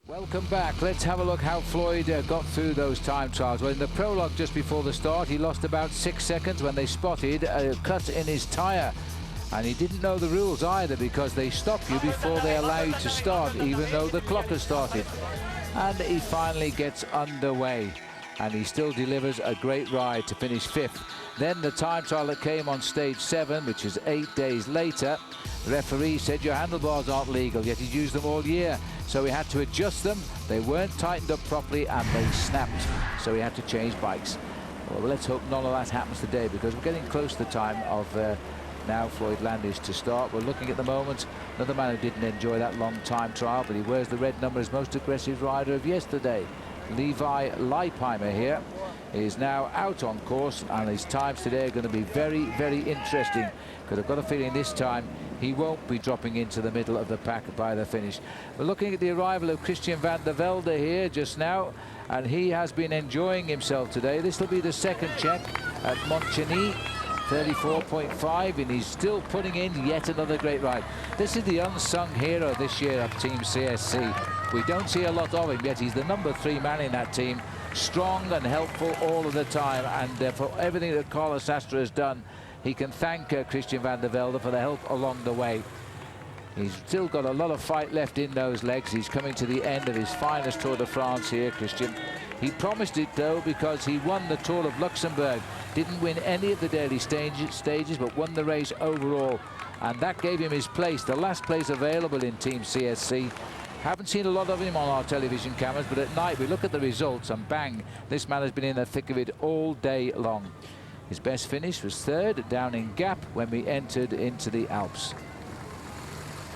Welcome back. Let's have a look how Floyd got through those time trials. Well, in the prologue just before the start, he lost about 6 seconds when they spotted a cut in his tyre. And he didn't know the rules either, because they stop you before they allow you to start, even though the clock has started. And he finally gets underway. And he still delivers a great ride to finish 5th. Then the time trial that came on stage 7, which is 8 days later, the referee said your handlebars aren't legal, yet he'd used them all year. So he had to adjust them. They weren't tightened up properly and they snapped. So he had to change bikes. Well, let's hope none of that happens today, because we're getting close to the time of now Floyd Landis to start. We're looking at the moment, another man who didn't enjoy that long time trial, but he wears the red number as most aggressive rider of yesterday. Levi Leipheimer here is now out on course, and his times today are going to be very, very interesting, because I've got a feeling this time he won't be dropping into the middle of the pack by the finish. We're looking at the arrival of Christian van der Velde here just now, and he has been enjoying himself today. This will be the second check at Montceau-les-Mines, 34.5, and he's still putting in yet another great ride. This is the unsung hero this year of Team CSC. We don't see a lot of him, yet he's the number 3 man in that team, strong and helpful all of the time, and for everything that Carlos Sastre has done, he can thank Christian van der Velde for the help along the way. He's still got a lot of fight left in those legs. He's coming to the end of his finest Tour de France here, Christian. He promised it, though, because he won the Tour of Luxembourg. Didn't win any of the daily stages, but won the race overall. And that gave him his place, the last place available in Team CSC. Haven't seen a lot of him on our television cameras, but at night we look at the results and bang, this man has been in the thick of it all day long. His best finish was 3rd down in Gap when we entered into the Alps.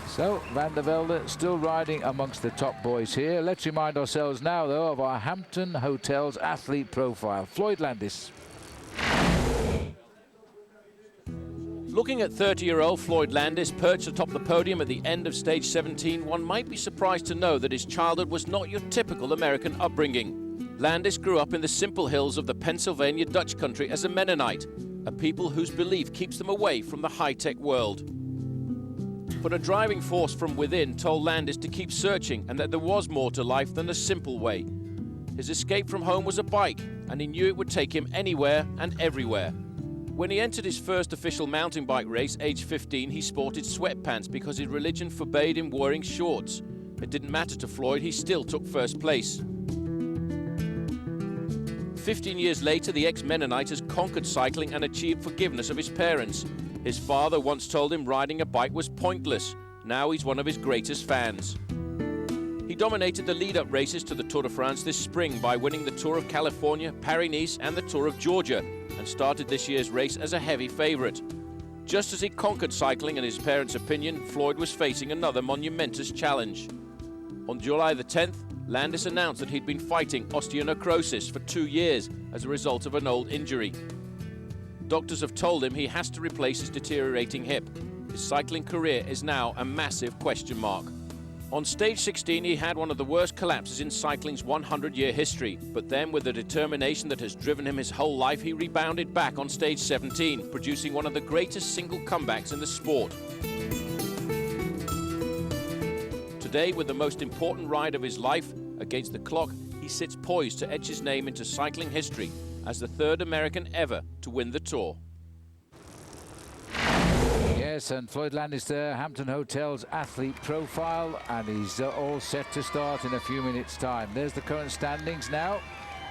So van der Velde still riding amongst the top boys here. Let's remind ourselves now, though, of our Hampton Hotels athlete profile. Floyd Landis. Looking at 30-year-old Floyd Landis perched atop the podium at the end of stage 17, one might be surprised to know that his childhood was not your typical American upbringing. Landis grew up in the simple hills of the Pennsylvania Dutch country as a Mennonite, a people whose belief keeps them away from the high-tech world. But a driving force from within told Landis to keep searching, and that there was more to life than a simple way. His escape from home was a bike, and he knew it would take him anywhere and everywhere. When he entered his first official mountain bike race, age 15, he sported sweatpants because his religion forbade him wearing shorts. It didn't matter to Floyd, he still took first place. 15 years later, the ex-Mennonite has conquered cycling and achieved forgiveness of his parents. His father once told him riding a bike was pointless. Now he's one of his greatest fans. He dominated the lead-up races to the Tour de France this spring by winning the Tour of California, Paris-Nice and the Tour of Georgia, and started this year's race as a heavy favourite. Just as he conquered cycling in his parents' opinion, Floyd was facing another monumentous challenge. On July the 10th, Landis announced that he'd been fighting osteonecrosis for 2 years as a result of an old injury. Doctors have told him he has to replace his deteriorating hip. His cycling career is now a massive question mark. On stage 16, he had one of the worst collapses in cycling's 100-year history, but then with the determination that has driven him his whole life, he rebounded back on stage 17, producing one of the greatest single comebacks in the sport. Today, with the most important ride of his life, against the clock, he sits poised to etch his name into cycling history as the third American ever to win the Tour. Yes, and Floyd Landis there, Hampton Hotel's athlete profile, and he's all set to start in a few minutes' time. There's the current standings now,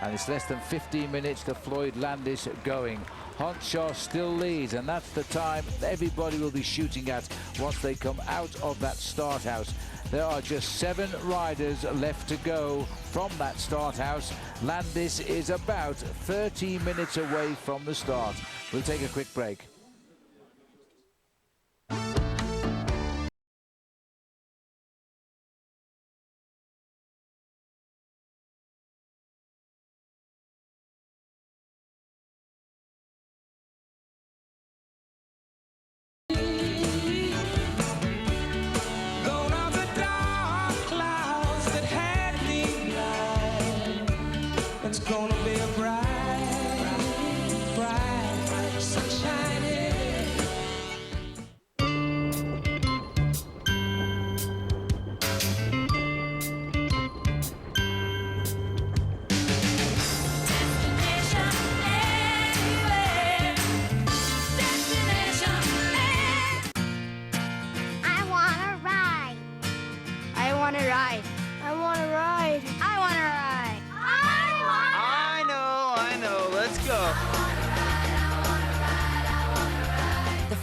and it's less than 15 minutes to Floyd Landis going. Honshaw still leads, and that's the time everybody will be shooting at once they come out of that start house. There are just 7 riders left to go from that start house. Landis is about 30 minutes away from the start. We'll take a quick break.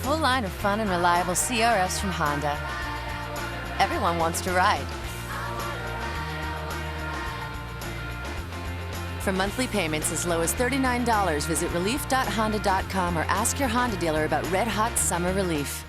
Full line of fun and reliable CRFs from Honda. Everyone wants to ride. For monthly payments as low as $39, visit relief.honda.com or ask your Honda dealer about Red Hot Summer Relief.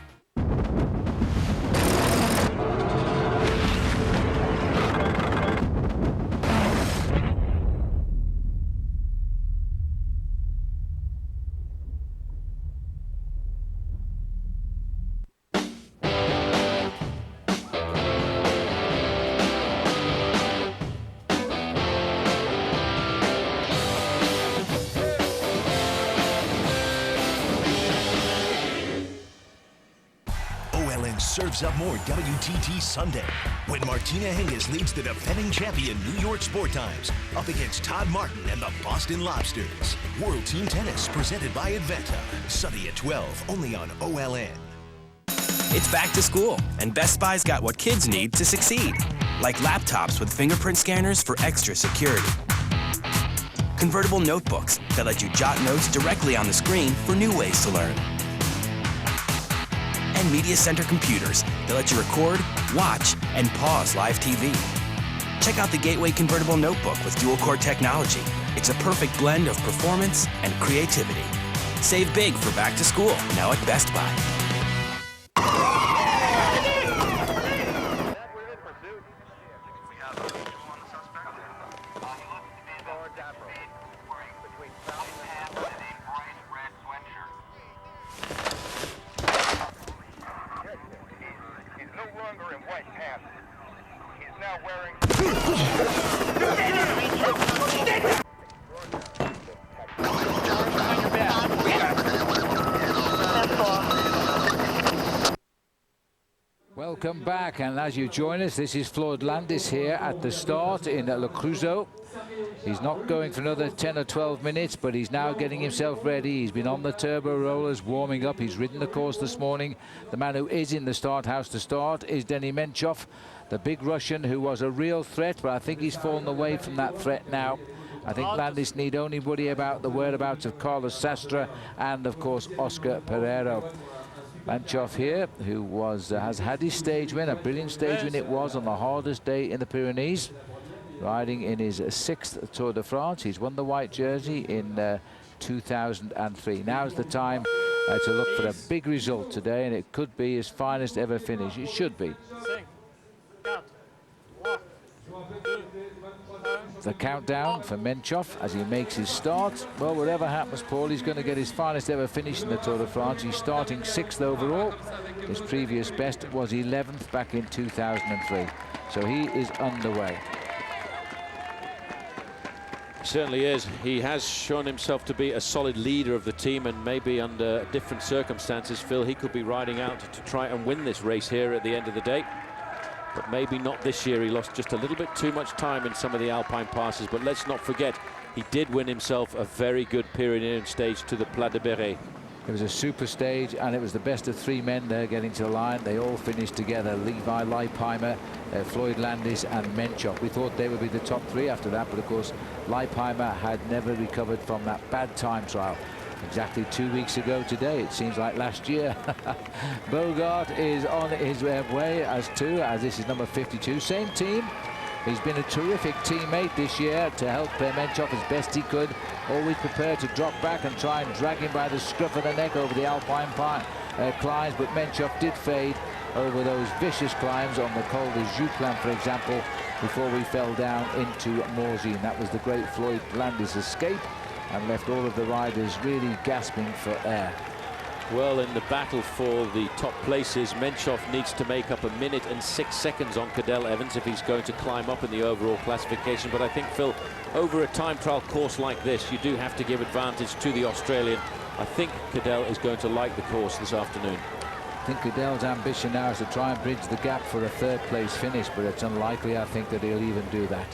Serves up more WTT Sunday when Martina Hingis leads the defending champion New York Sport Times up against Todd Martin and the Boston Lobsters. World Team Tennis presented by Advanta. Sunday at 12, only on OLN. It's back to school, and Best Buy's got what kids need to succeed. Like laptops with fingerprint scanners for extra security. Convertible notebooks that let you jot notes directly on the screen for new ways to learn. And Media Center computers that let you record, watch, and pause live TV. Check out the Gateway Convertible Notebook with dual-core technology. It's a perfect blend of performance and creativity. Save big for back to school, now at Best Buy. Welcome back, and as you join us, this is Floyd Landis here at the start in Le Creusot. He's not going for another 10 or 12 minutes, but he's now getting himself ready. He's been on the turbo rollers warming up. He's ridden the course this morning. The man who is in the start house to start is Denny Menchov, the big Russian who was a real threat, but I think he's fallen away from that threat now. I think Landis need only worry about the whereabouts of Carlos Sastre and, of course, Oscar Periro. Menchov here, who has had his stage win, a brilliant stage win it was on the hardest day in the Pyrenees, riding in his 6th Tour de France. He's won the white jersey in 2003. Now's the time to look for a big result today, and it could be his finest ever finish. It should be. The countdown for Menchov as he makes his start. Well, whatever happens, Paul, he's going to get his finest ever finish in the Tour de France. He's starting 6th overall. His previous best was 11th back in 2003. So he is underway. He certainly is. He has shown himself to be a solid leader of the team, and maybe under different circumstances, Phil, he could be riding out to try and win this race here at the end of the day. but maybe not this year. He lost just a little bit too much time in some of the Alpine passes, but let's not forget, he did win himself a very good Pyrenean stage to the Plat de Béret. It was a super stage, and it was the best of 3 men there getting to the line. They all finished together, Levi Leipheimer, Floyd Landis and Menchov. We thought they would be the top 3 after that, but of course Leipheimer had never recovered from that bad time trial. Exactly 2 weeks ago today, it seems like last year. Bogart is on his way as this is number 52, same team. He's been a terrific teammate this year to help Menchov as best he could, always prepared to drop back and try and drag him by the scruff of the neck over the Alpine climbs, but Menchov did fade over those vicious climbs on the Col de Juplin, for example, before we fell down into Morzine. That was the great Floyd Landis escape and left all of the riders really gasping for air. Well, in the battle for the top places, Menchov needs to make up 1 minute and 6 seconds on Cadel Evans if he's going to climb up in the overall classification. But I think, Phil, over a time trial course like this, you do have to give advantage to the Australian. I think Cadel is going to like the course this afternoon. I think Cadel's ambition now is to try and bridge the gap for a 3rd place finish, but it's unlikely, I think, that he'll even do that.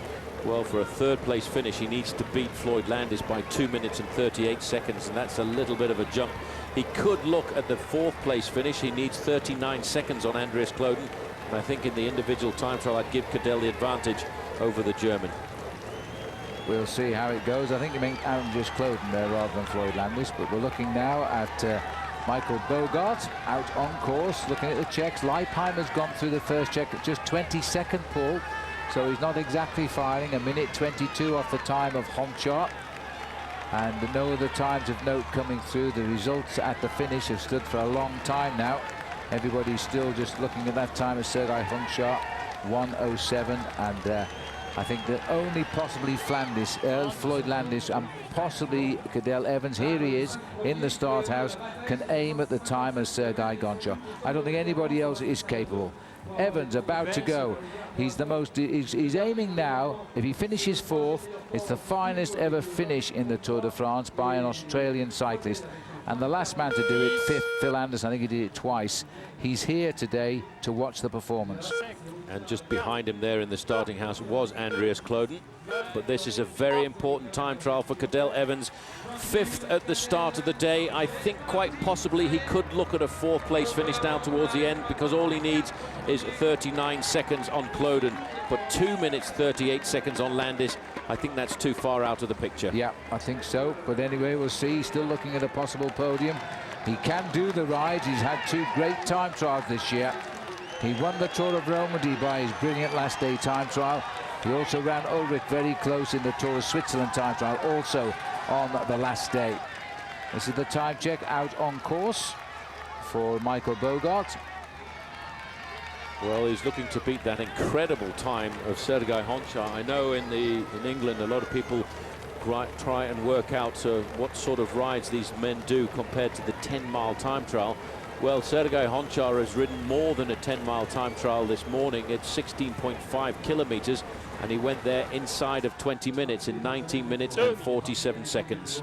Well, for a 3rd place finish, he needs to beat Floyd Landis by 2 minutes and 38 seconds, and that's a little bit of a jump. He could look at the 4th place finish. He needs 39 seconds on Andreas Kloden, and I think in the individual time trial, I'd give Cadel the advantage over the German. We'll see how it goes. I think you mean Andreas Kloden there rather than Floyd Landis, but we're looking now at Michael Bogart out on course, looking at the checks. Leipheimer's gone through the first check at just 22nd pull, so he's not exactly firing. 1 minute 22 off the time of Honchar, and no other times of note coming through. The results at the finish have stood for a long time now. Everybody's still just looking at that time of Sergei Honchar, 1:07, and I think that only possibly Floyd Landis and possibly Cadel Evans, here he is in the start house, can aim at the time as Sergei Honchar. I don't think anybody else is capable. Evans about to go. He's the most, he's aiming now. If he finishes 4th, it's the finest ever finish in the Tour de France by an Australian cyclist. And the last man to do it, 5th, Phil Anderson, I think he did it twice. He's here today to watch the performance. And just behind him there in the starting house was Andreas Kloden. But this is a very important time trial for Cadel Evans. 5th at the start of the day. I think quite possibly he could look at a 4th place finish down towards the end, because all he needs is 39 seconds on Kloden. But 2 minutes 38 seconds on Landis. I think that's too far out of the picture. Yeah, I think so. But anyway, we'll see. He's still looking at a possible podium. He can do the rides. He's had 2 great time trials this year. He won the Tour of Romandy by his brilliant last day time trial. He also ran Ulrich very close in the Tour of Switzerland time trial, also on the last day. This is the time check out on course for Michael Bogart. Well, he's looking to beat that incredible time of Sergei Honchar. I know in England a lot of people try and work out what sort of rides these men do compared to the 10-mile time trial. Well, Sergei Honchar has ridden more than a 10-mile time trial this morning. It's 16.5 kilometers, and he went there inside of 20 minutes in 19 minutes and 47 seconds.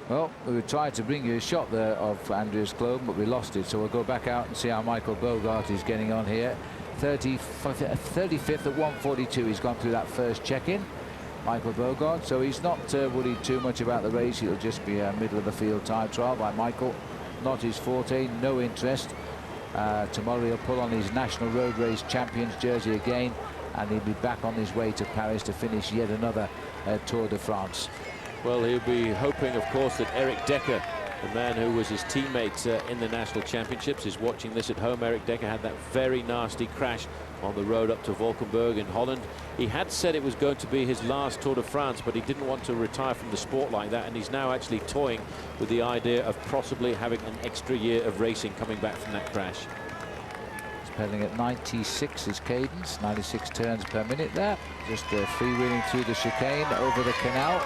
Well, we tried to bring you a shot there of Andreas Kloden, but we lost it, so we'll go back out and see how Michael Bogart is getting on here. 35th at 1:42. He's gone through that first check-in, Michael Bogart, so he's not worried too much about the race. It'll just be a middle-of-the-field time trial by Michael. Not his forte, no interest. Tomorrow he'll pull on his National Road Race Champions jersey again, and he'll be back on his way to Paris to finish yet another Tour de France. Well, he'll be hoping, of course, that Eric Decker, the man who was his teammate in the National Championships, is watching this at home. Eric Decker had that very nasty crash on the road up to Valkenburg in Holland. He had said it was going to be his last Tour de France, but he didn't want to retire from the sport like that, and he's now actually toying with the idea of possibly having an extra year of racing coming back from that crash. He's pedaling at 96 is cadence, 96 turns per minute there. Just freewheeling through the chicane over the canal.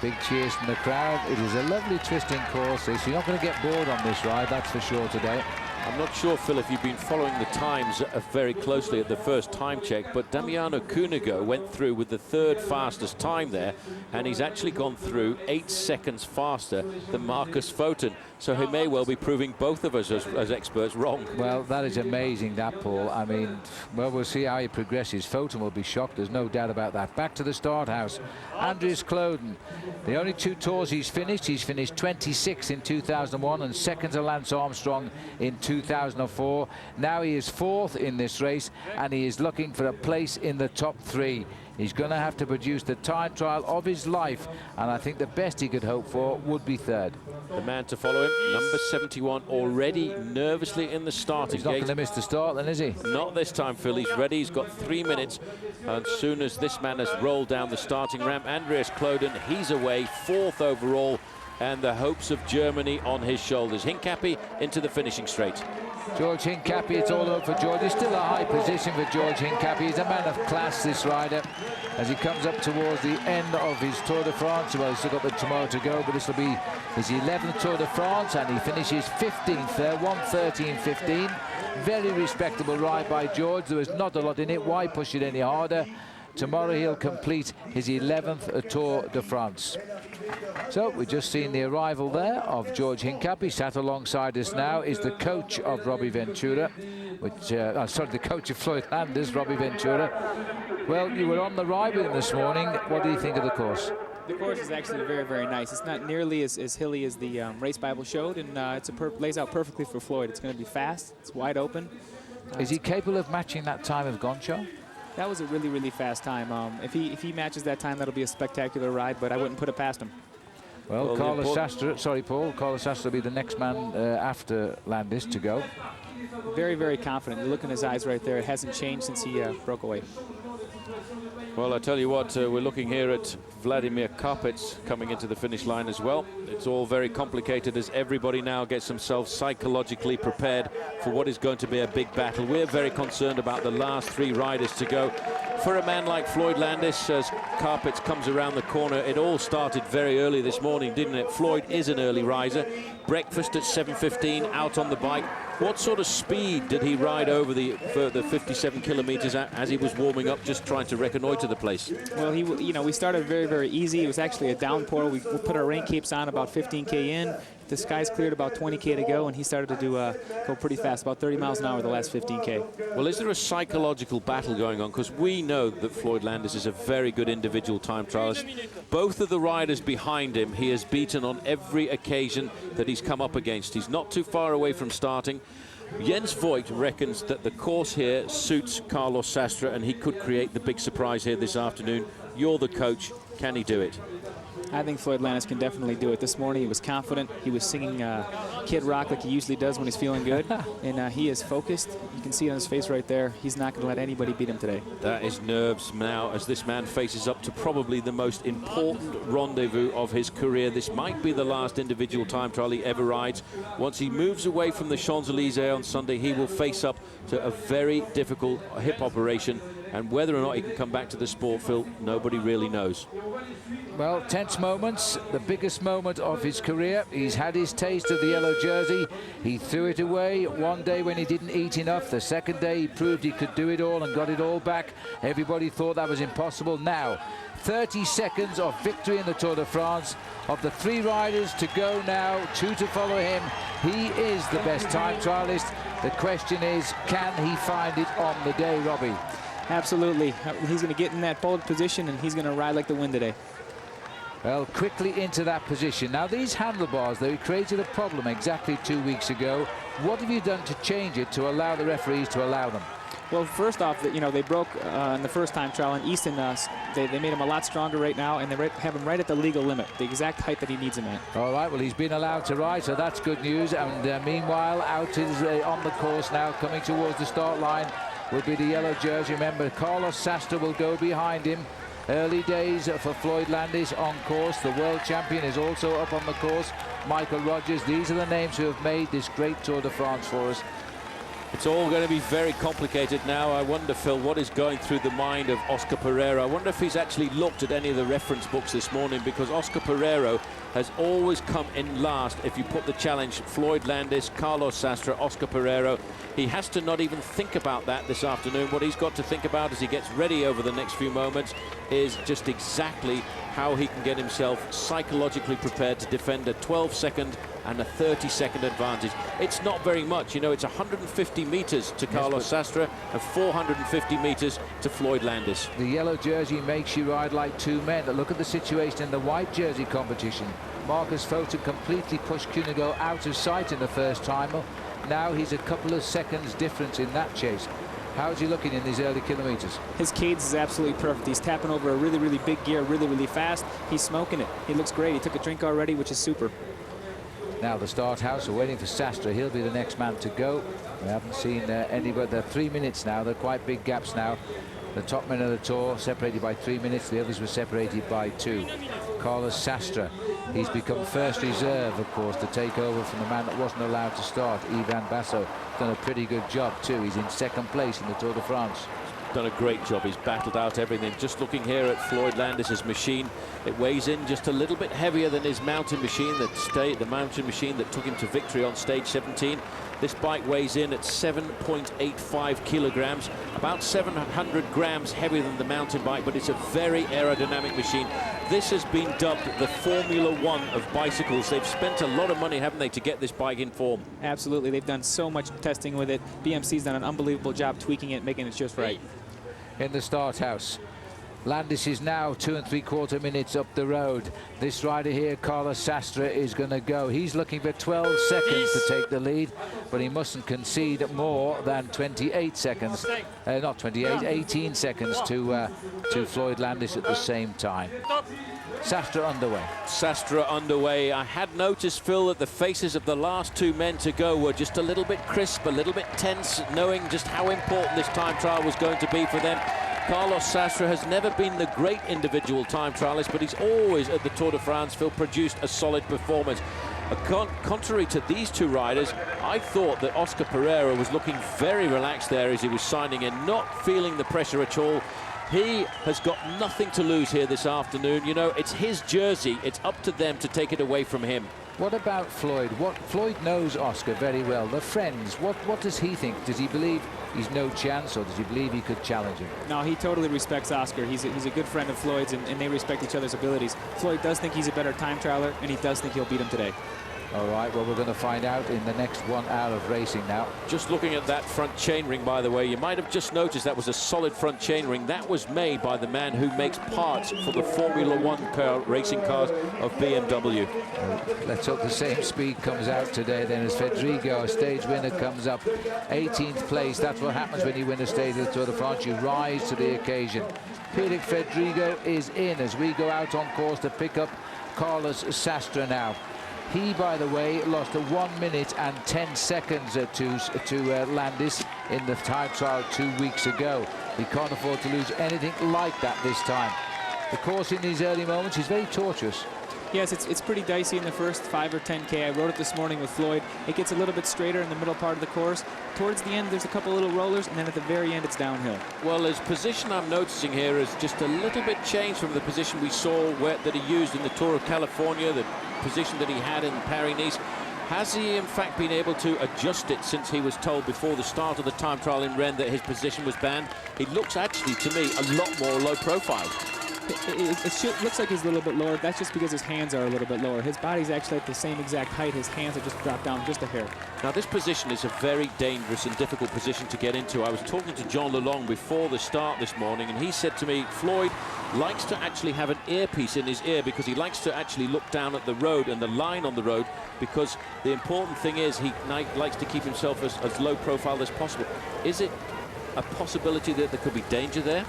Big cheers from the crowd. It is a lovely twisting course, so you're not going to get bored on this ride, that's for sure today. I'm not sure, Phil, if you've been following the times very closely at the first time check, but Damiano Cunego went through with the 3rd fastest time there, and he's actually gone through 8 seconds faster than Marcus Foten. So he may well be proving both of us as experts wrong. Well, that is amazing, that, Paul. I mean, well, we'll see how he progresses. Fulton will be shocked, there's no doubt about that. Back to the start house. Andreas Kloden. The only 2 tours he's finished 26th in 2001 and second to Lance Armstrong in 2004. Now he is 4th in this race, and he is looking for a place in the top 3. He's going to have to produce the time trial of his life, and I think the best he could hope for would be 3rd. The man to follow him, number 71, already nervously in the starting He's not gate. going to miss the start then, is he? Not this time, Phil. He's ready. He's got 3 minutes. And as soon as this man has rolled down the starting ramp, Andreas Kloden, he's away, 4th overall, and the hopes of Germany on his shoulders. Hincapie into the finishing straight. George Hincapie, it's all over for George. It's still a high position for George Hincapie. He's a man of class, this rider, as he comes up towards the end of his Tour de France. Well, he's still got the tomorrow to go, but this will be his 11th Tour de France, and he finishes 15th there, 1:13.15. Very respectable ride by George. There was not a lot in it. Why push it any harder? Tomorrow he'll complete his 11th Tour de France. So we've just seen the arrival there of George Hincapie. Sat alongside us now is the coach of Robbie Ventura, the coach of Floyd Landis, Robbie Ventura. Well, you were on the ride with him this morning. What do you think of the course? The course is actually very, very nice. It's not nearly as hilly as the Race Bible showed, and lays out perfectly for Floyd. It's going to be fast. It's wide open. Is he capable of matching that time of Goncho? That was a really, really fast time. If he matches that time, that'll be a spectacular ride, but I wouldn't put it past him. Well, Carlos Sastre, sorry, Paul. Carlos Sastre will be the next man after Landis to go. Very, very confident. You look in his eyes right there. It hasn't changed since he broke away. Well, I tell you what, we're looking here at Vladimir Karpets coming into the finish line as well. It's all very complicated as everybody now gets themselves psychologically prepared for what is going to be a big battle. We're very concerned about the last 3 riders to go. For a man like Floyd Landis, as Karpets comes around the corner, it all started very early this morning, didn't it? Floyd is an early riser. Breakfast at 7:15, out on the bike. What sort of speed did he ride over the 57 kilometers as he was warming up, just trying to reconnoiter the place? Well, we started very, very easy. It was actually a downpour. We put our rain capes on about 15K in. The skies cleared about 20K to go, and he started to go pretty fast, about 30 miles an hour the last 15K. Well, is there a psychological battle going on? Because we know that Floyd Landis is a very good individual time trialist. Both of the riders behind him, he has beaten on every occasion that he's come up against. He's not too far away from starting. Jens Voigt reckons that the course here suits Carlos Sastre, and he could create the big surprise here this afternoon. You're the coach. Can he do it? I think Floyd Landis can definitely do it. This morning he was confident. He was singing Kid Rock like he usually does when he's feeling good. And he is focused. You can see it on his face right there. He's not going to let anybody beat him today. That is nerves now as this man faces up to probably the most important rendezvous of his career. This might be the last individual time trial he ever rides. Once he moves away from the Champs-Élysées on Sunday, he will face up to a very difficult hip operation. And whether or not he can come back to the sport, Phil, nobody really knows. Well, tense moments, the biggest moment of his career. He's had his taste of the yellow jersey. He threw it away one day when he didn't eat enough. The second day he proved he could do it all and got it all back. Everybody thought that was impossible. Now, 30 seconds of victory in the Tour de France. Of the 3 riders to go now, 2 to follow him. He is the best time trialist. The question is, can he find it on the day, Robbie? Absolutely. He's going to get in that pole position, and he's going to ride like the wind today. Well, quickly into that position. Now, these handlebars, they created a problem exactly 2 weeks ago. What have you done to change it to allow the referees to allow them? Well, first off, they broke in the first time trial, and Easton, they made him a lot stronger right now, and they have him right at the legal limit, the exact height that he needs him at. All right, well, he's been allowed to ride, so that's good news. And meanwhile, out is on the course now, coming towards the start line, will be the yellow jersey. Remember, Carlos Sastre will go behind him. Early days for Floyd Landis on course. The world champion is also up on the course. Michael Rogers. These are the names who have made this great Tour de France for us. It's all going to be very complicated now. I wonder, Phil, what is going through the mind of Oscar Periro. I wonder if he's actually looked at any of the reference books this morning, because Oscar Periro has always come in last if you put the challenge Floyd Landis, Carlos Sastre, Oscar Periro. He has to not even think about that this afternoon. What he's got to think about as he gets ready over the next few moments is just exactly how he can get himself psychologically prepared to defend a 12-second and a 30-second advantage. It's not very much, you know, it's 150 meters to Carlos Sastre and 450 meters to Floyd Landis. The yellow jersey makes you ride like two men. Look at the situation in the white jersey competition. Marcus Foten completely pushed Cunego out of sight in the first timer. Now he's a couple of seconds difference in that chase. How's he looking in these early kilometers? His cadence is absolutely perfect. He's tapping over a really, really big gear, really, really fast. He's smoking it. He looks great. He took a drink already, which is super. Now the start house are waiting for Sastre. He'll be the next man to go. We haven't seen anybody. They're 3 minutes now. They're quite big gaps now. The top men of the Tour separated by 3 minutes. The others were separated by 2. Carlos Sastre, he's become first reserve, of course, to take over from the man that wasn't allowed to start. Ivan Basso done a pretty good job too. He's in second place in the Tour de France. Done a great job. He's battled out everything. Just looking here at Floyd Landis's machine, it weighs in just a little bit heavier than his mountain machine the mountain machine that took him to victory on stage 17. This bike weighs in at 7.85 kilograms, about 700 grams heavier than the mountain bike, but it's a very aerodynamic machine. This has been dubbed the Formula One of bicycles. They've spent a lot of money, haven't they, to get this bike in form? Absolutely. They've done so much testing with it. BMC's done an unbelievable job tweaking it, making it just right. In the start house, Landis is now 2 3/4 minutes up the road. This rider here, Carlos Sastre, is going to go. He's looking for 12 seconds to take the lead, but he mustn't concede more than 28 seconds. Not 28, 18 seconds to Floyd Landis at the same time. Sastre underway. Sastre underway. I had noticed, Phil, that the faces of the last 2 men to go were just a little bit crisp, a little bit tense, knowing just how important this time trial was going to be for them. Carlos Sastre has never been the great individual time trialist, but he's always at the Tour de France, Phil, produced a solid performance. Contrary to these 2 riders, I thought that Oscar Periro was looking very relaxed there as he was signing in, not feeling the pressure at all. He has got nothing to lose here this afternoon. You know, it's his jersey. It's up to them to take it away from him. What about Floyd? Floyd knows Oscar very well. They're friends. What does he think? Does he believe he's no chance, or does he believe he could challenge him? No, he totally respects Oscar. He's a good friend of Floyd's, and they respect each other's abilities. Floyd does think he's a better time trialer, and he does think he'll beat him today. All right, well, we're going to find out in the next 1 hour of racing now. Just looking at that front chainring, by the way, you might have just noticed that was a solid front chainring. That was made by the man who makes parts for the Formula One racing cars of BMW. Let's hope the same speed comes out today then as Fedrigo, a stage winner, comes up 18th place. That's what happens when you win a stage of the Tour de France. You rise to the occasion. Pierrick Fedrigo is in as we go out on course to pick up Carlos Sastre now. He, by the way, lost 1 minute and 10 seconds to Landis in the time trial 2 weeks ago. He can't afford to lose anything like that this time. The course in these early moments is very tortuous. Yes, it's pretty dicey in the first 5 or 10K. I rode it this morning with Floyd. It gets a little bit straighter in the middle part of the course. Towards the end, there's a couple little rollers, and then at the very end, it's downhill. Well, his position I'm noticing here is just a little bit changed from the position we saw that he used in the Tour of California, the position that he had in Paris-Nice. Has he, in fact, been able to adjust it since he was told before the start of the time trial in Rennes that his position was banned? He looks actually, to me, a lot more low profile. It looks like he's a little bit lower. That's just because his hands are a little bit lower. His body's actually at the same exact height. His hands are just dropped down just a hair. Now, this position is a very dangerous and difficult position to get into. I was talking to John Lalonde before the start this morning, and he said to me, Floyd likes to actually have an earpiece in his ear because he likes to actually look down at the road and the line on the road, because the important thing is he likes to keep himself as low profile as possible. Is it a possibility that there could be danger there?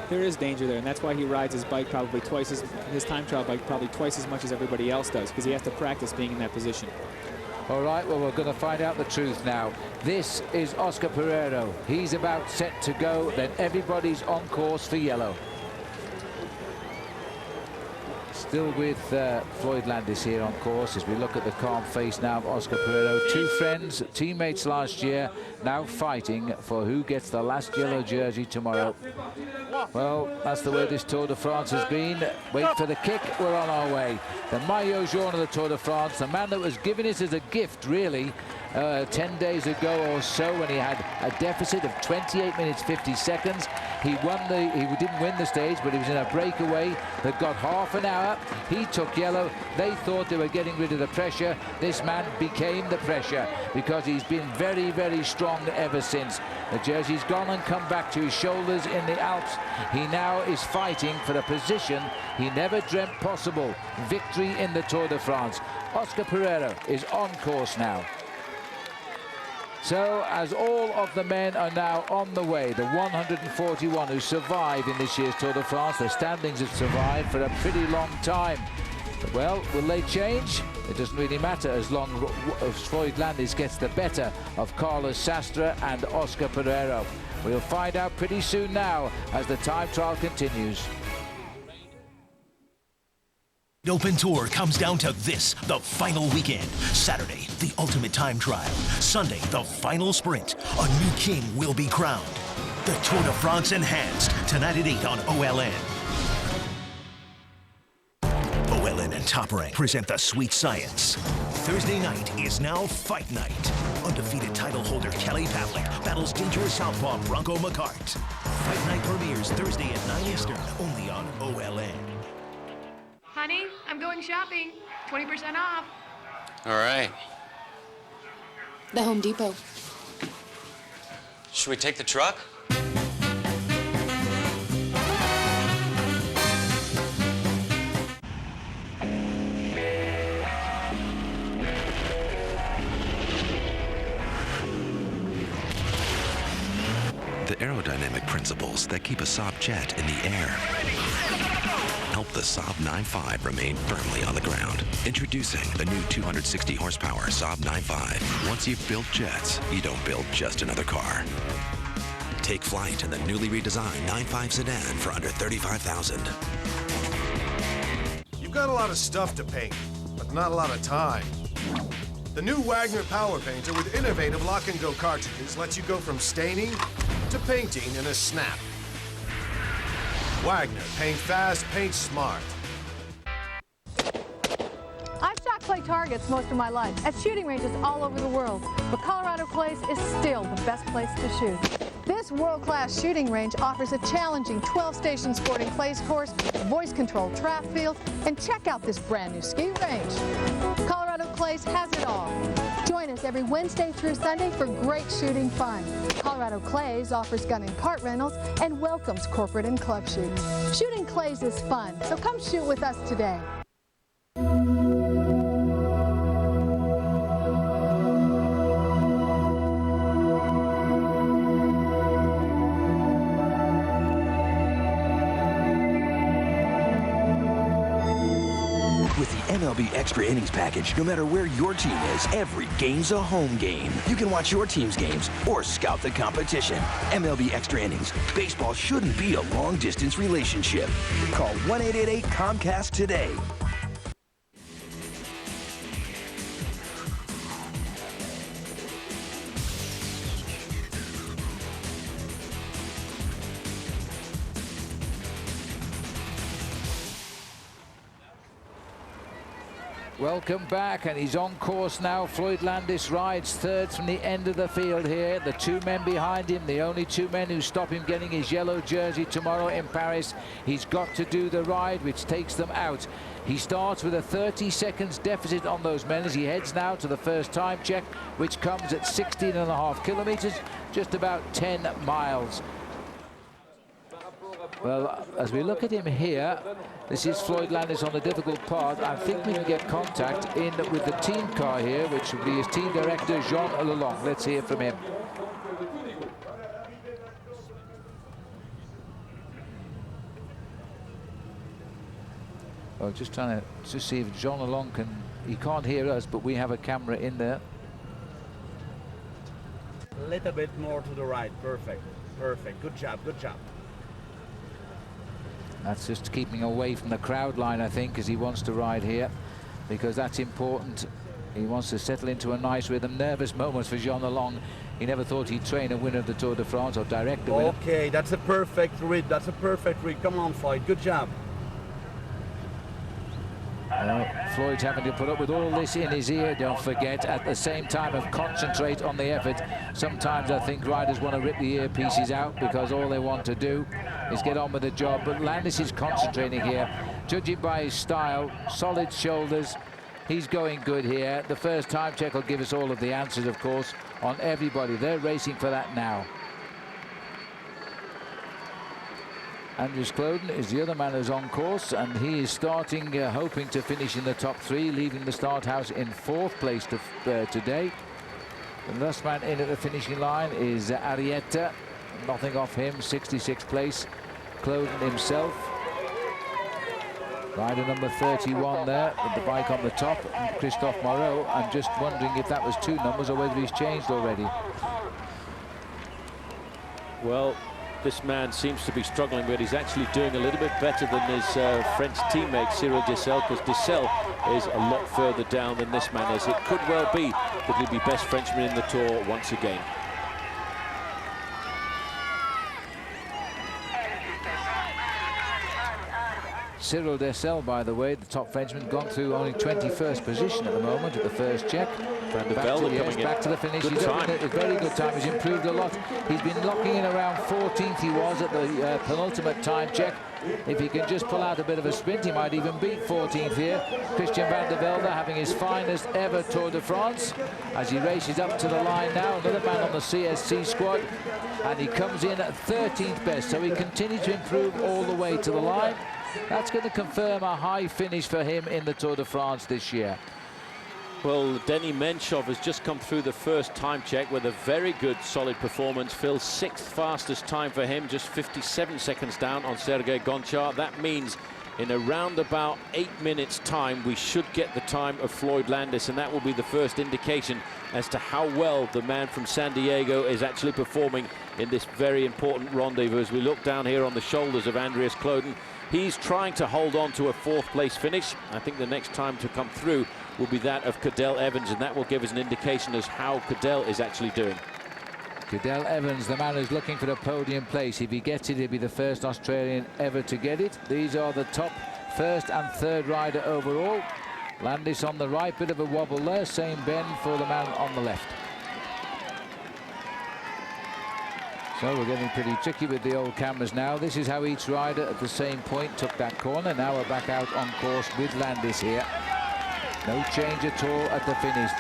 There is danger there, and that's why he rides his bike probably his time trial bike probably twice as much as everybody else does, because he has to practice being in that position. All right, well, we're going to find out the truth now. This is Oscar Periro. He's about set to go, then everybody's on course for yellow. Still with Floyd Landis here on course as we look at the calm face now of Oscar Periro. 2 friends, teammates last year, now fighting for who gets the last yellow jersey tomorrow. Well, that's the way this Tour de France has been. Wait for the kick, we're on our way. The maillot jaune of the Tour de France, the man that was given it as a gift, really, 10 days ago or so when he had a deficit of 28 minutes 50 seconds. He didn't win the stage, but he was in a breakaway that got half an hour. He took yellow. They thought they were getting rid of the pressure. This man became the pressure because he's been very, very strong ever since. The jersey's gone and come back to his shoulders in the Alps. He now is fighting for a position he never dreamt possible. Victory in the Tour de France. Oscar Periro is on course now. So, as all of the men are now on the way, the 141 who survive in this year's Tour de France, the standings have survived for a pretty long time. Well, will they change? It doesn't really matter as long as Floyd Landis gets the better of Carlos Sastre and Oscar Periro. We'll find out pretty soon now as the time trial continues. The Open Tour comes down to this, the final weekend. Saturday, the ultimate time trial. Sunday, the final sprint. A new king will be crowned. The Tour de France Enhanced, tonight at 8 on OLN. OLN and Top Rank present the Sweet Science. Thursday night is now Fight Night. Undefeated title holder Kelly Pavlik battles dangerous southpaw Bronco McCart. Fight Night premieres Thursday at 9 Eastern, only on OLN. Honey, I'm going shopping. 20% off. All right. The Home Depot. Should we take the truck? The aerodynamic principles that keep a Saab jet in the air help the Saab 9.5 remain firmly on the ground. Introducing the new 260 horsepower Saab 9.5. Once you've built jets, you don't build just another car. Take flight in the newly redesigned 9.5 sedan for under $35,000. You've got a lot of stuff to paint, but not a lot of time. The new Wagner Power Painter with innovative lock-and-go cartridges lets you go from staining to painting in a snap. Wagner, paint fast, paint smart. I've shot clay targets most of my life at shooting ranges all over the world, but Colorado Clays is still the best place to shoot. This world-class shooting range offers a challenging 12-station sporting clays course, voice-controlled track field, and check out this brand new ski range. Colorado Clays has it all. Join us every Wednesday through Sunday for great shooting fun. Colorado Clays offers gun and cart rentals and welcomes corporate and club shoots. Shooting clays is fun, so come shoot with us today. With the MLB Extra Innings package, no matter where your team is, every game's a home game. You can watch your team's games or scout the competition. MLB Extra Innings. Baseball shouldn't be a long-distance relationship. Call 1-888-COMCAST today. Welcome back, and he's on course now. Floyd Landis rides third from the end of the field here. The two men behind him, the only two men who stop him getting his yellow jersey tomorrow in Paris. He's got to do the ride, which takes them out. He starts with a 30 seconds deficit on those men as he heads now to the first time check, which comes at 16.5 kilometers, just about 10 miles. Well, as we look at him here, this is Floyd Landis on the difficult part. I think we can get contact in with the team car here, which will be his team director, Jean Lalonde. Let's hear from him. Well, just trying to see if Jean Lalonde can... He can't hear us, but we have a camera in there. A little bit more to the right. Perfect. Perfect. Good job. Good job. That's just keeping away from the crowd line, I think, as he wants to ride here, because that's important. He wants to settle into a nice rhythm. Nervous moments for Jean Lalonde. He never thought he'd train a winner of the Tour de France or direct a winner. Okay, that's a perfect read. That's a perfect read. Come on, Floyd. Good job. Floyd's having to put up with all this in his ear, don't forget, at the same time of concentrate on the effort. Sometimes I think riders want to rip the earpieces out because all they want to do is get on with the job. But Landis is concentrating here, judging by his style, solid shoulders. He's going good here. The first time check will give us all of the answers, of course, on everybody. They're racing for that now. Andries Kloden is the other man who's on course, and he is starting, hoping to finish in the top 3, leaving the start house in 4th place today. The last man in at the finishing line is Arrieta. Nothing off him, 66th place. Kloden himself. Rider number 31 there, with the bike on the top, and Christophe Moreau. I'm just wondering if that was 2 numbers or whether he's changed already. Well, this man seems to be struggling, but he's actually doing a little bit better than his French teammate Cyril Dessel, because Dessel is a lot further down than this man is. It could well be that he'll be best Frenchman in the Tour once again. Cyril Dessel, by the way, the top Frenchman, gone through only 21st position at the moment at the first check. Back to the finish. He's up in a very good time. He's improved a lot. He's been locking in around 14th. He was at the penultimate time check. If he can just pull out a bit of a sprint, he might even beat 14th here. Christian van der Velde having his finest ever Tour de France as he races up to the line now. Another man on the CSC squad, and he comes in at 13th best. So he continues to improve all the way to the line. That's going to confirm a high finish for him in the Tour de France this year. Well, Denis Menchov has just come through the first time check with a very good, solid performance. Phil's 6th fastest time for him, just 57 seconds down on Sergei Gonchar. That means in around about 8 minutes' time, we should get the time of Floyd Landis, and that will be the first indication as to how well the man from San Diego is actually performing in this very important rendezvous. As we look down here on the shoulders of Andries Kloden, he's trying to hold on to a 4th place finish. I think the next time to come through will be that of Cadel Evans, and that will give us an indication as how Cadel is actually doing. Cadel Evans, the man who's looking for the podium place. If he gets it, he'll be the first Australian ever to get it. These are the top 1st and 3rd rider overall. Landis on the right, bit of a wobble there. Same bend for the man on the left. So we're getting pretty tricky with the old cameras now. This is how each rider at the same point took that corner. Now we're back out on course with Landis here. No change at all at the finish.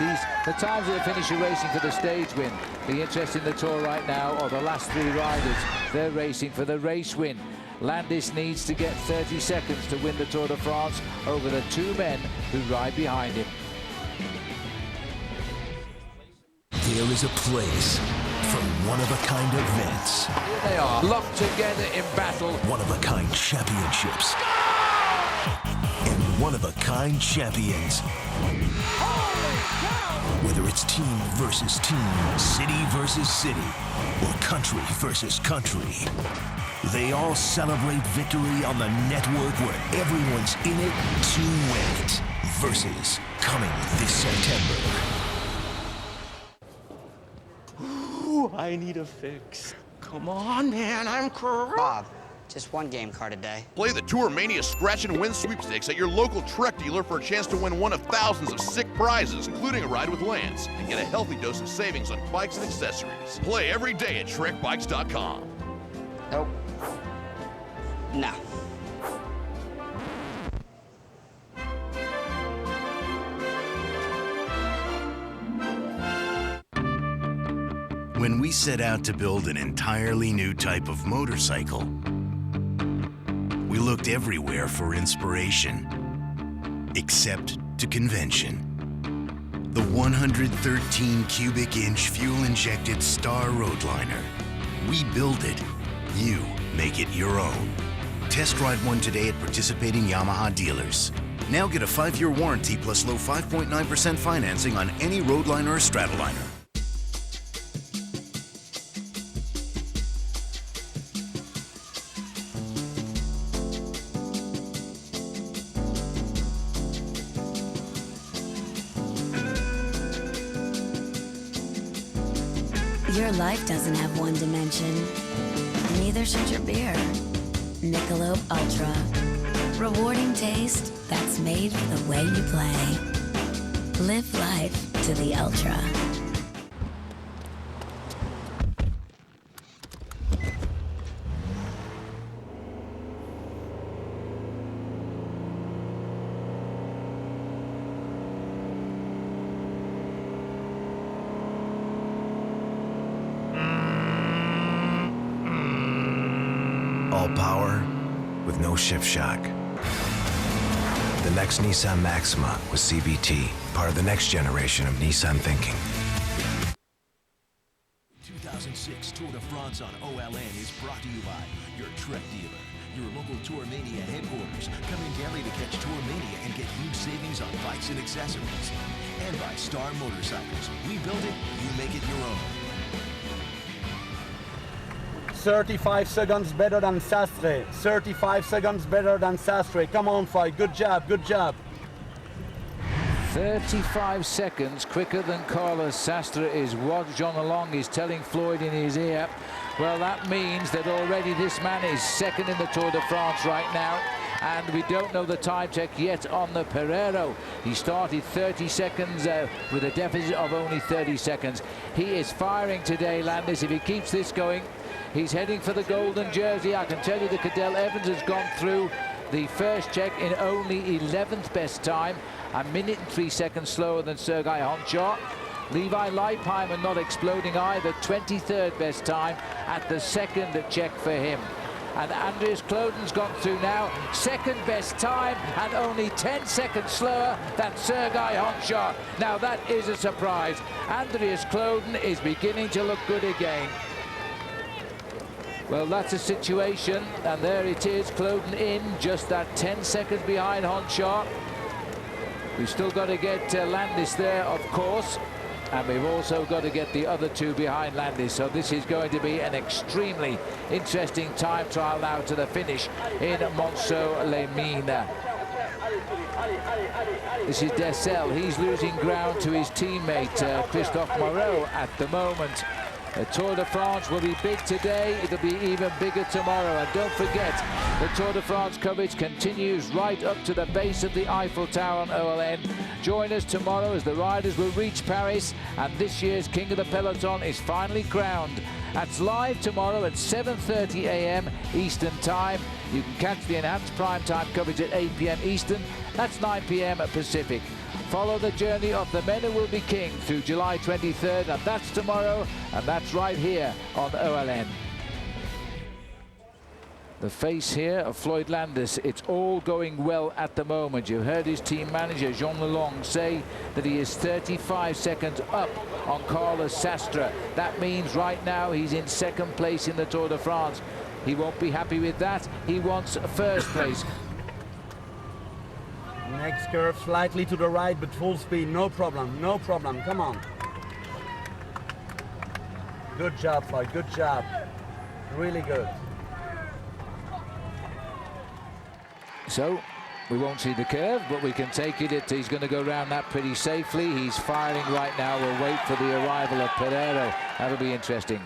The times at the finish are racing for the stage win. The interest in the Tour right now are the last 3 riders. They're racing for the race win. Landis needs to get 30 seconds to win the Tour de France over the 2 men who ride behind him. There is a place for one-of-a-kind events. Here they are, locked together in battle. One-of-a-kind championships. And one-of-a-kind champions. Whether it's team versus team, city versus city, or country versus country, they all celebrate victory on the network where everyone's in it to win it. Versus, coming this September. Ooh, I need a fix. Come on, man, I'm correct. Bob, just 1 game card a day. Play the Tour Mania Scratch and Win sweepstakes at your local Trek dealer for a chance to win one of thousands of sick prizes, including a ride with Lance, and get a healthy dose of savings on bikes and accessories. Play every day at TrekBikes.com. Nope. No. When we set out to build an entirely new type of motorcycle, we looked everywhere for inspiration, except to convention. The 113 cubic inch fuel-injected Star Roadliner. We build it, you make it your own. Test ride one today at participating Yamaha dealers. Now get a 5-year warranty plus low 5.9% financing on any Roadliner or Stratoliner. Your life doesn't have one dimension. Neither should your beer. Michelob Ultra. Rewarding taste that's made for the way you play. Live life to the ultra. All power with no shift shock. The next Nissan Maxima with CVT, part of the next generation of Nissan thinking. 2006 Tour de France on OLN is brought to you by your Trek dealer, your local Tour Mania headquarters. Come in daily to catch Tour Mania and get huge savings on bikes and accessories. And by Star Motorcycles. We build it, you make it your own. 35 seconds better than Sastre. 35 seconds better than Sastre. Come on, Floyd. Good job, good job. 35 seconds quicker than Carlos Sastre is what Jean Along is telling Floyd in his ear. Well, that means that already this man is second in the Tour de France right now. And we don't know the time check yet on the Periro. He started 30 seconds with a deficit of only 30 seconds. He is firing today, Landis. If he keeps this going, he's heading for the golden jersey. I can tell you the Cadell Evans has gone through the first check in only 11th best time, a minute and 3 seconds slower than Sergei Honchar. Levi Leipheimer not exploding either, 23rd best time at the second check for him. And Andreas Kloden's gone through now, second best time and only 10 seconds slower than Sergei Honchar. Now that is a surprise. Andreas Kloden is beginning to look good again. Well, that's a situation, and there it is, Kloden in, just that 10 seconds behind Honchar. We've still got to get Landis there, of course, and we've also got to get the other two behind Landis. So this is going to be an extremely interesting time trial now to the finish in Montceau-les-Mines. This is Dessel. He's losing ground to his teammate Christophe Moreau at the moment. The Tour de France will be big today. It'll be even bigger tomorrow. And don't forget, the Tour de France coverage continues right up to the base of the Eiffel Tower on OLN. Join us tomorrow as the riders will reach Paris, and this year's King of the Peloton is finally crowned. That's live tomorrow at 7:30 a.m. Eastern Time. You can catch the enhanced primetime coverage at 8 p.m. Eastern. That's 9 p.m. Pacific. Follow the journey of the men who will be king through July 23rd, and that's tomorrow, and that's right here on OLN. The face here of Floyd Landis, it's all going well at the moment. You heard his team manager, Jean Lelong, say that he is 35 seconds up on Carlos Sastre. That means right now he's in second place in the Tour de France. He won't be happy with that. He wants first place. Next curve slightly to the right, but full speed, no problem, no problem, come on. Good job, Floyd, good job. Really good. So, we won't see the curve, but we can take it. He's going to go around that pretty safely. He's firing right now. We'll wait for the arrival of Periro. That'll be interesting.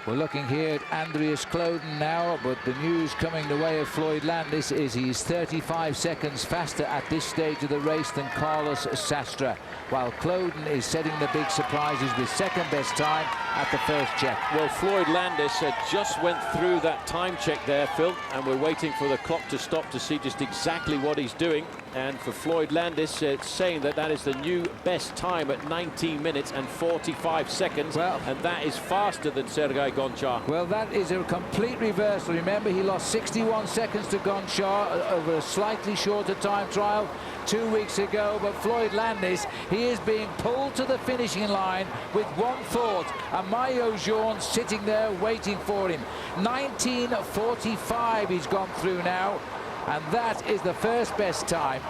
We're looking here at Andreas Kloden now, but the news coming the way of Floyd Landis is he's 35 seconds faster at this stage of the race than Carlos Sastre, while Kloden is setting the big surprises with second best time at the first check. Well, Floyd Landis just went through that time check there, Phil, and we're waiting for the clock to stop to see just exactly what he's doing. And for Floyd Landis, it's saying that that is the new best time at 19 minutes and 45 seconds. Well, and that is faster than Sergei Gonchar. Well, that is a complete reversal. Remember, he lost 61 seconds to Gonchar over a slightly shorter time trial 2 weeks ago. But Floyd Landis, he is being pulled to the finishing line with one thought, a maillot jaune sitting there waiting for him. 19:45 he's gone through now, and that is the first best time.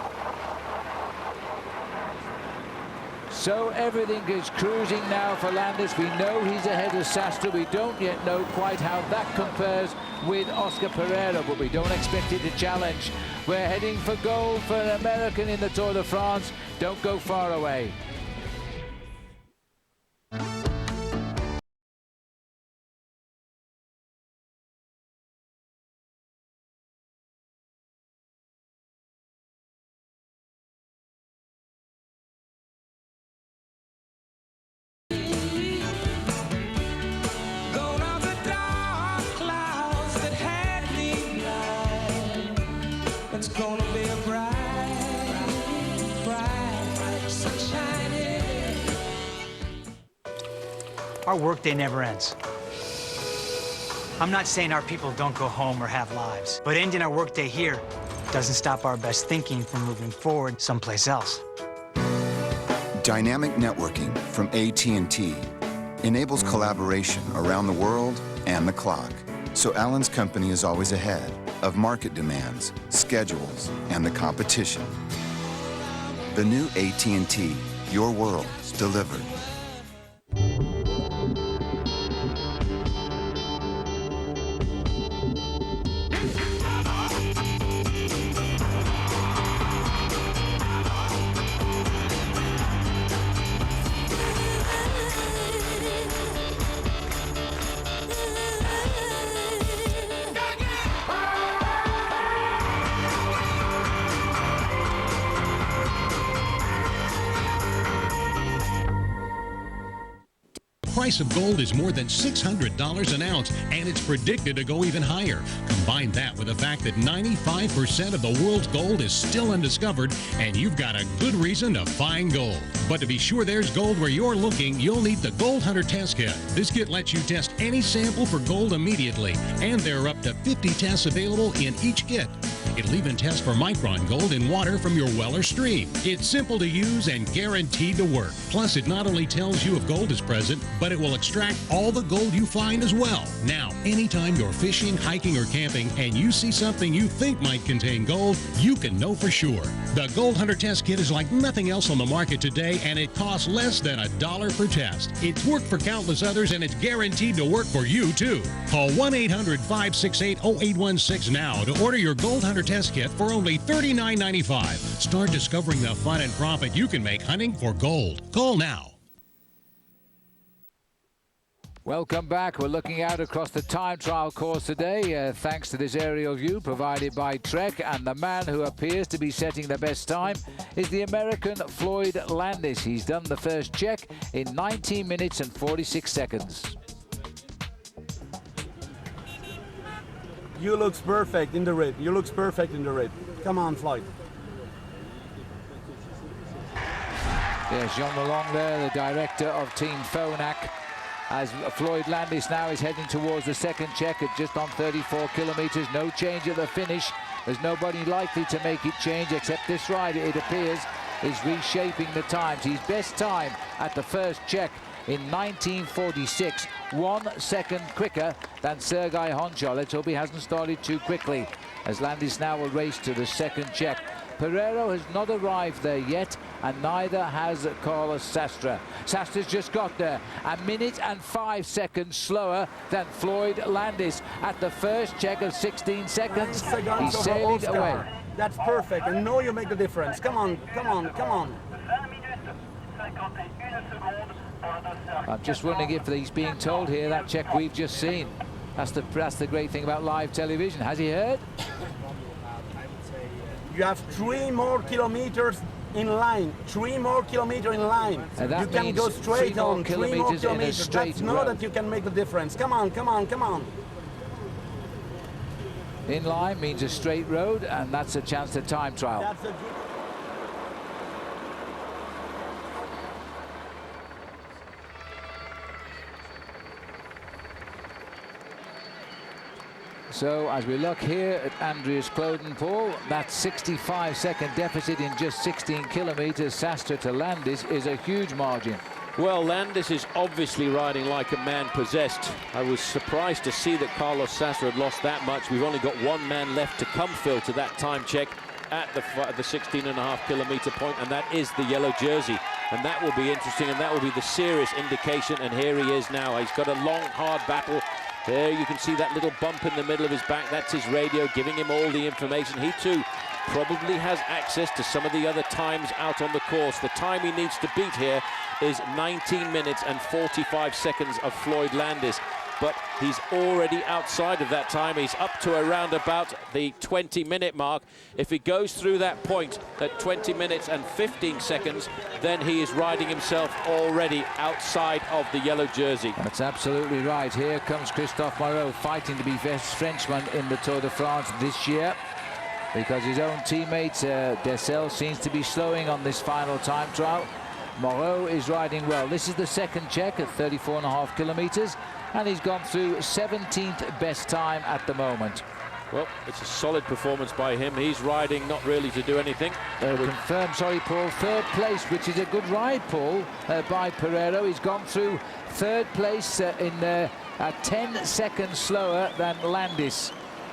So everything is cruising now for Landis. We know he's ahead of Sastre. We don't yet know quite how that compares with Oscar Periro, but we don't expect it to challenge. We're heading for gold for an American in the Tour de France. Don't go far away. our workday never ends. I'm not saying our people don't go home or have lives, but ending our workday here doesn't stop our best thinking from moving forward someplace else. Dynamic networking from AT&T enables collaboration around the world and the clock, so Allen's company is always ahead of market demands, schedules, and the competition. The new AT&T, your world delivered. The price of gold is more than $600 an ounce, and it's predicted to go even higher. Combine that with the fact that 95% of the world's gold is still undiscovered, and you've got a good reason to find gold. But to be sure there's gold where you're looking, you'll need the Gold Hunter Test Kit. This kit lets you test any sample for gold immediately, and there are up to 50 tests available in each kit. It'll even test for micron gold in water from your well or stream. It's simple to use and guaranteed to work. Plus, it not only tells you if gold is present, but it will extract all the gold you find as well. Now, anytime you're fishing, hiking, or camping, and you see something you think might contain gold, you can know for sure. The Gold Hunter Test Kit is like nothing else on the market today, and it costs less than $1 per test. It's worked for countless others, and it's guaranteed to work for you, too. Call 1-800-568-0816 now to order your Gold Hunter Test Kit for only $39.95. Start discovering the fun and profit you can make hunting for gold. Call now. Welcome back. We're looking out across the time trial course today, thanks to this aerial view provided by Trek, and the man who appears to be setting the best time is the American Floyd Landis. He's done the first check in 19 minutes and 46 seconds. You looks perfect in the red. You looks perfect in the red. Come on, Floyd. Yes, Jean Lalonde there, the director of Team Phonak, as Floyd Landis now is heading towards the second check at just on 34 kilometers. No change at the finish. There's nobody likely to make it change except this rider, it appears, is reshaping the times. His best time at the first check in 1946, 1 second quicker than Sergei Honchar. Let's hope he hasn't started too quickly, as Landis now will race to the second check. Periro has not arrived there yet, and neither has Carlos Sastre. Sastra's just got there, 1 minute and 5 seconds slower than Floyd Landis at the first check of 16 seconds. He's sailing away. That's perfect, and now you make the difference. Come on, come on, come on. I'm just wondering if he's being told here that check we've just seen. That's the great thing about live television. Has he heard? You have 3 more kilometers in line. 3 more kilometers in line. You can go straight on. 3 more kilometers. That's now that you can make the difference. Come on, come on, come on. In line means a straight road, and that's a chance to time trial. So as we look here at Andreas Clodenpool, that 65-second deficit in just 16 kilometers, Sastre to Landis, is a huge margin. Well, Landis is obviously riding like a man possessed. I was surprised to see that Carlos Sastre had lost that much. We've only got 1 man left to come, Phil, to that time check at the 16.5 kilometer point, and that is the yellow jersey. And that will be interesting, and that will be the serious indication. And here he is now. He's got a long, hard battle. There you can see that little bump in the middle of his back. That's his radio giving him all the information. He too probably has access to some of the other times out on the course. The time he needs to beat here is 19 minutes and 45 seconds of Floyd Landis. But he's already outside of that time. He's up to around about the 20-minute mark. If he goes through that point at 20 minutes and 15 seconds, then he is riding himself already outside of the yellow jersey. That's absolutely right. Here comes Christophe Moreau fighting to be best Frenchman in the Tour de France this year, because his own teammate Dessel seems to be slowing on this final time trial. Moreau is riding well. This is the second check at 34.5 kilometers, and he's gone through 17th best time at the moment. Well, it's a solid performance by him. He's riding not really to do anything. Confirmed, sorry, Paul. Third place, which is a good ride, Paul, by Periro. He's gone through third place in 10 seconds slower than Landis.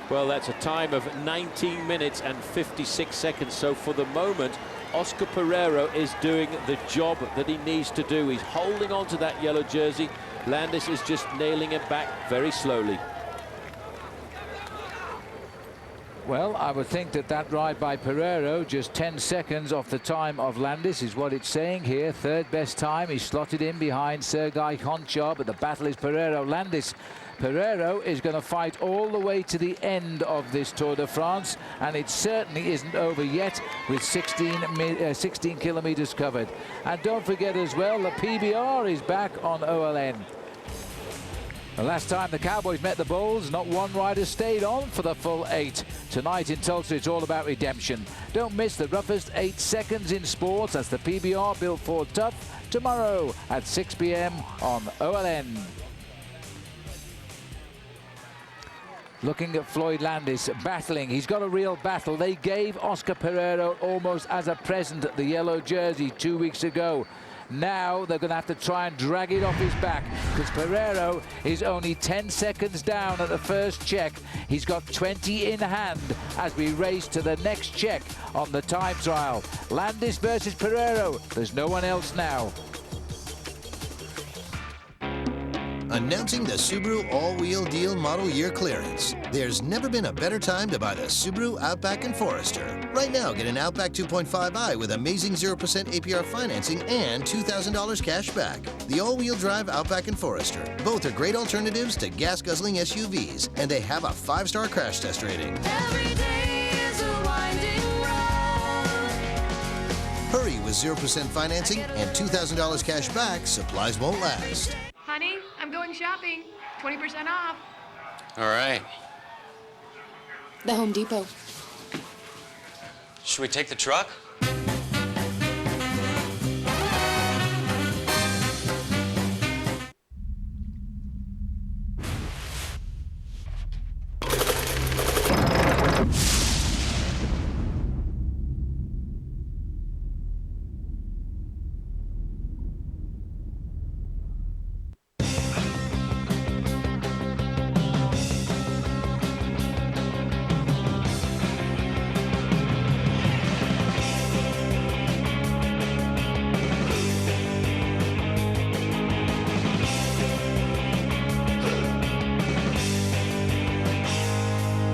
Well, that's a time of 19 minutes and 56 seconds. So for the moment, Oscar Periro is doing the job that he needs to do. He's holding on to that yellow jersey. Landis is just nailing it back very slowly. Well, I would think that ride by Periro, just 10 seconds off the time of Landis, is what it's saying here. Third best time. He's slotted in behind Sergei Honchar, but the battle is Periro-Landis. Periro is going to fight all the way to the end of this Tour de France, and it certainly isn't over yet with 16 kilometers covered. And don't forget as well, the PBR is back on OLN. The last time the Cowboys met the Bulls, not one rider stayed on for the full 8. Tonight in Tulsa, it's all about redemption. Don't miss the roughest 8 seconds in sports. That's the PBR built for tough, tomorrow at 6 p.m. on OLN. Looking at Floyd Landis battling. He's got a real battle. They gave Oscar Periro almost as a present the yellow jersey 2 weeks ago. Now they're going to have to try and drag it off his back, because Periro is only 10 seconds down at the first check. He's got 20 in hand as we race to the next check on the time trial. Landis versus Periro. There's no one else now. Announcing the Subaru all-wheel deal model year clearance. There's never been a better time to buy the Subaru Outback and Forester. Right now, get an Outback 2.5i with amazing 0% APR financing and $2,000 cash back. The all-wheel drive Outback and Forester. Both are great alternatives to gas-guzzling SUVs, and they have a 5-star crash test rating. Every day is a winding road. Hurry with 0% financing and $2,000 cash back. Supplies won't last. Honey, I'm going shopping. 20% off. All right. The Home Depot. Should we take the truck?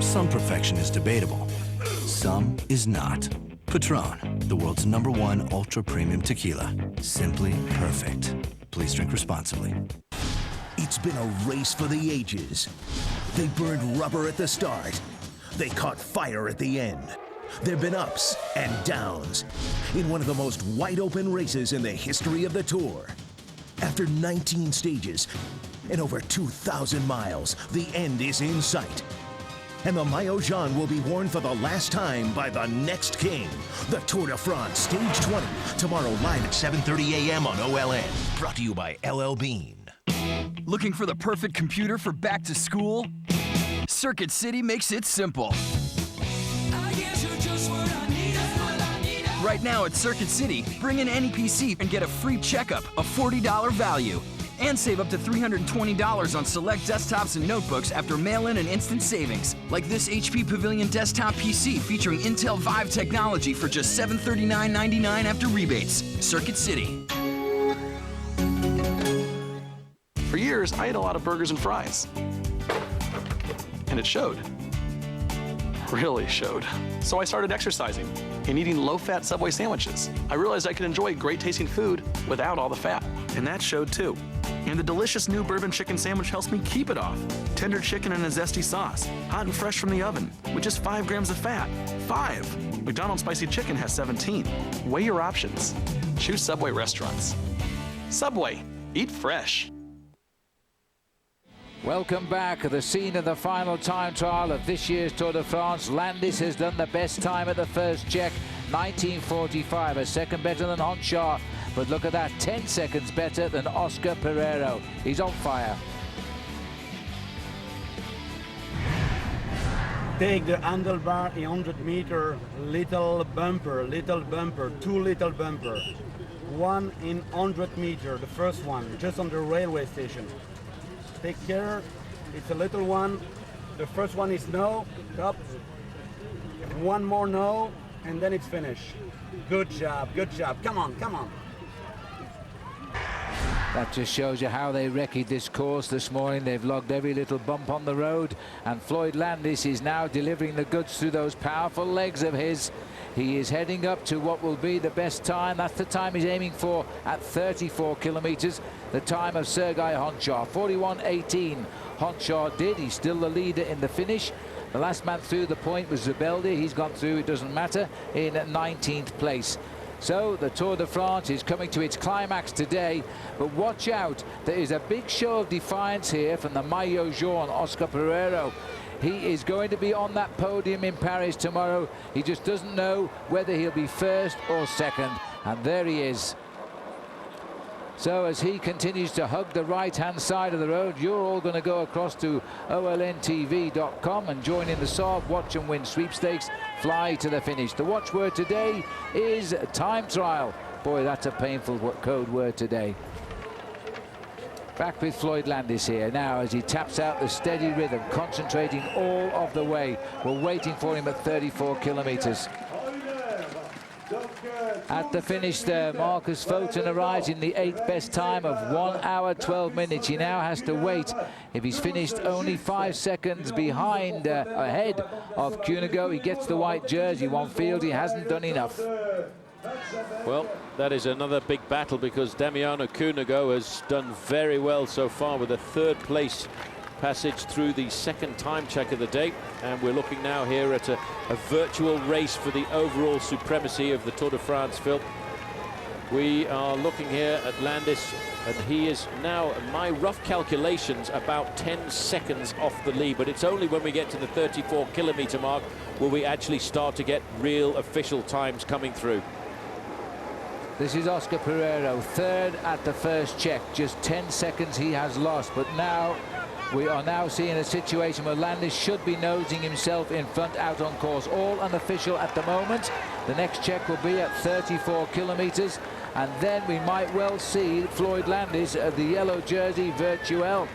Some perfection is debatable. Some is not. Patron, the world's #1 ultra-premium tequila. Simply perfect. Please drink responsibly. It's been a race for the ages. They burned rubber at the start. They caught fire at the end. There have been ups and downs in one of the most wide-open races in the history of the Tour. After 19 stages and over 2,000 miles, the end is in sight. And the Maillot Jaune will be worn for the last time by the next king. The Tour de France, Stage 20, tomorrow live at 7:30 a.m. on OLN. Brought to you by LL Bean. Looking for the perfect computer for back to school? Circuit City makes it simple. Right now at Circuit City, bring in any PC and get a free checkup, a $40 value. And save up to $320 on select desktops and notebooks after mail-in and instant savings. Like this HP Pavilion desktop PC featuring Intel Vive technology for just $739.99 after rebates. Circuit City. For years, I ate a lot of burgers and fries. And it showed. Really showed. So I started exercising and eating low-fat Subway sandwiches. I realized I could enjoy great-tasting food without all the fat. And that showed too. And the delicious new bourbon chicken sandwich helps me keep it off. Tender chicken in a zesty sauce, hot and fresh from the oven, with just 5 grams of fat. 5! McDonald's spicy chicken has 17. Weigh your options. Choose Subway restaurants. Subway, eat fresh. Welcome back. The scene of the final time trial of this year's Tour de France. Landis has done the best time at the first check, 19:45, a second better than Honchar. But look at that, 10 seconds better than Oscar Periro. He's on fire. Take the handlebar 100-meter, little bumper, two little bumper. One in 100 meter, the first one, just on the railway station. Take care, it's a little one. The first one is no, up. One more no, and then it's finished. Good job, come on, come on. That just shows you how they recce'd this course this morning. They've logged every little bump on the road, and Floyd Landis is now delivering the goods through those powerful legs of his. He is heading up to what will be the best time. That's the time he's aiming for at 34 kilometers. The time of Sergei Honchar, 41:18. Honchar did. He's still the leader in the finish. The last man through the point was Zubeldi. He's gone through, it doesn't matter, in 19th place. So the Tour de France is coming to its climax today, but watch out, there is a big show of defiance here from the maillot jaune, Oscar Periro. He is going to be on that podium in Paris tomorrow. He just doesn't know whether he'll be first or second, and there he is. So as he continues to hug the right-hand side of the road, you're all going to go across to olntv.com and join in the Saab Watch and Win sweepstakes. Fly to the finish. The watchword today is time trial. Boy, that's a painful code word today. Back with Floyd Landis here now as he taps out the steady rhythm, concentrating all of the way. We're waiting for him at 34 kilometers. At the finish there, Marcus Foten arrives in the 8th best time of 1 hour 12 minutes. He now has to wait. If he's finished only 5 seconds behind, ahead of Cunego, he gets the white jersey. One field, he hasn't done enough. Well, that is another big battle because Damiano Cunego has done very well so far with a 3rd place passage through the 2nd time check of the day, and we're looking now here at a virtual race for the overall supremacy of the Tour de France, Phil. We are looking here at Landis, and he is now, my rough calculations, about 10 seconds off the lead, but it's only when we get to the 34 kilometer mark will we actually start to get real official times coming through. This is Oscar Periro, 3rd at the first check. Just 10 seconds he has lost, but now we are now seeing a situation where Landis should be nosing himself in front out on course. All unofficial at the moment. The next check will be at 34 kilometers, and then we might well see Floyd Landis of the yellow jersey, Virtuel.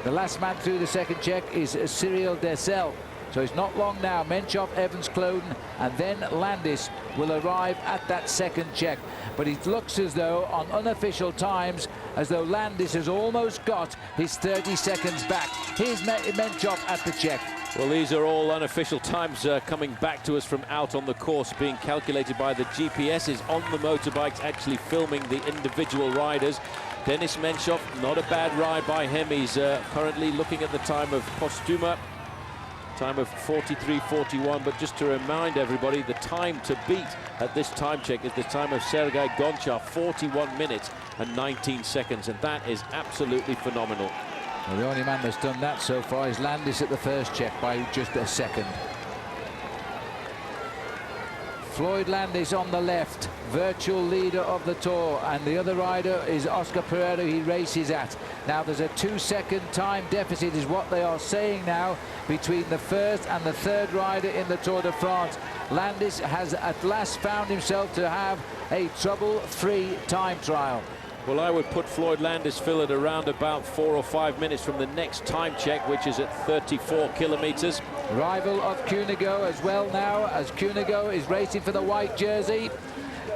The last man through the 2nd check is Cyril Dessel. So it's not long now. Menchov, Evans, Kloden, and then Landis will arrive at that 2nd check. But it looks as though, on unofficial times, as though Landis has almost got his 30 seconds back. Here's Menchov at the check. Well, these are all unofficial times coming back to us from out on the course, being calculated by the GPSs on the motorbikes, actually filming the individual riders. Denis Menchov, not a bad ride by him. He's currently looking at the time of Postuma. Time of 43:41, but just to remind everybody, the time to beat at this time check is the time of Sergei Gonchar, 41 minutes and 19 seconds, and that is absolutely phenomenal. Well, the only man that's done that so far is Landis at the first check by just a second. Floyd Landis on the left, virtual leader of the Tour, and the other rider is Oscar Periro, he races at. Now there's a 2-second time deficit is what they are saying now between the 1st and the 3rd rider in the Tour de France. Landis has at last found himself to have a trouble-free time trial. Well, I would put Floyd Landis, Phil, at around about 4 or 5 minutes from the next time check, which is at 34 kilometers. Rival of Cunego as well now, as Cunego is racing for the white jersey.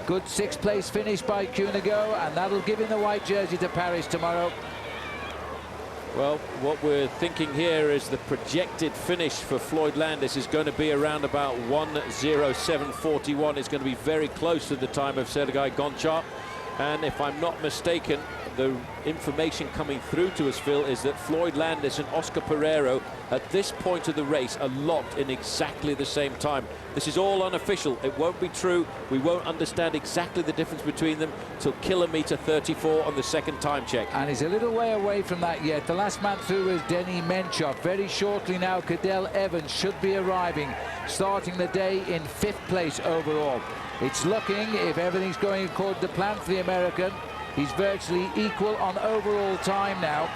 Good 6th place finish by Cunego, and that'll give him the white jersey to Paris tomorrow. Well, what we're thinking here is the projected finish for Floyd Landis is going to be around about 1:07:41. It's going to be very close to the time of Sergei Gonchar. And if I'm not mistaken, the information coming through to us, Phil, is that Floyd Landis and Oscar Periro at this point of the race are locked in exactly the same time. This is all unofficial. It won't be true. We won't understand exactly the difference between them till kilometer 34 on the 2nd time check. And he's a little way away from that yet. The last man through is Denis Menchov. Very shortly now, Cadel Evans should be arriving. starting the day in 5th place overall. It's looking, if everything's going according to plan for the American, he's virtually equal on overall time now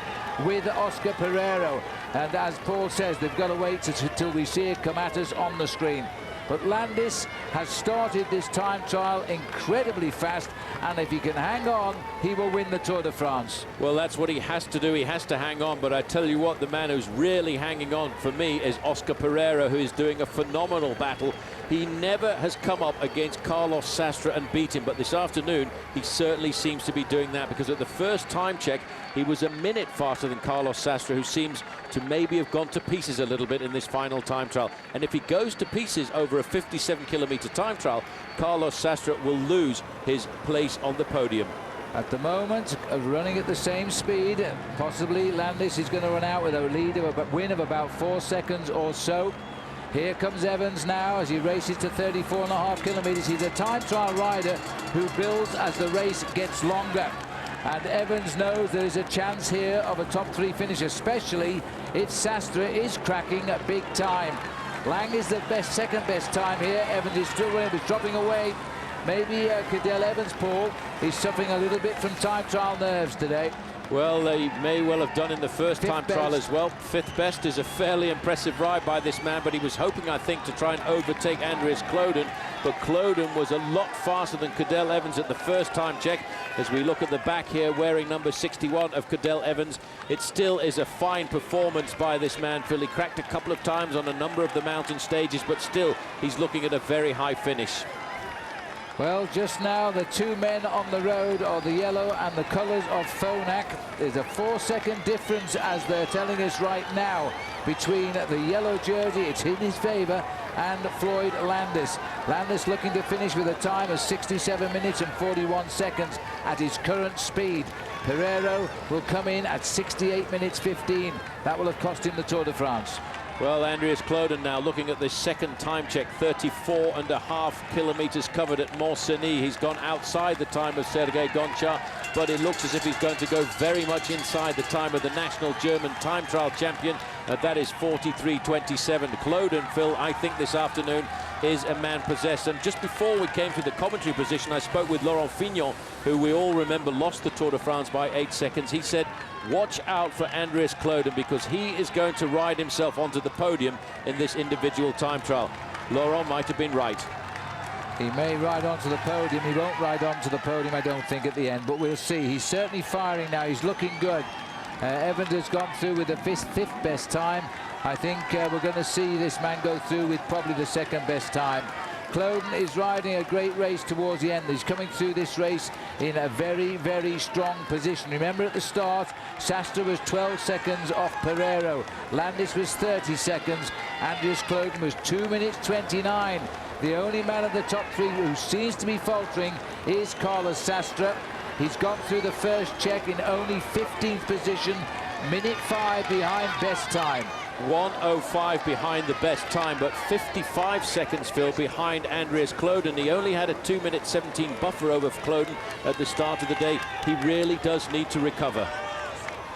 with Oscar Periro. And as Paul says, they've got to wait until we see it come at us on the screen. But Landis has started this time trial incredibly fast, and if he can hang on, he will win the Tour de France. Well, that's what he has to do. He has to hang on. But I tell you what, the man who's really hanging on for me is Oscar Periro, who is doing a phenomenal battle. He never has come up against Carlos Sastre and beat him, but this afternoon he certainly seems to be doing that, because at the first time check he was a minute faster than Carlos Sastre, who seems to maybe have gone to pieces a little bit in this final time trial. And if he goes to pieces over a 57-kilometer time trial, Carlos Sastre will lose his place on the podium. At the moment, running at the same speed, possibly Landis is going to run out with a lead of a win of about 4 seconds or so. Here comes Evans now as he races to 34.5 kilometers. He's a time trial rider who builds as the race gets longer. And Evans knows there is a chance here of a top 3 finish, especially if Sastre is cracking a big time. Lang is the second best time here. Evans is still running, but dropping away. Maybe Cadel Evans, Paul, is suffering a little bit from time trial nerves today. Well, they may well have done in the first time trial as well. 5th best is a fairly impressive ride by this man, but he was hoping, I think, to try and overtake Andreas Kloden. But Kloden was a lot faster than Cadel Evans at the first time check. As we look at the back here, wearing number 61 of Cadel Evans, it still is a fine performance by this man. Phil, he cracked a couple of times on a number of the mountain stages, but still he's looking at a very high finish. Well, just now the 2 men on the road are the yellow and the colours of Phonak. There's a 4-second difference, as they're telling us right now, between the yellow jersey, it's in his favour, and Floyd Landis. Landis looking to finish with a time of 67 minutes and 41 seconds at his current speed. Periro will come in at 68 minutes 15. That will have cost him the Tour de France. Well, Andreas Kloden now looking at this second time check, 34.5 kilometers covered at Montceau-les-Mines. He's gone outside the time of Sergei Gonchar, but it looks as if he's going to go very much inside the time of the national German time trial champion. That is 43.27. Kloden, Phil, I think this afternoon is a man possessed. And just before we came to the commentary position, I spoke with Laurent Fignon, who we all remember lost the Tour de France by 8 seconds. He said, watch out for Andreas Kloden, because he is going to ride himself onto the podium in this individual time trial. Laurent might have been right. He may ride onto the podium. He won't ride onto the podium, I don't think, at the end, but we'll see. He's certainly firing now. He's looking good. Evans has gone through with the 5th best time. I think we're going to see this man go through with probably the 2nd best time. Kloden is riding a great race towards the end. He's coming through this race in a very, very strong position. Remember, at the start, Sastre was 12 seconds off Periro. Landis was 30 seconds. Andreas Kloden was 2 minutes 29. The only man of the top 3 who seems to be faltering is Carlos Sastre. He's gone through the first check in only 15th position, minute 5 behind best time. 1:05 behind the best time, but 55 seconds, Phil, behind Andreas Kloden. He only had a 2-minute 17 buffer over Kloden at the start of the day. He really does need to recover.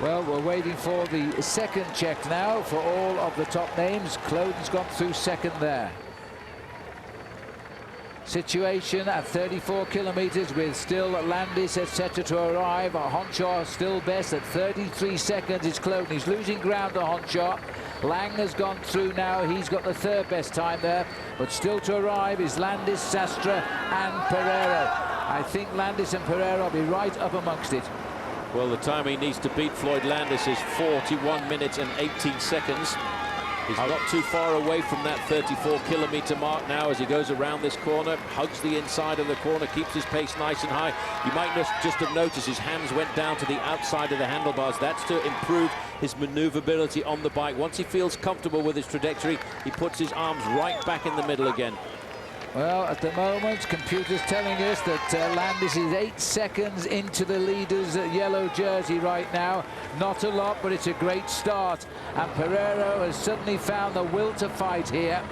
Well, we're waiting for the second check now for all of the top names. Kloden's gone through second there. Situation at 34 kilometers with still Landis, etc. to arrive. Honchar still best at 33 seconds. It's Kloden. He's losing ground to Honchar. Lang has gone through now. He's got the 3rd best time there. But still to arrive is Landis, Sastre and Periro. I think Landis and Periro will be right up amongst it. Well, the time he needs to beat Floyd Landis is 41 minutes and 18 seconds. He's not too far away from that 34-kilometer mark now as he goes around this corner, hugs the inside of the corner, keeps his pace nice and high. You might just have noticed his hands went down to the outside of the handlebars. That's to improve his maneuverability on the bike. Once he feels comfortable with his trajectory, he puts his arms right back in the middle again. Well, at the moment, computer's telling us that Landis is 8 seconds into the leader's yellow jersey right now. Not a lot, but it's a great start. And Periro has suddenly found the will to fight here.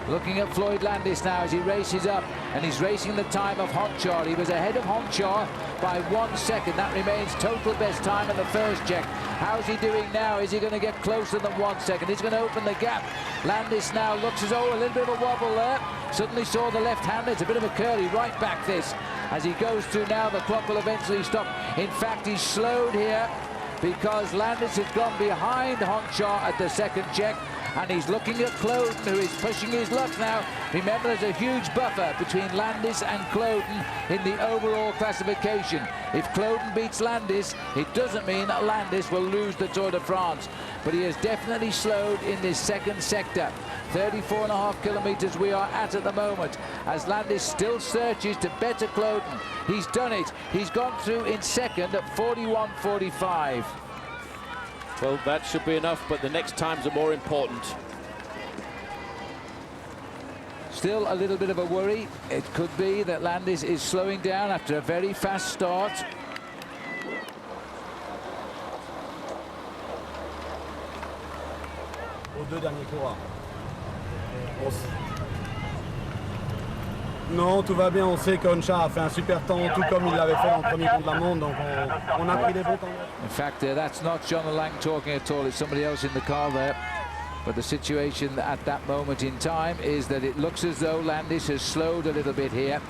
Looking at Floyd Landis now as he races up, and he's racing the time of Honchar. He was ahead of Honchar by 1 second. That remains total best time in the first check. How's he doing now? Is he going to get closer than 1 second? He's going to open the gap. Landis now looks as though a little bit of a wobble there. Suddenly saw the left hand. It's a bit of a curly right back this. As he goes through now, the clock will eventually stop. In fact, he's slowed here because Landis has gone behind Honchar at the second check. And he's looking at Cloden, who is pushing his luck now. Remember, there's a huge buffer between Landis and Cloden in the overall classification. If Cloden beats Landis, it doesn't mean that Landis will lose the Tour de France. But he has definitely slowed in this second sector. 34.5 kilometers we are at the moment, as Landis still searches to better Cloden. He's done it. He's gone through in second at 41.45. Well, that should be enough, but the next times are more important. Still a little bit of a worry. It could be that Landis is slowing down after a very fast start. Aux deux derniers coureurs. Non, tout va bien. On sait qu'Oncha a fait un super temps, tout comme il l'avait fait dans le premier contre la montre. Donc on a pris des bons temps. In fact, that's not John Lang talking at all. It's somebody else in the car there. But the situation at that moment in time is that it looks as though Landis has slowed a little bit here.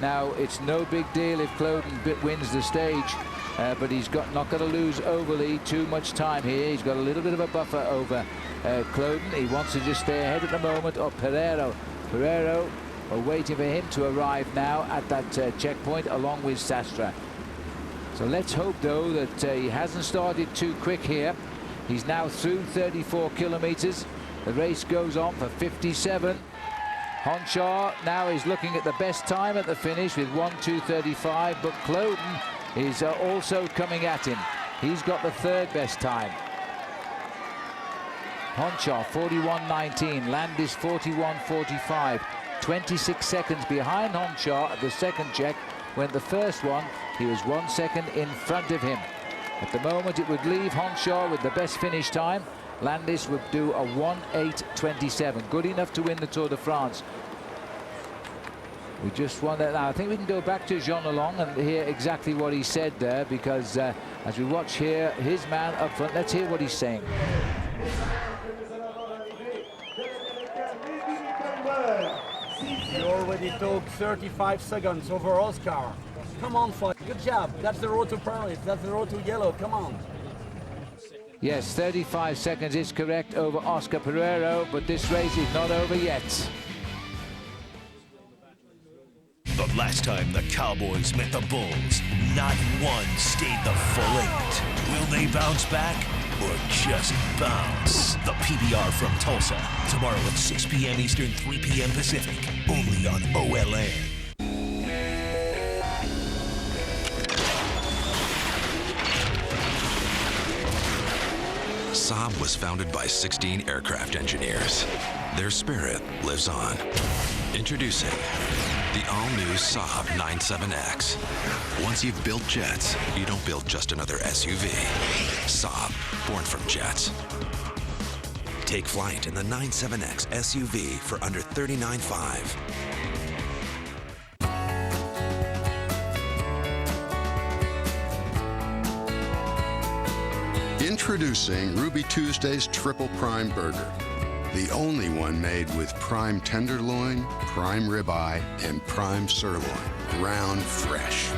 Now, it's no big deal if Cloden wins the stage, but he's not going to lose overly too much time here. He's got a little bit of a buffer over Cloden. He wants to just stay ahead at the moment of Periro. Periro are waiting for him to arrive now at that checkpoint along with Sastre. So let's hope, though, that he hasn't started too quick here. He's now through 34 kilometers. The race goes on for 57. Honchar now is looking at the best time at the finish with 1:2:35, but Cloden is also coming at him. He's got the third best time. Honchar 41.19, Landis 41.45. 26 seconds behind Honchar at the second check, when the first one he was 1 second in front of him. At the moment it would leave Honchar with the best finish time. Landis would do a 1:8:27, good enough to win the Tour de France. We just won that now. I think we can go back to Jean Lalonde and hear exactly what he said there, because as we watch here his man up front, let's hear what he's saying. You already took 35 seconds over Oscar. Come on, Floyd. Good job. That's the road to Paris. That's the road to yellow. Come on. Yes, 35 seconds is correct over Oscar Periro, but this race is not over yet. The last time the Cowboys met the Bulls, not one stayed the full 8. Will they bounce back or just bounce? The PBR from Tulsa, tomorrow at 6 p.m. Eastern, 3 p.m. Pacific, only on OLA. Saab was founded by 16 aircraft engineers. Their spirit lives on. Introducing the all-new Saab 97X. Once you've built jets, you don't build just another SUV. Saab, born from jets. Take flight in the 97X SUV for under $39,500. Introducing Ruby Tuesday's Triple Prime Burger. The only one made with prime tenderloin, prime ribeye, and prime sirloin, ground fresh.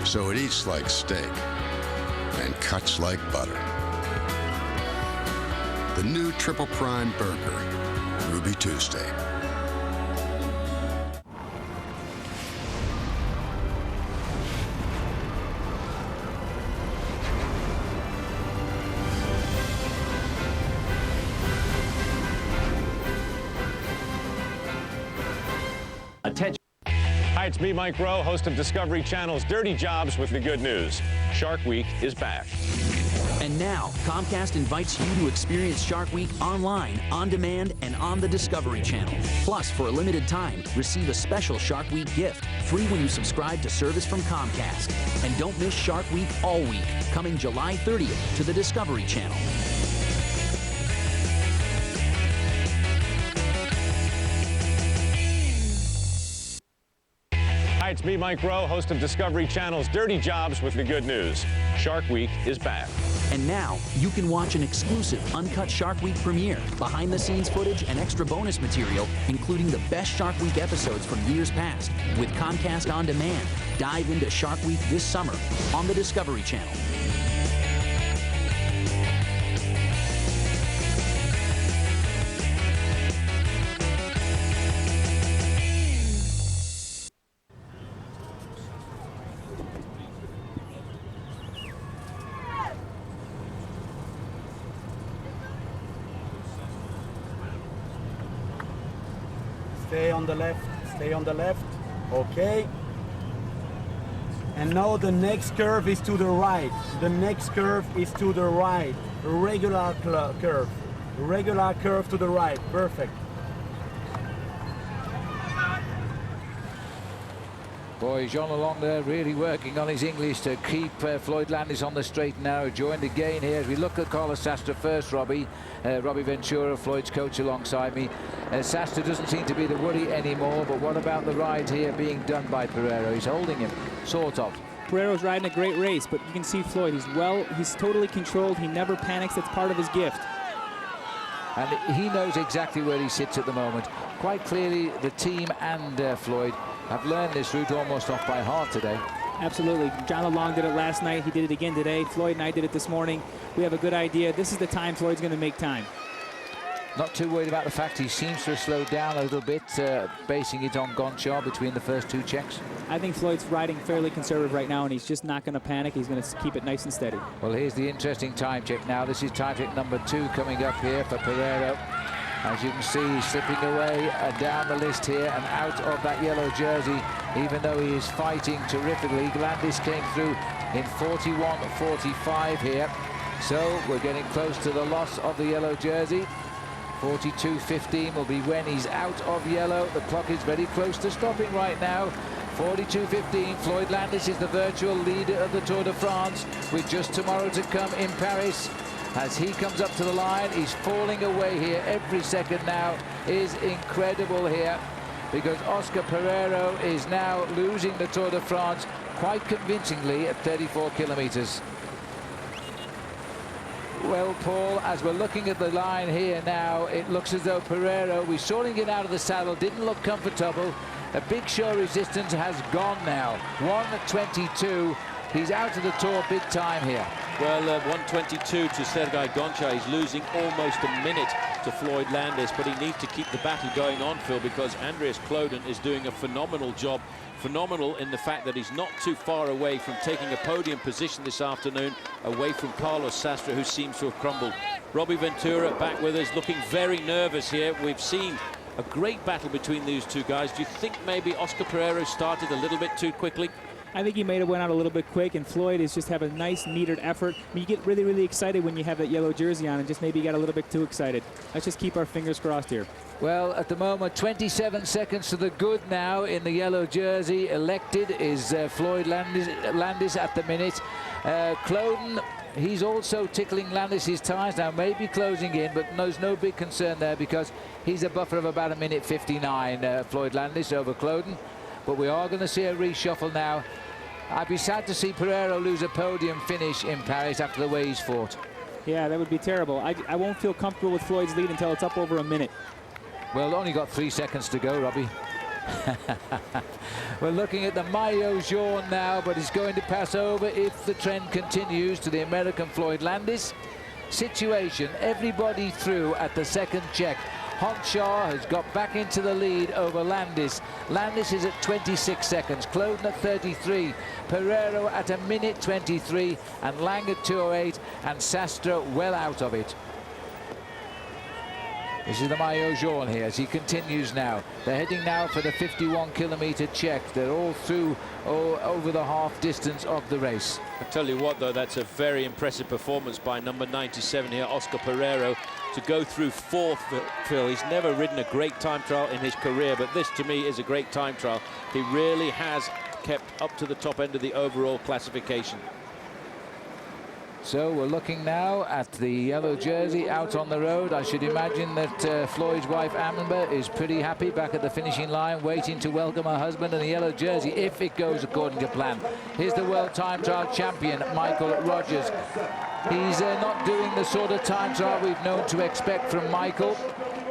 So it eats like steak and cuts like butter. The new Triple Prime Burger, Ruby Tuesday. Attention. Hi, it's me, Mike Rowe, host of Discovery Channel's Dirty Jobs with the good news. Shark Week is back. And now, Comcast invites you to experience Shark Week online, on demand, and on the Discovery Channel. Plus, for a limited time, receive a special Shark Week gift, free when you subscribe to service from Comcast. And don't miss Shark Week all week, coming July 30th to the Discovery Channel. Hi, it's me, Mike Rowe, host of Discovery Channel's Dirty Jobs with the good news. Shark Week is back. And now, you can watch an exclusive uncut Shark Week premiere, behind-the-scenes footage, and extra bonus material, including the best Shark Week episodes from years past, with Comcast On Demand. Dive into Shark Week this summer on the Discovery Channel. Stay on the left, stay on the left. Okay. And now the next curve is to the right. The next curve is to the right. Regular curve. Regular curve to the right. Perfect. Boy, Jean along there really working on his English to keep Floyd Landis on the straight and narrow. Joined again here as we look at Carlos Sastre first, Robbie. Robbie Ventura, Floyd's coach, alongside me. Sastre doesn't seem to be the worry anymore, but what about the ride here being done by Periro? He's holding him, sort of. Periro's riding a great race, but you can see Floyd, he's totally controlled. He never panics. That's part of his gift. And he knows exactly where he sits at the moment. Quite clearly, the team and Floyd have learned this route almost off by heart today. Absolutely. John Long did it last night. He did it again today. Floyd and I did it this morning. We have a good idea. This is the time Floyd's going to make time. Not too worried about the fact he seems to have slowed down a little bit, basing it on Gonchar between the first two checks. I think Floyd's riding fairly conservative right now, and he's just not going to panic. He's going to keep it nice and steady. Well, here's the interesting time check now. This is time check number 2 coming up here for Periro. As you can see, he's slipping away down the list here and out of that yellow jersey, even though he is fighting terrifically. Landis came through in 41.45 here. So we're getting close to the loss of the yellow jersey. 42.15 will be when he's out of yellow. The clock is very close to stopping right now. 42.15. Floyd Landis is the virtual leader of the Tour de France, with just tomorrow to come in Paris. As he comes up to the line, he's falling away here. Every second now is incredible here, because Oscar Periro is now losing the Tour de France quite convincingly at 34 kilometers. Well, Paul, as we're looking at the line here now, it looks as though Periro, we saw him get out of the saddle, didn't look comfortable. A big show resistance has gone now. 1:22. He's out of the Tour big time here. Well, 1:22 to Sergei Gonchar. He's losing almost a minute to Floyd Landis, but he needs to keep the battle going on, Phil, because Andreas Kloden is doing a phenomenal job. Phenomenal in the fact that he's not too far away from taking a podium position this afternoon, away from Carlos Sastre, who seems to have crumbled. Robbie Ventura back with us, looking very nervous here. We've seen a great battle between these two guys. Do you think maybe Oscar Periro started a little bit too quickly? I think he may have went out a little bit quick, and Floyd is just have a nice metered effort. I mean, you get really, really excited when you have that yellow jersey on, and just maybe got a little bit too excited. Let's just keep our fingers crossed here. Well, at the moment, 27 seconds to the good now in the yellow jersey. Elected is Floyd Landis at the minute. Kloden, he's also tickling Landis' tires now, maybe closing in, but there's no big concern there because he's a buffer of about 1:59, Floyd Landis over Kloden. But we are going to see a reshuffle now. I'd be sad to see Periro lose a podium finish in Paris after the way he's fought. Yeah, that would be terrible. I won't feel comfortable with Floyd's lead until it's up over a minute. Well, only got 3 seconds to go, Robbie. We're looking at the Maillot Jaune now, but he's going to pass over if the trend continues to the American Floyd Landis. Situation, everybody through at the second check. Gonchar has got back into the lead over Landis. Landis is at 26 seconds, Kloden at 33, Periro at 1:23, and Lang at 2:08, and Sastre well out of it. This is the Maillot Jaune here as he continues now. They're heading now for the 51-kilometer check. They're all through over the half distance of the race. I tell you what, though, that's a very impressive performance by number 97 here, Oscar Periro, to go through 4th, Phil. He's never ridden a great time trial in his career, but this, to me, is a great time trial. He really has kept up to the top end of the overall classification. So we're looking now at the yellow jersey out on the road. I should imagine that Floyd's wife Amber is pretty happy back at the finishing line, waiting to welcome her husband in the yellow jersey if it goes according to plan. Here's the world time trial champion, Michael Rogers. He's not doing the sort of time trial we've known to expect from Michael.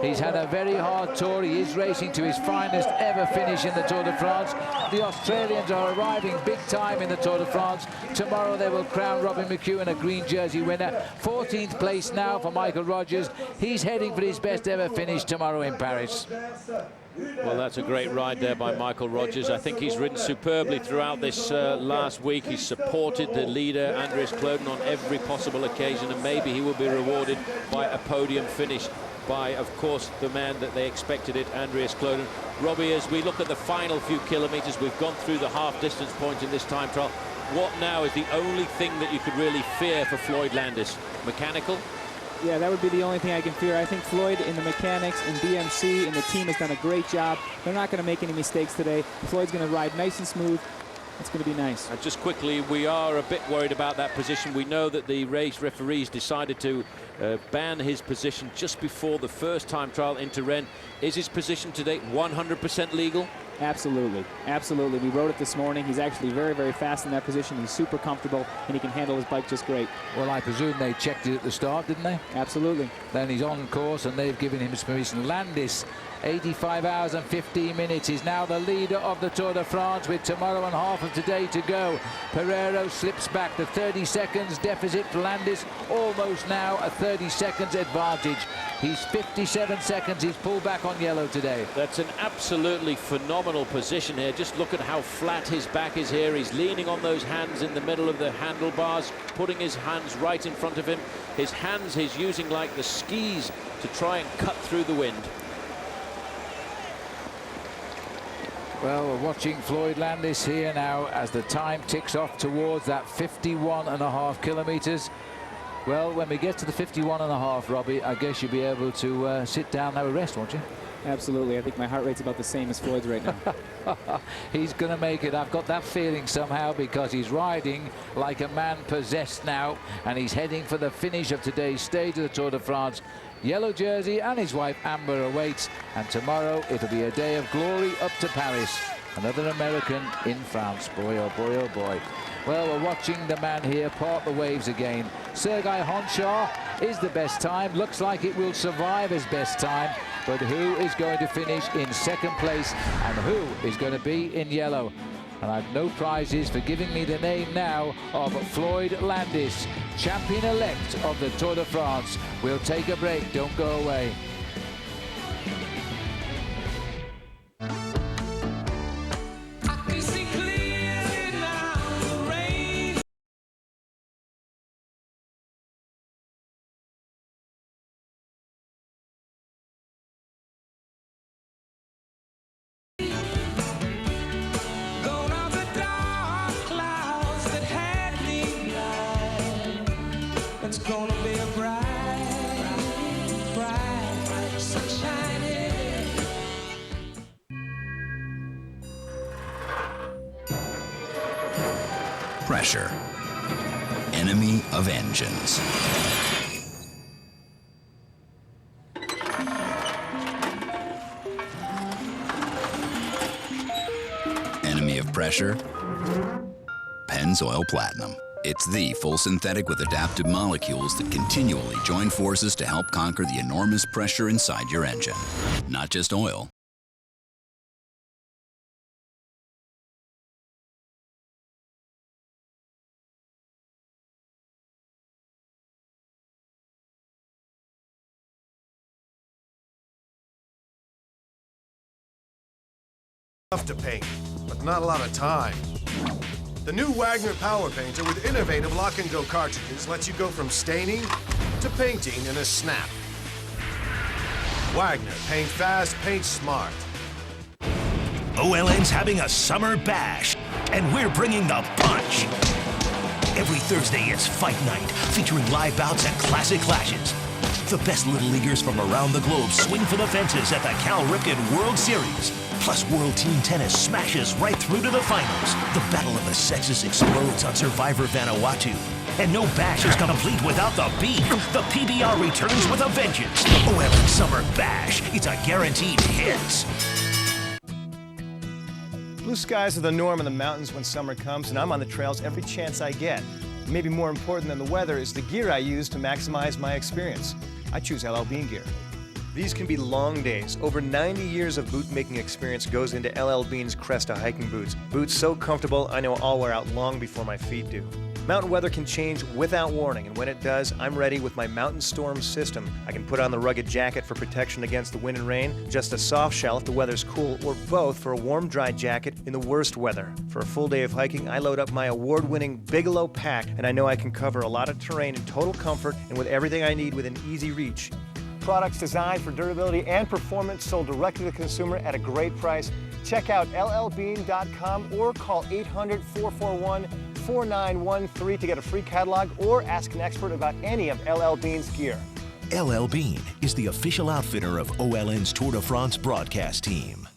He's had a very hard tour. He is racing to his finest ever finish in the Tour de France. The Australians are arriving big time in the Tour de France. Tomorrow they will crown Robin McEwen a green jersey winner. 14th place now for Michael Rogers. He's heading for his best ever finish tomorrow in Paris. Well, that's a great ride there by Michael Rogers. I think he's ridden superbly throughout this last week. He's supported the leader, Andreas Cloden, on every possible occasion, and maybe he will be rewarded by a podium finish by, of course, the man that they expected it, Andreas Cloden. Robbie, as we look at the final few kilometres, we've gone through the half-distance point in this time trial. What now is the only thing that you could really fear for Floyd Landis? Mechanical? Yeah, that would be the only thing I can fear. I think Floyd in the mechanics and BMC and the team has done a great job. They're not going to make any mistakes today. Floyd's going to ride nice and smooth. It's going to be nice. And just quickly, we are a bit worried about that position. We know that the race referees decided to ban his position just before the first time trial into Rennes. Is his position today 100% legal? Absolutely. Absolutely. We wrote it this morning. He's actually very, very fast in that position. He's super comfortable, and he can handle his bike just great. Well, I presume they checked it at the start, didn't they? Absolutely. Then he's on course, and they've given him his permission. Landis, 85 hours and 15 minutes, is now the leader of the Tour de France with tomorrow and half of today to go. Periro slips back. The 30 seconds deficit for Landis, almost now a 30 seconds advantage. He's 57 seconds. He's pulled back on yellow today. That's an absolutely phenomenal position here. Just look at how flat his back is here. He's leaning on those hands in the middle of the handlebars, putting his hands right in front of him. His hands he's using like the skis to try and cut through the wind. Well, we're watching Floyd Landis here now as the time ticks off towards that 51.5 kilometres. Well, when we get to the 51.5, Robbie, I guess you'll be able to sit down and have a rest, won't you? Absolutely. I think my heart rate's about the same as Floyd's right now. He's going to make it. I've got that feeling somehow, because he's riding like a man possessed now, and he's heading for the finish of today's stage of the Tour de France. Yellow jersey and his wife Amber awaits, and tomorrow it'll be a day of glory up to Paris. Another American in France. Boy, oh boy, oh boy. Well, we're watching the man here part the waves again. Sergei Honchar is the best time. Looks like it will survive his best time. But who is going to finish in second place, and who is going to be in yellow? And I've no prizes for giving me the name now of Floyd Landis, champion-elect of the Tour de France. We'll take a break. Don't go away. Pressure, enemy of engines. Enemy of pressure, Pennzoil Platinum. It's the full synthetic with adaptive molecules that continually join forces to help conquer the enormous pressure inside your engine. Not just oil. To paint, but not a lot of time. The new Wagner Power Painter with innovative lock-and-go cartridges lets you go from staining to painting in a snap. Wagner, paint fast, paint smart. OLN's having a summer bash, and we're bringing the punch. Every Thursday it's Fight Night, featuring live bouts and classic clashes. The best Little Leaguers from around the globe swing for the fences at the Cal Ripken World Series. Plus, World Team Tennis smashes right through to the finals. The Battle of the Sexes explodes on Survivor Vanuatu. And no bash is complete without the beef. The PBR returns with a vengeance. OLN Summer Bash. It's a guaranteed hit. Blue skies are the norm in the mountains when summer comes, and I'm on the trails every chance I get. Maybe more important than the weather is the gear I use to maximize my experience. I choose LL Bean gear. These can be long days. Over 90 years of boot making experience goes into LL Bean's Cresta hiking boots. Boots so comfortable, I know I'll wear out long before my feet do. Mountain weather can change without warning, and when it does, I'm ready with my Mountain Storm system. I can put on the rugged jacket for protection against the wind and rain, just a soft shell if the weather's cool, or both for a warm, dry jacket in the worst weather. For a full day of hiking, I load up my award-winning Bigelow pack, and I know I can cover a lot of terrain in total comfort and with everything I need within easy reach. Products designed for durability and performance, sold directly to the consumer at a great price. Check out llbean.com or call 800-441-4913 to get a free catalog or ask an expert about any of LL Bean's gear. LL Bean is the official outfitter of OLN's Tour de France broadcast team.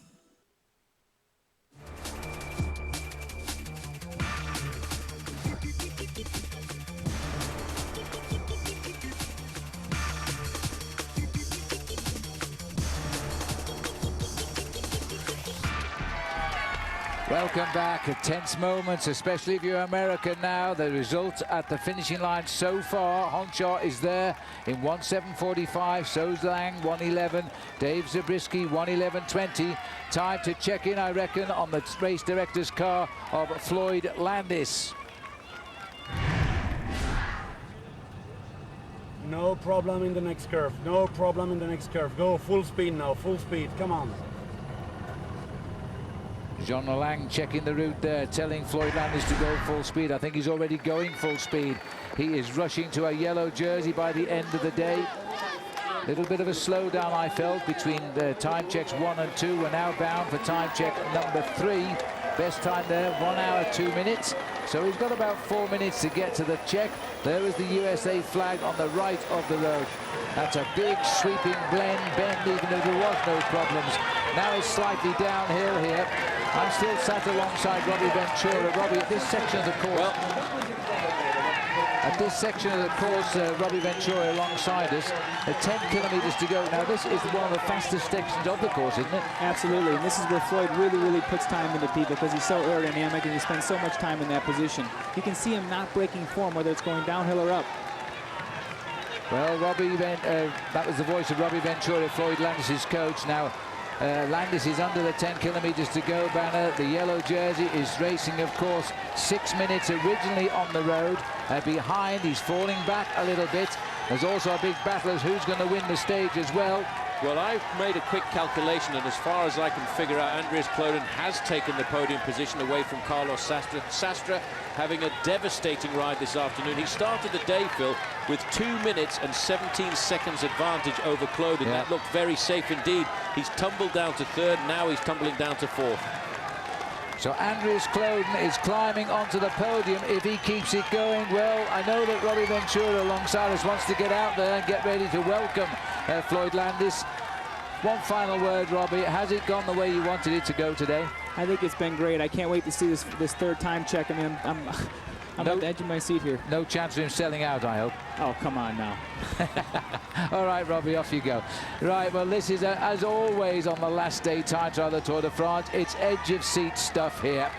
Welcome back. Tense moments, especially if you're American now. The result at the finishing line so far, Honchar is there in 1:07:45, so's Lang 1:11, Dave Zabriskie 1:11:20. Time to check in, I reckon, on the race director's car of Floyd Landis. No problem in the next curve. No problem in the next curve. Go full speed now, full speed. Come on. Jean Lang checking the route there, telling Floyd Landis to go full speed. I think he's already going full speed. He is rushing to a yellow jersey by the end of the day. Little bit of a slowdown, I felt, between the time checks 1 and 2. We're now bound for time check number 3. Best time there, 1 hour 2 minutes. So he's got about 4 minutes to get to the check. There is the USA flag on the right of the road. That's a big sweeping bend, even though there was no problems. Now it's slightly downhill here. I'm still sat alongside Robbie Ventura. Robbie, at this section of the course, Robbie Ventura alongside us. 10 kilometers to go. Now this is one of the fastest sections of the course, isn't it? Absolutely, and this is where Floyd really puts time into people because he's so aerodynamic and he spends so much time in that position. You can see him not breaking form, whether it's going downhill or up. Well, that was the voice of Robbie Ventura, Floyd Landis' coach. Now, Landis is under the 10 kilometers to go banner. The yellow jersey is racing, of course, 6 minutes originally on the road. Behind, he's falling back a little bit. There's also a big battle as who's going to win the stage as well. Well, I've made a quick calculation, and as far as I can figure out, Andreas Kloden has taken the podium position away from Carlos Sastre. Sastre having a devastating ride this afternoon. He started the day, Phil, with 2 minutes and 17 seconds advantage over Kloden. Yeah. That looked very safe indeed. He's tumbled down to 3rd, now he's tumbling down to 4th. So Andreas Kloden is climbing onto the podium if he keeps it going. Well, I know that Robbie Ventura alongside us wants to get out there and get ready to welcome Floyd Landis. One final word, Robbie. Has it gone the way you wanted it to go today? I think it's been great. I can't wait to see this third time check. I mean, I'm on the edge of my seat here. No chance of him selling out, I hope. Oh, come on now. All right, Robbie, off you go. Right, well, this is, as always, on the last day time trial of the Tour de France. It's edge-of-seat stuff here.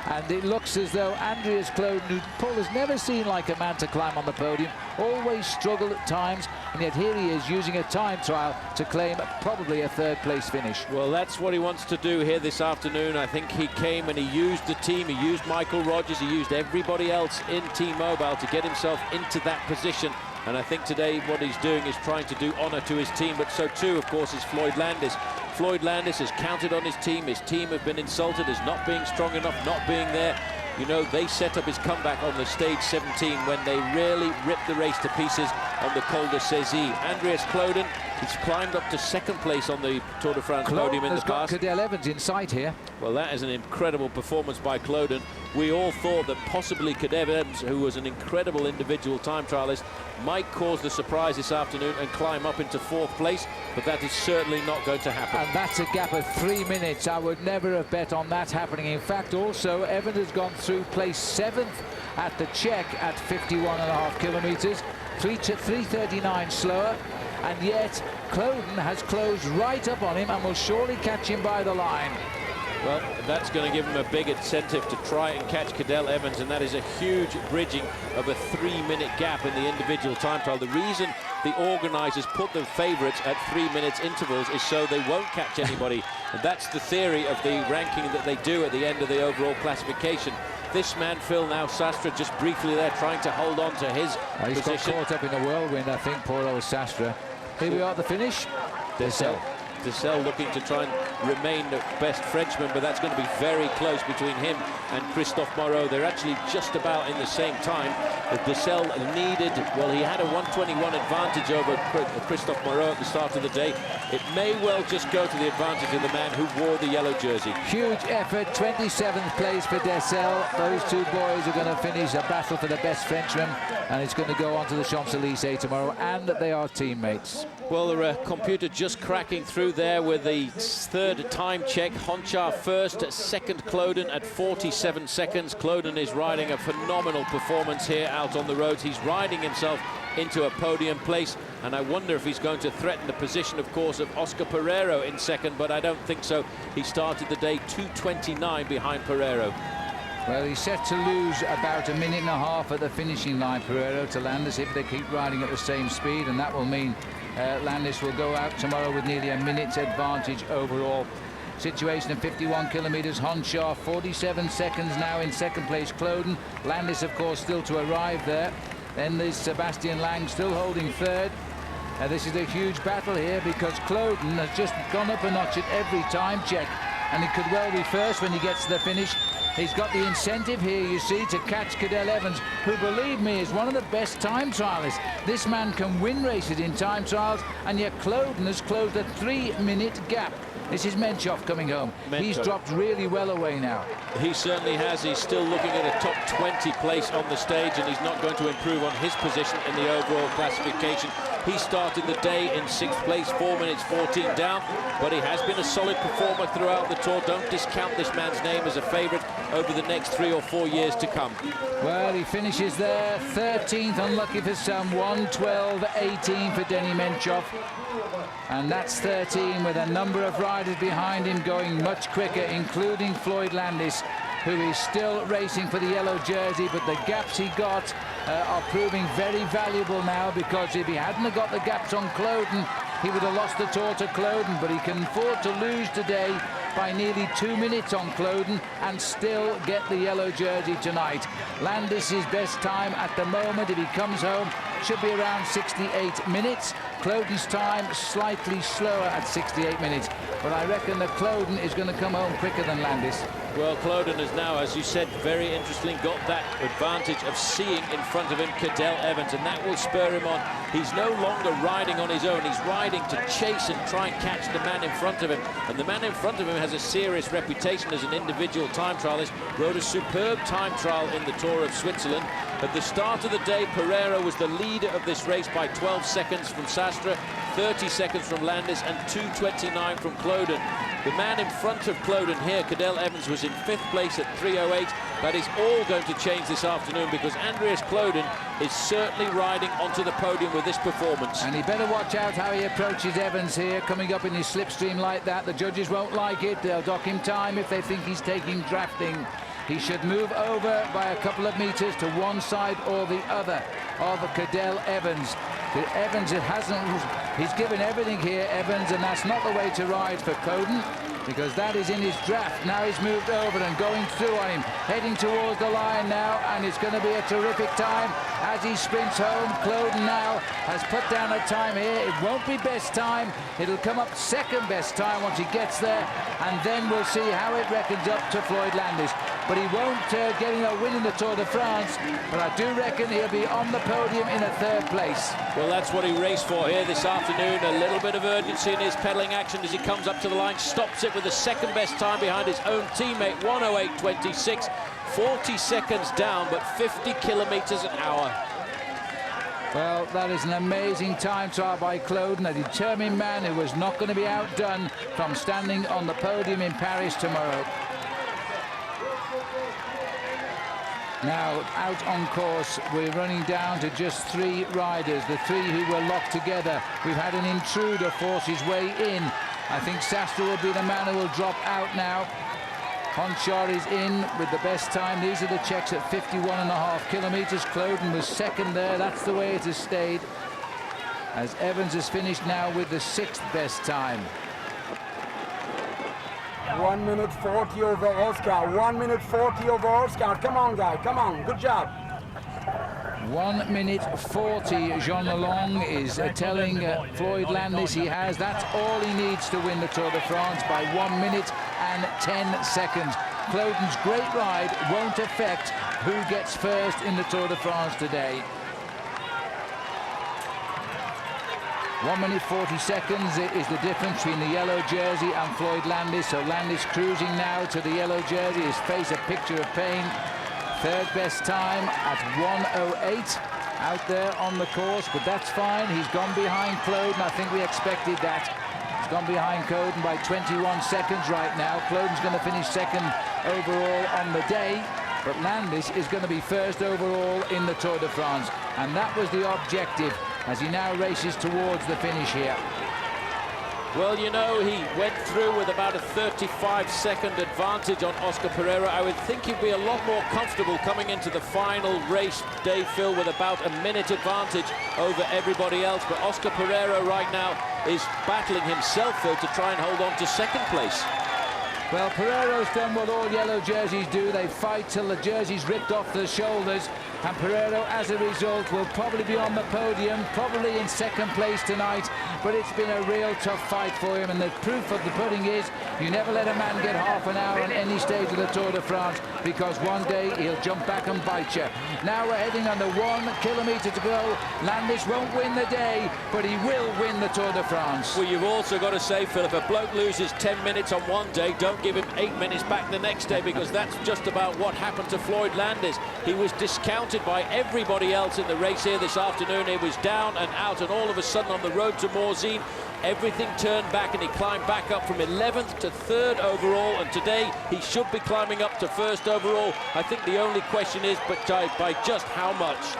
And it looks as though Andreas Kloden, who Paul has never seen like a man to climb on the podium, always struggled at times, and yet here he is using a time trial to claim probably a 3rd place finish. Well, that's what he wants to do here this afternoon. I think he came and he used the team. He used Michael Rogers. He used everybody else in T-Mobile to get himself into that position. And I think today what he's doing is trying to do honor to his team, but so too, of course, is Floyd Landis. Floyd Landis has counted on his team. His team have been insulted as not being strong enough, not being there. You know, they set up his comeback on the stage 17 when they really ripped the race to pieces on the Col de Cézanne. Andreas Kloden, he's climbed up to 2nd place on the Tour de France podium in the past. Cadel Evans in sight here. Well, that is an incredible performance by Kloden. We all thought that possibly Cadel Evans, who was an incredible individual time trialist, might cause the surprise this afternoon and climb up into 4th place, but that is certainly not going to happen. And that's a gap of 3 minutes. I would never have bet on that happening. In fact, also, Evans has gone through place 7th at the Czech at 51.5 kilometers, 3:39 slower, and yet Cloden has closed right up on him and will surely catch him by the line. Well, that's going to give him a big incentive to try and catch Cadel Evans, and that is a huge bridging of a 3-minute gap in the individual time trial. The reason the organisers put the favourites at 3 minutes intervals is so they won't catch anybody. And that's the theory of the ranking that they do at the end of the overall classification. This man, Phil, now Sastre, just briefly there trying to hold on to his He's position. got caught up in a whirlwind, I think, poor old Sastre. Here we are at the finish. Dessel looking to try and remain the best Frenchman, but that's going to be very close between him and Christophe Moreau. They're actually just about in the same time. Dessel needed, well, he had a 1:21 advantage over Christophe Moreau at the start of the day. It may well just go to the advantage of the man who wore the yellow jersey. Huge effort, 27th place for Dessel. Those two boys are going to finish a battle for the best Frenchman, and it's going to go on to the Champs-Élysées tomorrow, and they are teammates. Well, the computer just cracking through there with the third time check. Honchar first, second Cloden at 47 seconds. Cloden is riding a phenomenal performance here out on the roads. He's riding himself into a podium place, and I wonder if he's going to threaten the position, of course, of Oscar Periro in second, but I don't think so. He started the day 2:29 behind Periro. Well, he's set to lose about 1.5 minutes at the finishing line, Periro, to Landis, if they keep riding at the same speed, and that will mean Landis will go out tomorrow with nearly a minute's advantage overall. Situation of 51 kilometers. Honchar 47 seconds now in second place. Cloden. Landis, of course, still to arrive there. Then there's Sebastian Lang still holding third. This is a huge battle here because Cloden has just gone up a notch at every time check, and he could well be first when he gets to the finish. He's got the incentive here, you see, to catch Cadel Evans, who, believe me, is one of the best time trialists. This man can win races in time trials, and yet Cloden has closed a 3-minute gap. This is Menchov coming home. He's dropped really well away now. He certainly has. He's still looking at a top 20 place on the stage, and he's not going to improve on his position in the overall classification. He started the day in 6th place, 4 minutes 14 down, but he has been a solid performer throughout the Tour. Don't discount this man's name as a favourite over the next 3 or 4 years to come. Well, he finishes there, 13th, unlucky for some, 1:12.18 for Denis Menchov. And that's 13 with a number of riders behind him going much quicker, including Floyd Landis, who is still racing for the yellow jersey, but the gaps he got are proving very valuable now, because if he hadn't have got the gaps on Cloden, he would have lost the Tour to Cloden, but he can afford to lose today by nearly 2 minutes on Cloden and still get the yellow jersey tonight. Landis' best time at the moment, if he comes home, should be around 68 minutes. Cloden's time slightly slower at 68 minutes, but I reckon that Cloden is going to come home quicker than Landis. Well, Cloden has now, as you said, very interestingly got that advantage of seeing in front of him Cadel Evans, and that will spur him on. He's no longer riding on his own. He's riding to chase and try and catch the man in front of him, and the man in front of him has a serious reputation as an individual time trialist. Rode a superb time trial in the Tour of Switzerland. At the start of the day, Periro was the leader of this race by 12 seconds from Sastre, 30 seconds from Landis, and 2:29 from Cloden. The man in front of Cloden here, Cadel Evans, was in 5th place at 3:08. That is all going to change this afternoon, because Andreas Cloden is certainly riding onto the podium with this performance. And he better watch out how he approaches Evans here, coming up in his slipstream like that. The judges won't like it. They'll dock him time if they think he's taking drafting. He should move over by a couple of meters to one side or the other of Cadel Evans. Evans, he's given everything here, Evans, and that's not the way to ride for Cloden, because that is in his draft. Now he's moved over and going through on him, heading towards the line now, and it's going to be a terrific time as he sprints home. Cloden now has put down a time here. It won't be best time. It'll come up second best time once he gets there, and then we'll see how it reckons up to Floyd Landis. But he won't get a win in the Tour de France, but I do reckon he'll be on the podium in a 3rd place. Well, that's what he raced for here this afternoon. A little bit of urgency in his pedaling action as he comes up to the line, stops it with the second best time behind his own teammate, 1:08.26, 40 seconds down, but 50 kilometers an hour. Well, that is an amazing time trial by Cloden, a determined man who was not going to be outdone from standing on the podium in Paris tomorrow. Now, out on course, we're running down to just 3 riders, the 3 who were locked together. We've had an intruder force his way in. I think Sastre will be the man who will drop out now. Honchar is in with the best time. These are the checks at 51.5 kilometers. Cloden was second there. That's the way it has stayed. As Evans has finished now with the 6th best time. 1 minute 40 over Oscar. 1 minute 40 over Oscar. Come on, guy. Come on. Good job. 1 minute 40. Jean Lalonde is telling Floyd Landis he has. That's all he needs to win the Tour de France by 1 minute and 10 seconds. Cloden's great ride won't affect who gets first in the Tour de France today. 1 minute 40 seconds is the difference between the yellow jersey and Floyd Landis. So Landis cruising now to the yellow jersey, his face a picture of pain. 3rd best time at 1:08 out there on the course, but that's fine. He's gone behind Cloden. I think we expected that. He's gone behind Cloden by 21 seconds right now. Cloden's going to finish 2nd overall on the day, but Landis is going to be 1st overall in the Tour de France, and that was the objective as he now races towards the finish here. Well, you know, he went through with about a 35-second advantage on Oscar Periro. I would think he'd be a lot more comfortable coming into the final race day, Phil, with about a minute advantage over everybody else. But Oscar Periro right now is battling himself, Phil, to try and hold on to 2nd place. Well, Periro's done what all yellow jerseys do. They fight till the jersey's ripped off their shoulders. And Periro, as a result, will probably be on the podium, probably in 2nd place tonight. But it's been a real tough fight for him. And the proof of the pudding is you never let a man get half an hour on any stage of the Tour de France, because one day he'll jump back and bite you. Now we're heading under 1 kilometre to go. Landis won't win the day, but he will win the Tour de France. Well, you've also got to say, Phil, if a bloke loses 10 minutes on one day, don't give him 8 minutes back the next day, because that's just about what happened to Floyd Landis. He was discounted by everybody else in the race here this afternoon. He was down and out, and all of a sudden on the road to Morzine, everything turned back and he climbed back up from 11th to 3rd overall, and today he should be climbing up to 1st overall. I think the only question is, but by just how much?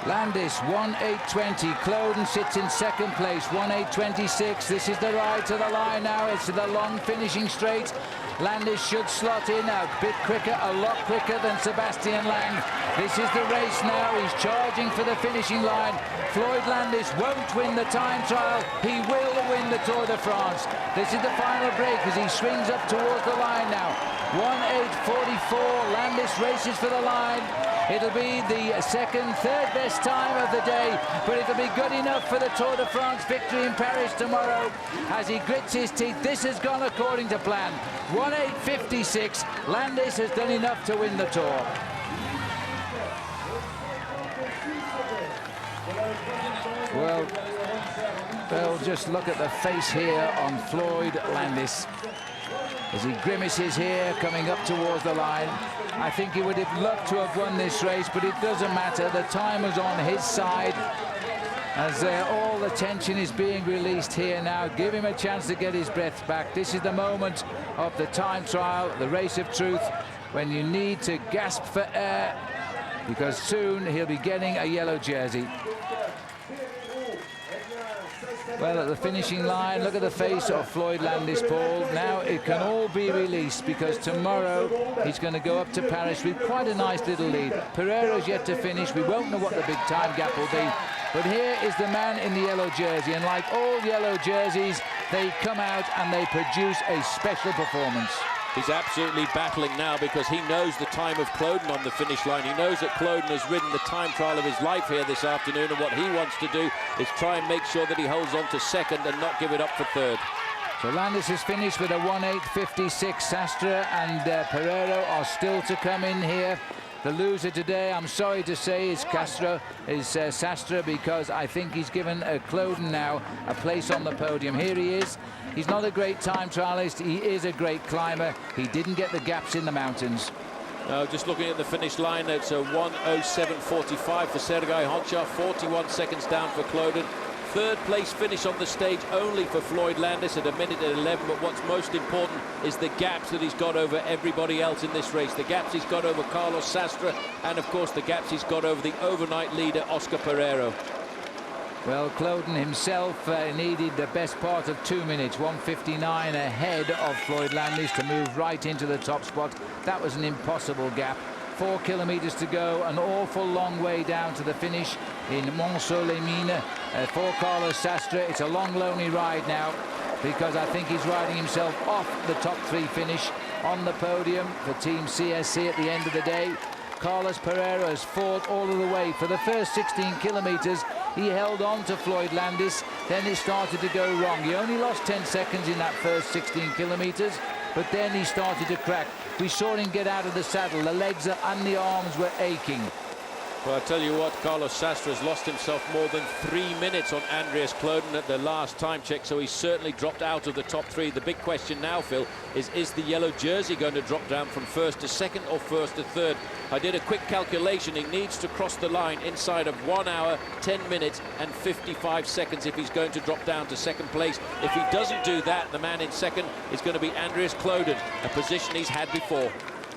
Landis 1:08.20. Cloden sits in 2nd place 1:08.26. This is the ride to the line now. It's the long finishing straight. Landis should slot in a bit quicker, a lot quicker than Sebastian Lang. This is the race now. He's charging for the finishing line. Floyd Landis won't win the time trial. He will win the Tour de France. This is the final break as he swings up towards the line now. 1:08.44. Landis races for the line. It'll be the 2nd, 3rd best time of the day, but it'll be good enough for the Tour de France victory in Paris tomorrow. As he grits his teeth, this has gone according to plan. 1:08.56. Landis has done enough to win the Tour. Well, just look at the face here on Floyd Landis as he grimaces here, coming up towards the line. I think he would have loved to have won this race, but it doesn't matter. The time was on his side as all the tension is being released here now. Give him a chance to get his breath back. This is the moment of the time trial, the race of truth, when you need to gasp for air, because soon he'll be getting a yellow jersey. Well, at the finishing line, look at the face of Floyd Landis, Paul. Now it can all be released, because tomorrow he's going to go up to Paris with quite a nice little lead. Periro's yet to finish. We won't know what the big time gap will be. But here is the man in the yellow jersey, and like all yellow jerseys, they come out and they produce a special performance. He's absolutely battling now, because he knows the time of Cloden on the finish line. He knows that Cloden has ridden the time trial of his life here this afternoon, and what he wants to do is try and make sure that he holds on to 2nd and not give it up for 3rd. So Landis has finished with a 1:08.56. Sastre and Periro are still to come in here. The loser today, I'm sorry to say, is Sastre, because I think he's given Cloden now a place on the podium. Here he is. He's not a great time trialist. He is a great climber. He didn't get the gaps in the mountains. Just looking at the finish line, it's a 1:07.45 for Sergei Honchar, 41 seconds down for Cloden, third place finish on the stage only for Floyd Landis at 1:11. But what's most important is the gaps that he's got over everybody else in this race. The gaps he's got over Carlos Sastre, and of course the gaps he's got over the overnight leader Oscar Periro. Well, Cloden himself needed the best part of 2 minutes, 1:59 ahead of Floyd Landis to move right into the top spot. That was an impossible gap. 4 kilometers to go, an awful long way down to the finish in Montceau-les-Mines. For Carlos Sastre, it's a long, lonely ride now, because I think he's riding himself off the top 3 finish on the podium for Team CSC at the end of the day. Carlos Periro has fought all of the way. For the first 16 kilometers, he held on to Floyd Landis. Then it started to go wrong. He only lost 10 seconds in that first 16 kilometers, but then he started to crack. We saw him get out of the saddle. The legs and the arms were aching. Well, I tell you what, Carlos Sastre has lost himself more than 3 minutes on Andreas Cloden at the last time check, so he's certainly dropped out of the top 3. The big question now, Phil, is the yellow jersey going to drop down from first to second or first to third? I did a quick calculation. He needs to cross the line inside of 1 hour, 10 minutes and 55 seconds if he's going to drop down to second place. If he doesn't do that, the man in second is going to be Andreas Cloden, a position he's had before.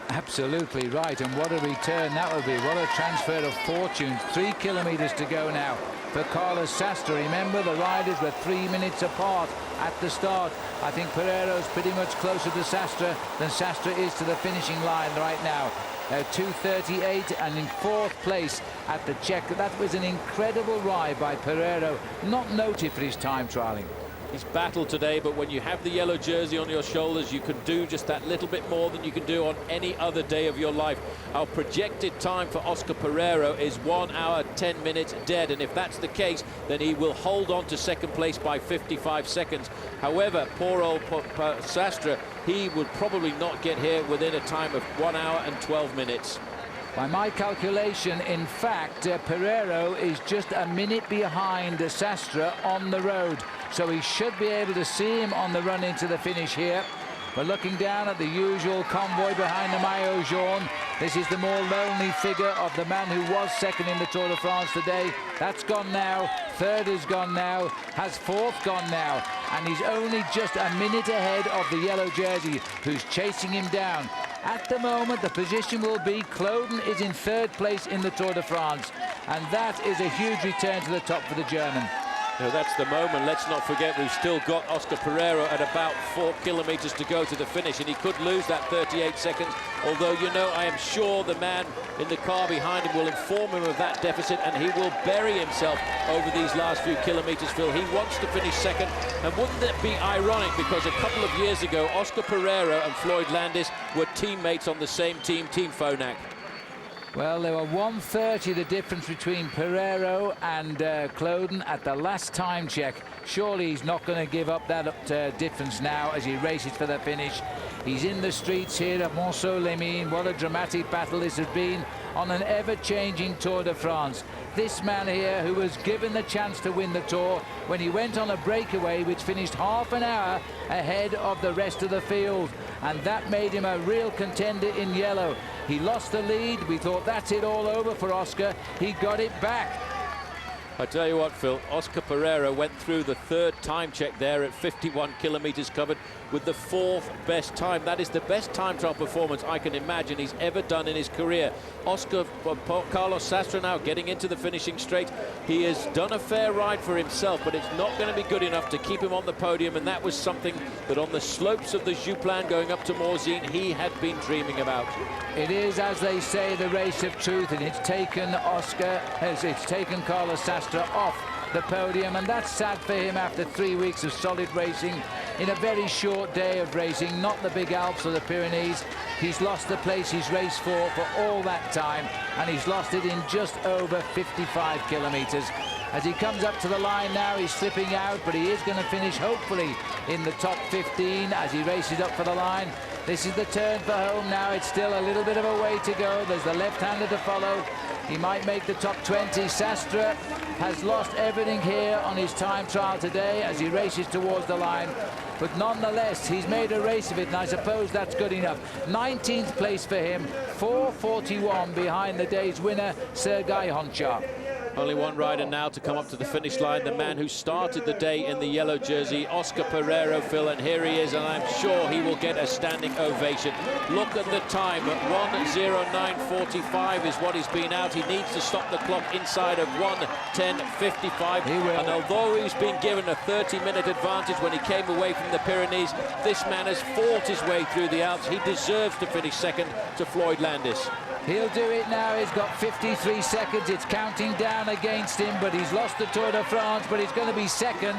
Absolutely right, and what a return that would be. What a transfer of fortune. 3 kilometers to go now for Carlos Sastre. Remember, the riders were 3 minutes apart at the start. I think Periro's pretty much closer to Sastre than Sastre is to the finishing line right now. 2:38 and in 4th place at the check. That was an incredible ride by Periro, not noted for his time trialing. He's battled today, but when you have the yellow jersey on your shoulders, you can do just that little bit more than you can do on any other day of your life. Our projected time for Oscar Periro is 1 hour, 10 minutes dead, and if that's the case, then he will hold on to second place by 55 seconds. However, poor old Sastre, he would probably not get here within a time of 1 hour and 12 minutes. By my calculation, in fact, Periro is just a minute behind Sastre on the road. So he should be able to see him on the run into the finish here. But looking down at the usual convoy behind the maillot jaune, this is the more lonely figure of the man who was second in the Tour de France today. That's gone now. Third is gone now. Has fourth gone now. And he's only just a minute ahead of the yellow jersey, who's chasing him down. At the moment, the position will be Cloden is in 3rd place in the Tour de France. And that is a huge return to the top for the German. No, that's the moment. Let's not forget we've still got Oscar Periro at about 4 kilometers to go to the finish, and he could lose that 38 seconds. Although, you know, I am sure the man in the car behind him will inform him of that deficit, and he will bury himself over these last few kilometers, Phil. He wants to finish second, and wouldn't that be ironic, because a couple of years ago, Oscar Periro and Floyd Landis were teammates on the same team, Team Phonak. Well, there were 1:30 the difference between Periro and Cloden at the last time check. Surely he's not going to give up that difference now as he races for the finish. He's in the streets here at Montceau-les-Mines. What a dramatic battle this has been on an ever-changing Tour de France. This man here, who was given the chance to win the Tour when he went on a breakaway which finished half an hour ahead of the rest of the field, and that made him a real contender in yellow. He lost the lead. We thought that's it all over for Oscar. He got it back. I tell you what, Phil, Oscar Periro went through the 3rd time check there at 51 kilometers covered with the 4th best time. That is the best time trial performance I can imagine he's ever done in his career. Carlos Sastre now getting into the finishing straight. He has done a fair ride for himself, but it's not going to be good enough to keep him on the podium, and that was something that on the slopes of the Jouplan going up to Morzine he had been dreaming about. It is, as they say, the race of truth, and it's taken Carlos Sastre off the podium, and that's sad for him after 3 weeks of solid racing in a very short day of racing, not the big Alps or the Pyrenees. He's lost the place he's raced for all that time, and he's lost it in just over 55 kilometers. As he comes up to the line now, he's slipping out, but he is going to finish hopefully in the top 15 as he races up for the line. This is the turn for home now. It's still a little bit of a way to go. There's the left-hander to follow. He might make the top 20. Sastre has lost everything here on his time trial today as he races towards the line. But nonetheless, he's made a race of it, and I suppose that's good enough. 19th place for him, 4:41 behind the day's winner, Sergei Honchar. Only one rider now to come up to the finish line, the man who started the day in the yellow jersey, Oscar Periro, Phil, and here he is, and I'm sure he will get a standing ovation. Look at the time, at 1:09.45 is what he's been out. He needs to stop the clock inside of 1:10.55. And although he's been given a 30-minute advantage when he came away from the Pyrenees, this man has fought his way through the Alps. He deserves to finish second to Floyd Landis. He'll do it now. He's got 53 seconds. It's counting down against him, but he's lost the Tour de France, but he's going to be second.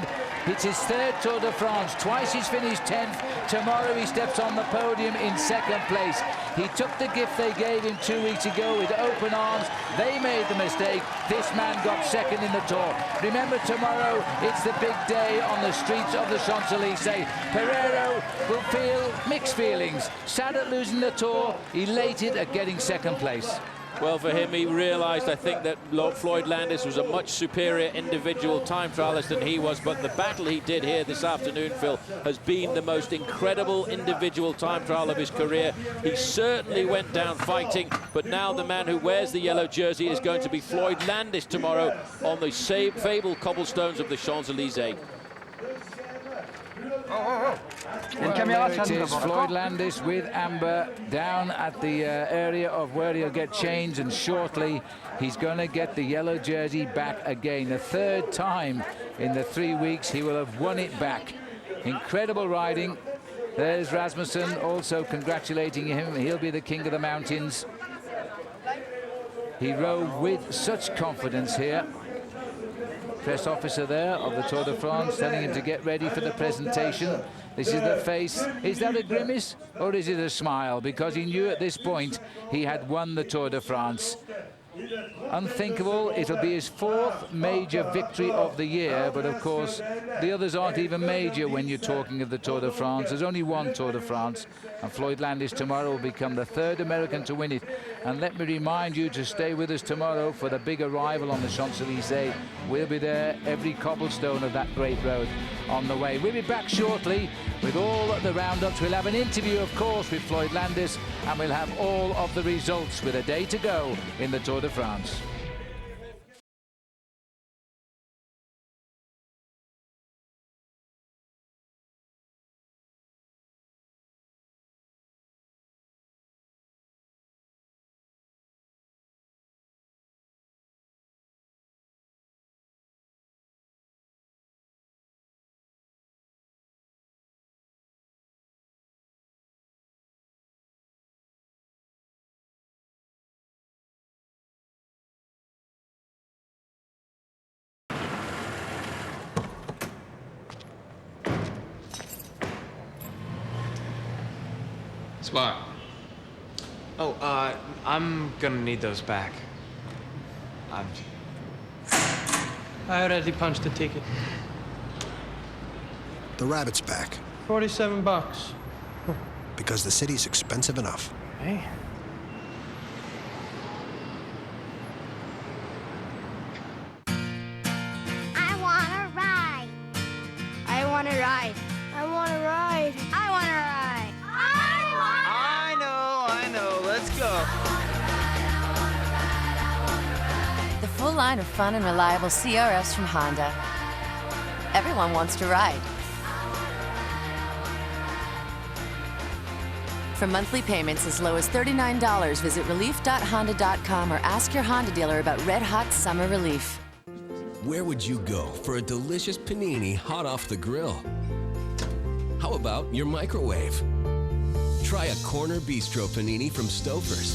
It's his third Tour de France. Twice he's finished 10th. Tomorrow he steps on the podium in second place. He took the gift they gave him 2 weeks ago with open arms. They made the mistake. This man got second in the Tour. Remember, tomorrow it's the big day on the streets of the Champs-Élysées. Periro will feel mixed feelings. Sad at losing the Tour, elated at getting second place. Well, for him, he realised, I think, that Floyd Landis was a much superior individual time trialist than he was, but the battle he did here this afternoon, Phil, has been the most incredible individual time trial of his career. He certainly went down fighting, but now the man who wears the yellow jersey is going to be Floyd Landis tomorrow on the fabled cobblestones of the Champs-Élysées. Well, there it is, Floyd Landis with Amber down at the area of where he'll get changed, and shortly he's going to get the yellow jersey back again. The third time in the 3 weeks he will have won it back. Incredible riding. There's Rasmussen also congratulating him. He'll be the king of the mountains. He rode with such confidence here. Press officer there of the Tour de France telling him to get ready for the presentation. This is the face. Is that a grimace or is it a smile? Because he knew at this point he had won the Tour de France. Unthinkable. It'll be his fourth major victory of the year, but of course the others aren't even major when you're talking of the Tour de France. There's only one Tour de France, and Floyd Landis tomorrow will become the third American to win it. And let me remind you to stay with us tomorrow for the big arrival on the Champs-Élysées. We'll be there every cobblestone of that great road on the way. We'll be back shortly with all the roundups. We'll have an interview, of course, with Floyd Landis, and we'll have all of the results with a day to go in the Tour de France. Spot. Oh, I'm gonna need those back. I already punched the ticket. The rabbit's back. $47. Because the city's expensive enough. Hey. I wanna ride. I wanna ride. I wanna ride. I wanna ride. I know. Let's go. The full line of fun and reliable CRFs from Honda. Everyone wants to ride. For monthly payments as low as $39, visit relief.honda.com or ask your Honda dealer about Red Hot Summer Relief. Where would you go for a delicious panini hot off the grill? How about your microwave? Try a Corner Bistro panini from Stouffer's.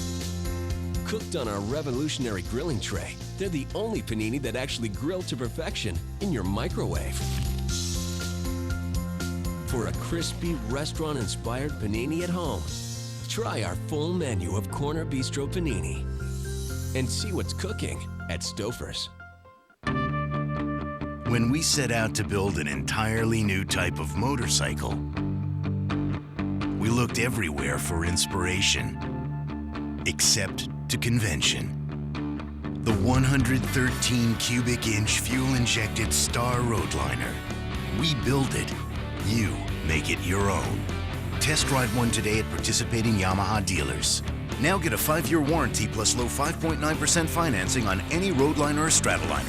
Cooked on our revolutionary grilling tray, they're the only panini that actually grill to perfection in your microwave. For a crispy, restaurant-inspired panini at home, try our full menu of Corner Bistro panini. And see what's cooking at Stouffer's. When we set out to build an entirely new type of motorcycle, we looked everywhere for inspiration, except to convention. The 113 cubic inch fuel-injected Star Roadliner. We build it, you make it your own. Test drive one today at participating Yamaha dealers. Now get a 5-year warranty plus low 5.9% financing on any Roadliner or Stratoliner.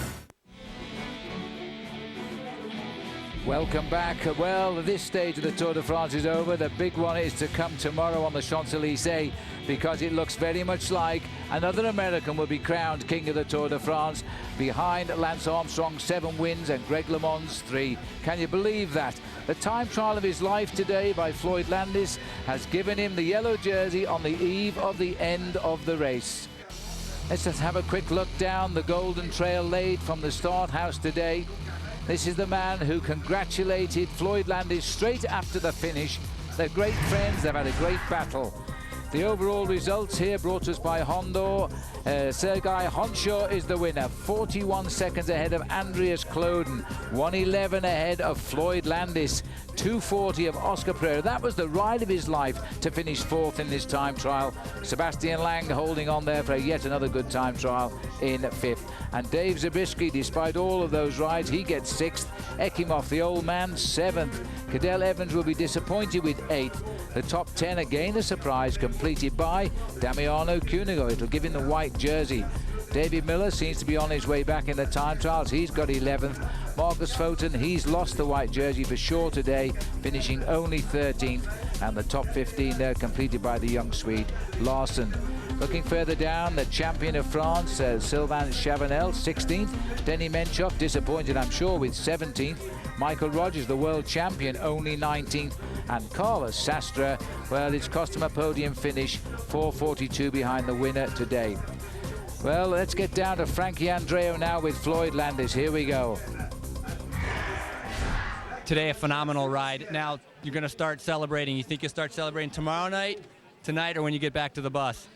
Welcome back. Well, this stage of the Tour de France is over. The big one is to come tomorrow on the Champs-Élysées, because it looks very much like another American will be crowned King of the Tour de France behind Lance Armstrong's 7 wins and Greg LeMond's 3. Can you believe that? The time trial of his life today by Floyd Landis has given him the yellow jersey on the eve of the end of the race. Let's just have a quick look down the golden trail laid from the start house today. This is the man who congratulated Floyd Landis straight after the finish. They're great friends, they've had a great battle. The overall results here brought us by Honda. Sergei Honchar is the winner, 41 seconds ahead of Andreas Kloden, 1:11 ahead of Floyd Landis, 2:40 of Oscar Periro. That was the ride of his life to finish 4th in this time trial. Sebastian Lang holding on there for yet another good time trial in 5th. And Dave Zabriskie, despite all of those rides, he gets 6th. Ekimov, the old man, 7th. Cadel Evans will be disappointed with 8th. The top 10, again a surprise, completed by Damiano Cunego. It'll give him the white jersey. David Miller seems to be on his way back in the time trials. He's got 11th. Marcus Foten, he's lost the white jersey for sure today, finishing only 13th. And the top 15 there completed by the young Swede, Larsen. Looking further down, the champion of France, Sylvain Chavanel, 16th. Denis Menchov, disappointed I'm sure, with 17th. Michael Rogers, the world champion, only 19th. And Carlos Sastre, well, it's cost him a podium finish, 4:42 behind the winner today. Well, let's get down to Frankie Andreu now with Floyd Landis. Here we go. Today, a phenomenal ride. Now, you're going to start celebrating. You think you'll start celebrating tomorrow night, tonight, or when you get back to the bus?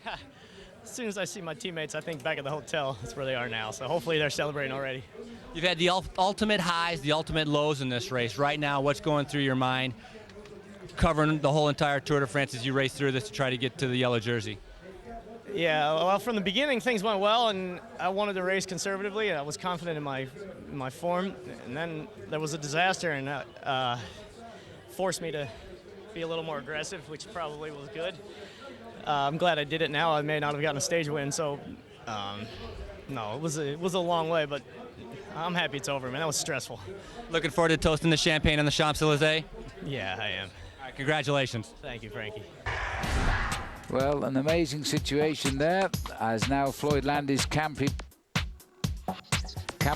As soon as I see my teammates, I think back at the hotel. That's where they are now. So hopefully they're celebrating already. You've had the ultimate highs, the ultimate lows in this race. Right now, what's going through your mind, covering the whole entire Tour de France as you race through this to try to get to the yellow jersey? Yeah, well, from the beginning, things went well, and I wanted to race conservatively. I was confident in my form, and then there was a disaster, and that forced me to be a little more aggressive, which probably was good. I'm glad I did it now. I may not have gotten a stage win, so no, it was a long way, but I'm happy it's over, man. That was stressful. Looking forward to toasting the champagne on the Champs-Élysées? Yeah, I am. All right, congratulations. Thank you, Frankie. Well, an amazing situation there, as now Floyd Landis can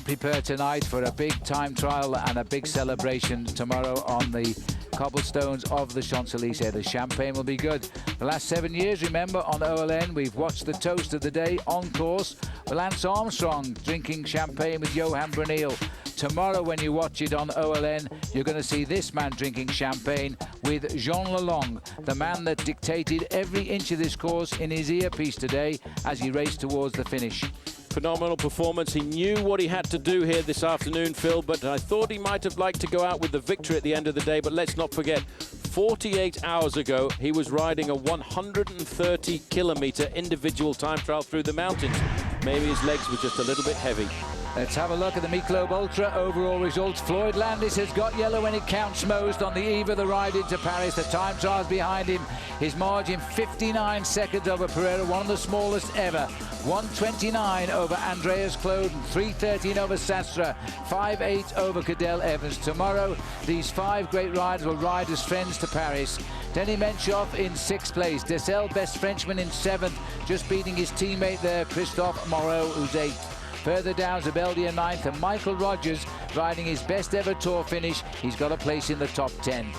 prepare tonight for a big time trial and a big celebration tomorrow on the cobblestones of the Champs-Élysées. The champagne will be good. The last 7 years, remember, on OLN, we've watched the toast of the day on course with Lance Armstrong drinking champagne with Johan Brunel. Tomorrow, when you watch it on OLN, you're going to see this man drinking champagne with Jean Lalonde, the man that dictated every inch of this course in his earpiece today as he raced towards the finish. Phenomenal performance. He knew what he had to do here this afternoon, Phil, but I thought he might have liked to go out with the victory at the end of the day. But let's not forget, 48 hours ago, he was riding a 130-kilometer individual time trial through the mountains. Maybe his legs were just a little bit heavy. Let's have a look at the Michelob Ultra overall results. Floyd Landis has got yellow when it counts most on the eve of the ride into Paris. The time trials behind him. His margin 59 seconds over Periro, one of the smallest ever. 129 over Andreas Kloden, 313 over Sastre, 5.8 over Cadel Evans. Tomorrow, these 5 great riders will ride as friends to Paris. Denis Menchov in 6th place. Dessel, best Frenchman, in 7th, just beating his teammate there, Christophe Moreau, who's 8th. Further down, Zabeldi in 9th, and Michael Rogers riding his best ever Tour finish. He's got a place in the top 10.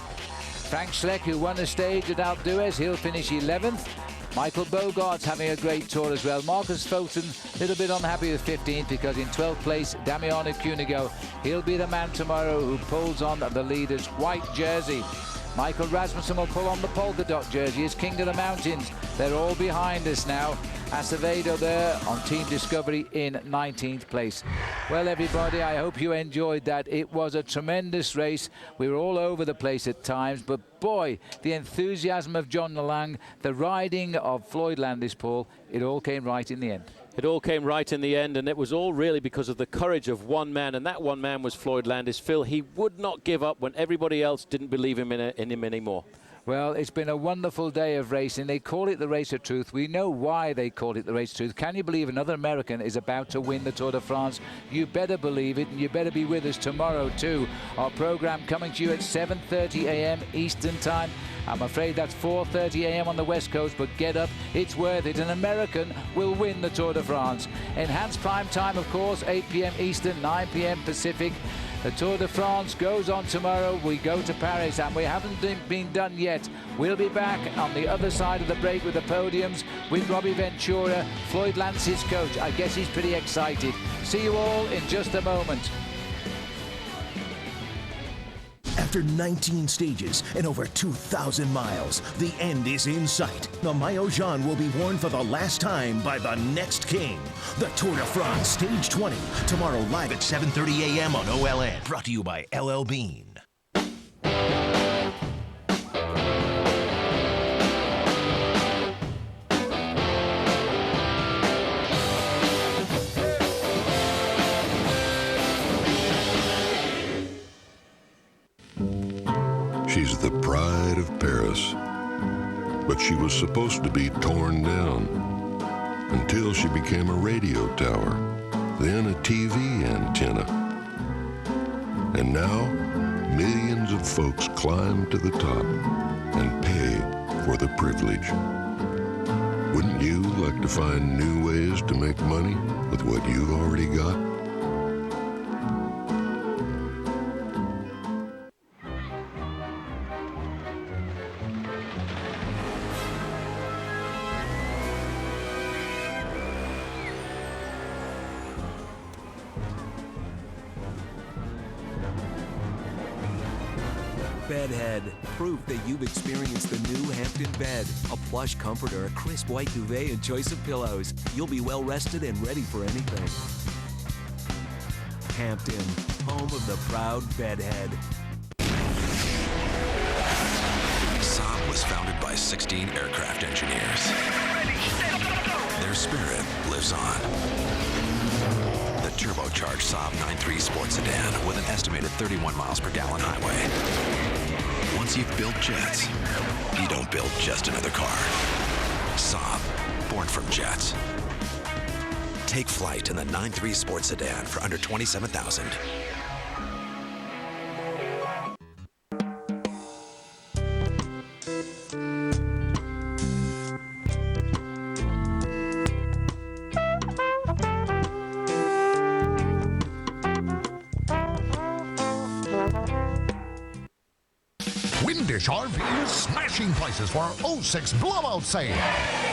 Frank Schleck, who won a stage at Alpe d'Huez, he'll finish 11th. Michael Bogart's having a great tour as well. Marcus Foten, a little bit unhappy with 15th because in 12th place, Damiano Cunego. He'll be the man tomorrow who pulls on the leader's white jersey. Michael Rasmussen will pull on the polka dot jersey as King of the Mountains. They're all behind us now. Acevedo there on Team Discovery in 19th place. Well, everybody, I hope you enjoyed that. It was a tremendous race. We were all over the place at times, but boy, the enthusiasm of John Nalang, the riding of Floyd Landis, Paul, it all came right in the end. It all came right in the end, and it was all really because of the courage of one man, and that one man was Floyd Landis. Phil, he would not give up when everybody else didn't believe in him anymore. Well, it's been a wonderful day of racing. They call it the Race of Truth. We know why they call it the Race of Truth. Can you believe another American is about to win the Tour de France? You better believe it, and you better be with us tomorrow too. Our program coming to you at 7:30 a.m. Eastern Time. I'm afraid that's 4:30 a.m. on the West Coast, but get up, it's worth it. An American will win the Tour de France. Enhanced prime time, of course, 8 p.m. Eastern, 9 p.m. Pacific. The Tour de France goes on tomorrow. We go to Paris, and we haven't been done yet. We'll be back on the other side of the break with the podiums with Robbie Ventura, Floyd Landis' coach. I guess he's pretty excited. See you all in just a moment. After 19 stages and over 2,000 miles, the end is in sight. The Maillot Jaune will be worn for the last time by the next king. The Tour de France Stage 20, tomorrow live at 7:30 a.m. on OLN. Brought to you by LL Bean. She's the pride of Paris, but she was supposed to be torn down until she became a radio tower, then a TV antenna. And now, millions of folks climb to the top and pay for the privilege. Wouldn't you like to find new ways to make money with what you've already got? Bedhead, proof that you've experienced the new Hampton bed. A plush comforter, a crisp white duvet, and choice of pillows. You'll be well rested and ready for anything. Hampton, home of the proud bedhead. Saab was founded by 16 aircraft engineers. Their spirit lives on. The turbocharged Saab 9.3 Sport Sedan with an estimated 31 miles per gallon highway. Once you've built jets, you don't build just another car. Saab, born from jets. Take flight in the 9.3 Sport Sedan for under $27,000. RV is smashing prices for our 06 blowout sale.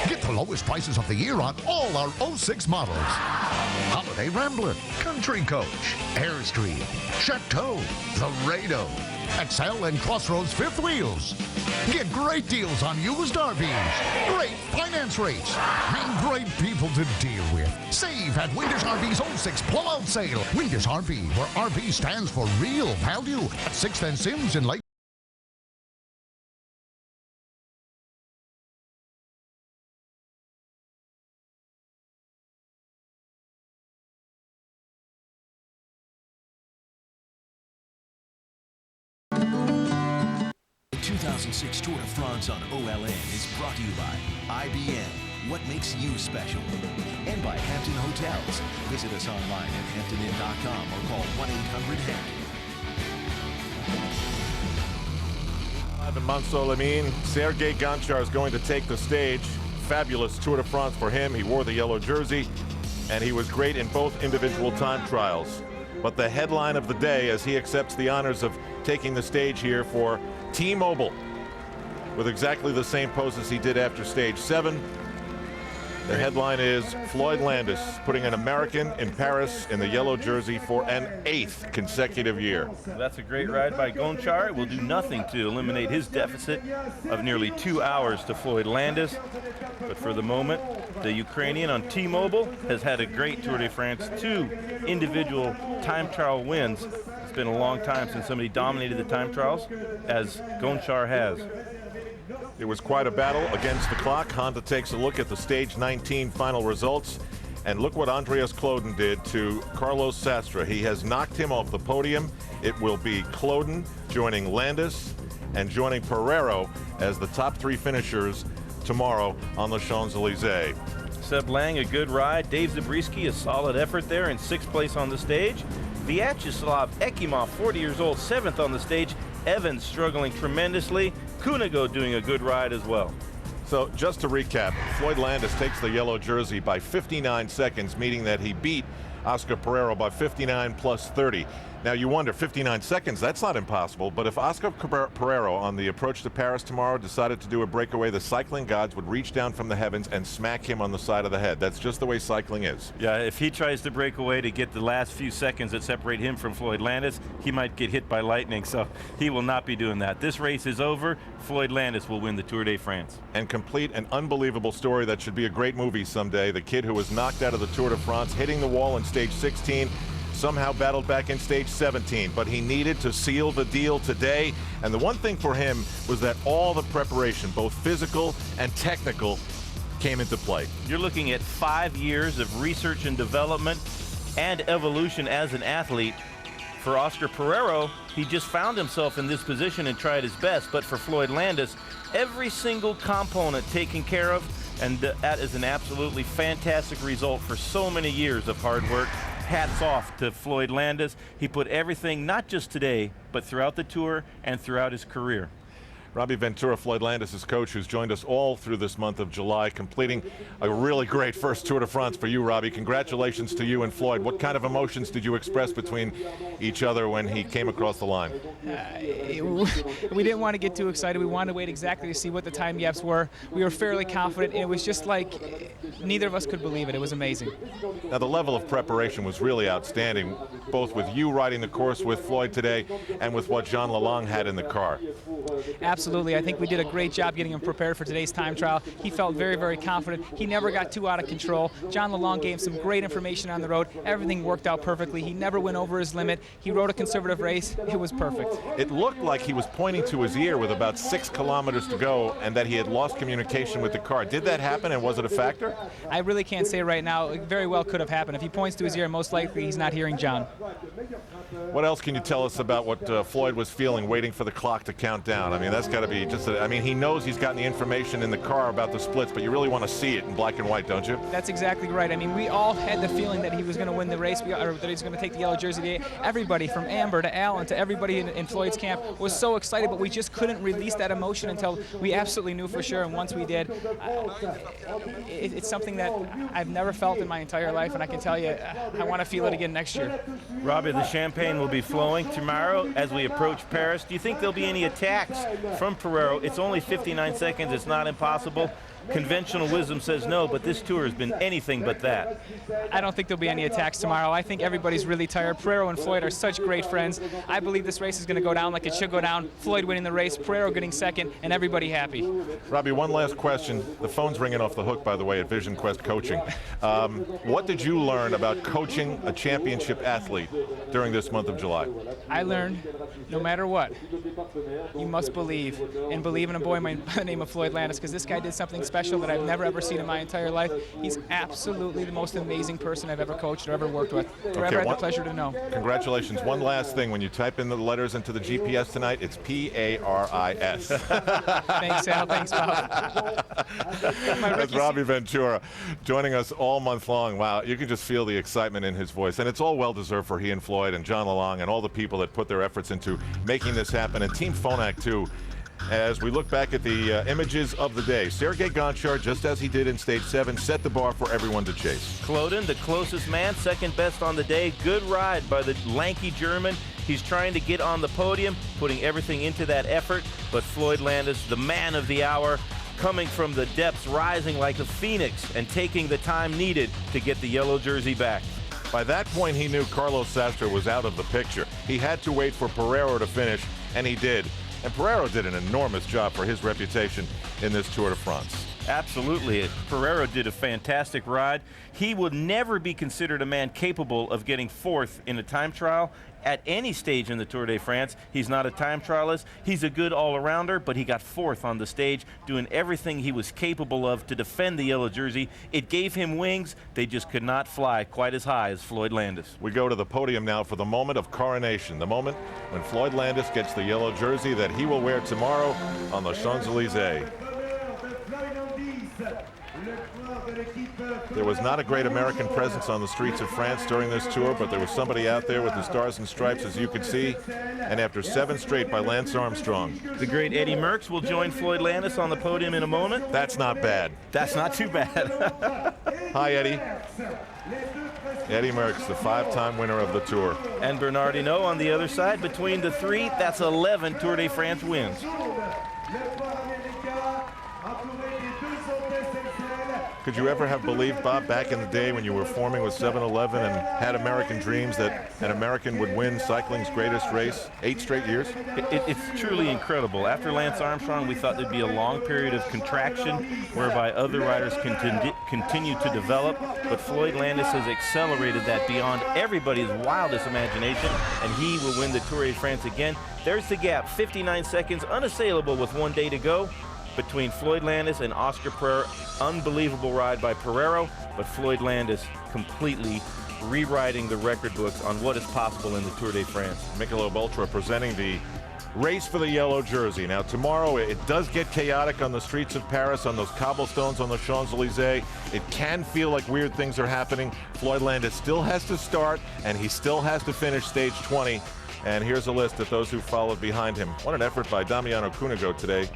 Get the lowest prices of the year on all our 06 models. Holiday Rambler, Country Coach, Airstream, Chateau, Laredo, Excel and Crossroads fifth wheels. Get great deals on used RVs, great finance rates, and great people to deal with. Save at Windish RV's 06 blowout sale. Windish RV, where RV stands for real value, at 6th and Sims in Lake. The 2006 Tour de France on OLN is brought to you by IBM, what makes you special, and by Hampton Hotels. Visit us online at hamptonin.com or call 1-800-HAMPTON. Live in Montceau-les-Mines, Sergei Gonchar is going to take the stage. Fabulous Tour de France for him. He wore the yellow jersey, and he was great in both individual time trials. But the headline of the day, as he accepts the honors of taking the stage here for T-Mobile, with exactly the same pose as he did after stage 7. The headline is Floyd Landis putting an American in Paris in the yellow jersey for an 8th consecutive year. That's a great ride by Gonchar. It will do nothing to eliminate his deficit of nearly 2 hours to Floyd Landis. But for the moment, the Ukrainian on T-Mobile has had a great Tour de France, 2 individual time trial wins. It's been a long time since somebody dominated the time trials, as Gonchar has. It was quite a battle against the clock. Honda takes a look at the stage 19 final results, and look what Andreas Kloden did to Carlos Sastre. He has knocked him off the podium. It will be Kloden joining Landis and joining Periro as the top 3 finishers tomorrow on the Champs-Elysees. Seb Lang, a good ride. Dave Zabriskie, a solid effort there in 6th place on the stage. Vyacheslav Ekimov, 40 years old, 7th on the stage. Evans struggling tremendously. Kunigo doing a good ride as well. So just to recap, Floyd Landis takes the yellow jersey by 59 seconds, meaning that he beat Oscar Periro by 59 plus 30. Now you wonder, 59 seconds, that's not impossible, but if Oscar Periro on the approach to Paris tomorrow decided to do a breakaway, the cycling gods would reach down from the heavens and smack him on the side of the head. That's just the way cycling is. Yeah, if he tries to break away to get the last few seconds that separate him from Floyd Landis, he might get hit by lightning, so he will not be doing that. This race is over. Floyd Landis will win the Tour de France. And complete an unbelievable story that should be a great movie someday. The kid who was knocked out of the Tour de France, hitting the wall in stage 16, somehow battled back in stage 17, but he needed to seal the deal today. And the one thing for him was that all the preparation, both physical and technical, came into play. You're looking at 5 years of research and development and evolution as an athlete. For Oscar Periro, he just found himself in this position and tried his best. But for Floyd Landis, every single component taken care of, and that is an absolutely fantastic result for so many years of hard work. Hats off to Floyd Landis. He put everything, not just today, but throughout the Tour and throughout his career. Robbie Ventura, Floyd Landis' coach, who's joined us all through this month of July, completing a really great first Tour de France for you, Robbie. Congratulations to you and Floyd. What kind of emotions did you express between each other when he came across the line? We didn't want to get too excited. We wanted to wait exactly to see what the time gaps were. We were fairly confident, and it was just like neither of us could believe it. It was amazing. Now, the level of preparation was really outstanding, both with you riding the course with Floyd today and with what Jean Lalonde had in the car. Absolutely. I think we did a great job getting him prepared for today's time trial. He felt very, very confident. He never got too out of control. Jean Lalonde gave some great information on the road. Everything worked out perfectly. He never went over his limit. He rode a conservative race. It was perfect. It looked like he was pointing to his ear with about 6 kilometers to go and that he had lost communication with the car. Did that happen, and was it a factor? I really can't say right now. It very well could have happened. If he points to his ear, most likely he's not hearing John. What else can you tell us about what Floyd was feeling waiting for the clock to count down? I mean, that's got to be just I mean, he knows he's gotten the information in the car about the splits, but you really want to see it in black and white, don't you? That's exactly right. I mean, we all had the feeling that he was going to win the race, or that he was going to take the yellow jersey today. Everybody from Amber to Allen to everybody in Floyd's camp was so excited, but we just couldn't release that emotion until we absolutely knew for sure, and once we did, it's something that I've never felt in my entire life, and I can tell you, I want to feel it again next year. Robbie, the champagne will be flowing tomorrow as we approach Paris. Do you think there'll be any attacks from Periro? It's only 59 seconds. It's not impossible. Conventional wisdom says no, but this Tour has been anything but that. I don't think there'll be any attacks tomorrow. I think everybody's really tired. Periro and Floyd are such great friends. I believe this race is going to go down like it should go down. Floyd winning the race, Periro getting second, and everybody happy. Robbie, one last question. The phone's ringing off the hook, by the way, at Vision Quest Coaching. What did you learn about coaching a championship athlete during this month of July? I learned, no matter what, you must believe, and believe in a boy by the name of Floyd Landis, because this guy did something special that I've never ever seen in my entire life. He's absolutely the most amazing person I've ever coached or ever worked with, or ever had the pleasure to know. Congratulations. One last thing. When you type in the letters into the GPS tonight, it's P-A-R-I-S. Thanks, Al. Thanks, Bob. That's Robbie Ventura joining us all month long. Wow, you can just feel the excitement in his voice. And it's all well-deserved for he and Floyd and Jean Lalonde and all the people that put their efforts into making this happen. And Team Phonak, too. As we look back at the images of the day, Sergei Gonchar, just as he did in Stage 7, set the bar for everyone to chase. Kloden, the closest man, second best on the day. Good ride by the lanky German. He's trying to get on the podium, putting everything into that effort. But Floyd Landis, the man of the hour, coming from the depths, rising like a phoenix and taking the time needed to get the yellow jersey back. By that point, he knew Carlos Sastre was out of the picture. He had to wait for Periro to finish, and he did. And Periro did an enormous job for his reputation in this Tour de France. Absolutely. Periro did a fantastic ride. He would never be considered a man capable of getting fourth in a time trial at any stage in the Tour de France. He's not a time trialist. He's a good all-arounder, but he got fourth on the stage, doing everything he was capable of to defend the yellow jersey. It gave him wings. They just could not fly quite as high as Floyd Landis. We go to the podium now for the moment of coronation, the moment when Floyd Landis gets the yellow jersey that he will wear tomorrow on the Champs-Élysées. There was not a great American presence on the streets of France during this tour, but there was somebody out there with the stars and stripes, as you could see, and after 7 straight by Lance Armstrong. The great Eddie Merckx will join Floyd Landis on the podium in a moment. That's not bad. That's not too bad. Hi, Eddie. Eddie Merckx, the 5-time winner of the Tour. And Bernard Hinault on the other side. Between the three, that's 11 Tour de France wins. Could you ever have believed, Bob, back in the day when you were forming with 7-Eleven and had American dreams that an American would win cycling's greatest race 8 straight years? It's truly incredible. After Lance Armstrong, we thought there'd be a long period of contraction whereby other riders continue to develop, but Floyd Landis has accelerated that beyond everybody's wildest imagination, and he will win the Tour de France again. There's the gap, 59 seconds, unassailable with 1 day to go between Floyd Landis and Oscar Pereiro. Unbelievable ride by Periro, but Floyd Landis completely rewriting the record books on what is possible in the Tour de France. Michelob Ultra presenting the race for the yellow jersey. Now tomorrow it does get chaotic on the streets of Paris, on those cobblestones on the Champs-Élysées. It can feel like weird things are happening. Floyd Landis still has to start, and he still has to finish stage 20. And here's a list of those who followed behind him. What an effort by Damiano Cunego today.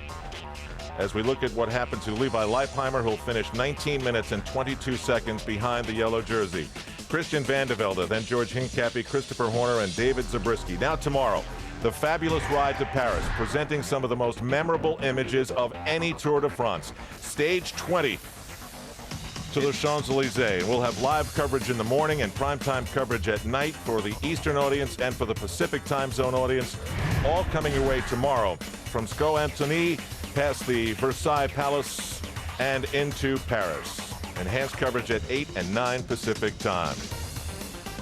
As we look at what happened to Levi Leipheimer, who'll finish 19 minutes and 22 seconds behind the yellow jersey. Christian Vande Velde, then George Hincapie, Christopher Horner, and David Zabriskie. Now tomorrow, the fabulous ride to Paris, presenting some of the most memorable images of any Tour de France. Stage 20 to the Champs-Élysées. We'll have live coverage in the morning and primetime coverage at night for the Eastern audience and for the Pacific time zone audience. All coming your way tomorrow from Sceaux-Antony, past the Versailles Palace and into Paris. Enhanced coverage at 8 and 9 Pacific time.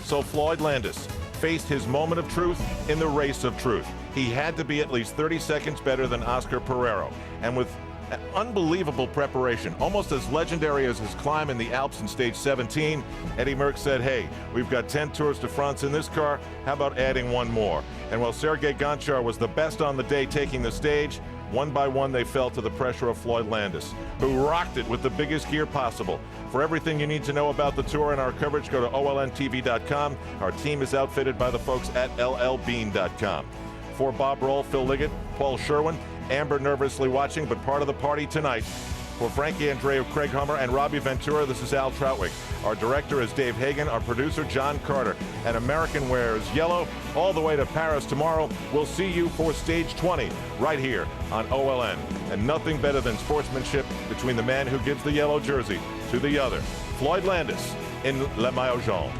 So Floyd Landis faced his moment of truth in the race of truth. He had to be at least 30 seconds better than Oscar Periro. And with unbelievable preparation, almost as legendary as his climb in the Alps in stage 17, Eddie Merckx said, hey, we've got 10 Tours de France in this car, how about adding one more? And while Sergei Gonchar was the best on the day taking the stage, one by one they fell to the pressure of Floyd Landis, who rocked it with the biggest gear possible. For everything you need to know about the Tour and our coverage, go to olntv.com. Our team is outfitted by the folks at llbean.com. For Bob Roll, Phil Liggett, Paul Sherwin, Amber nervously watching, but part of the party tonight. For Frankie Andreu, Craig Hummer, and Robbie Ventura, this is Al Troutwig. Our director is Dave Hagan, our producer John Carter. And American wears yellow all the way to Paris tomorrow. We'll see you for stage 20 right here on OLN. And nothing better than sportsmanship between the man who gives the yellow jersey to the other. Floyd Landis in Le Maillot Jaune.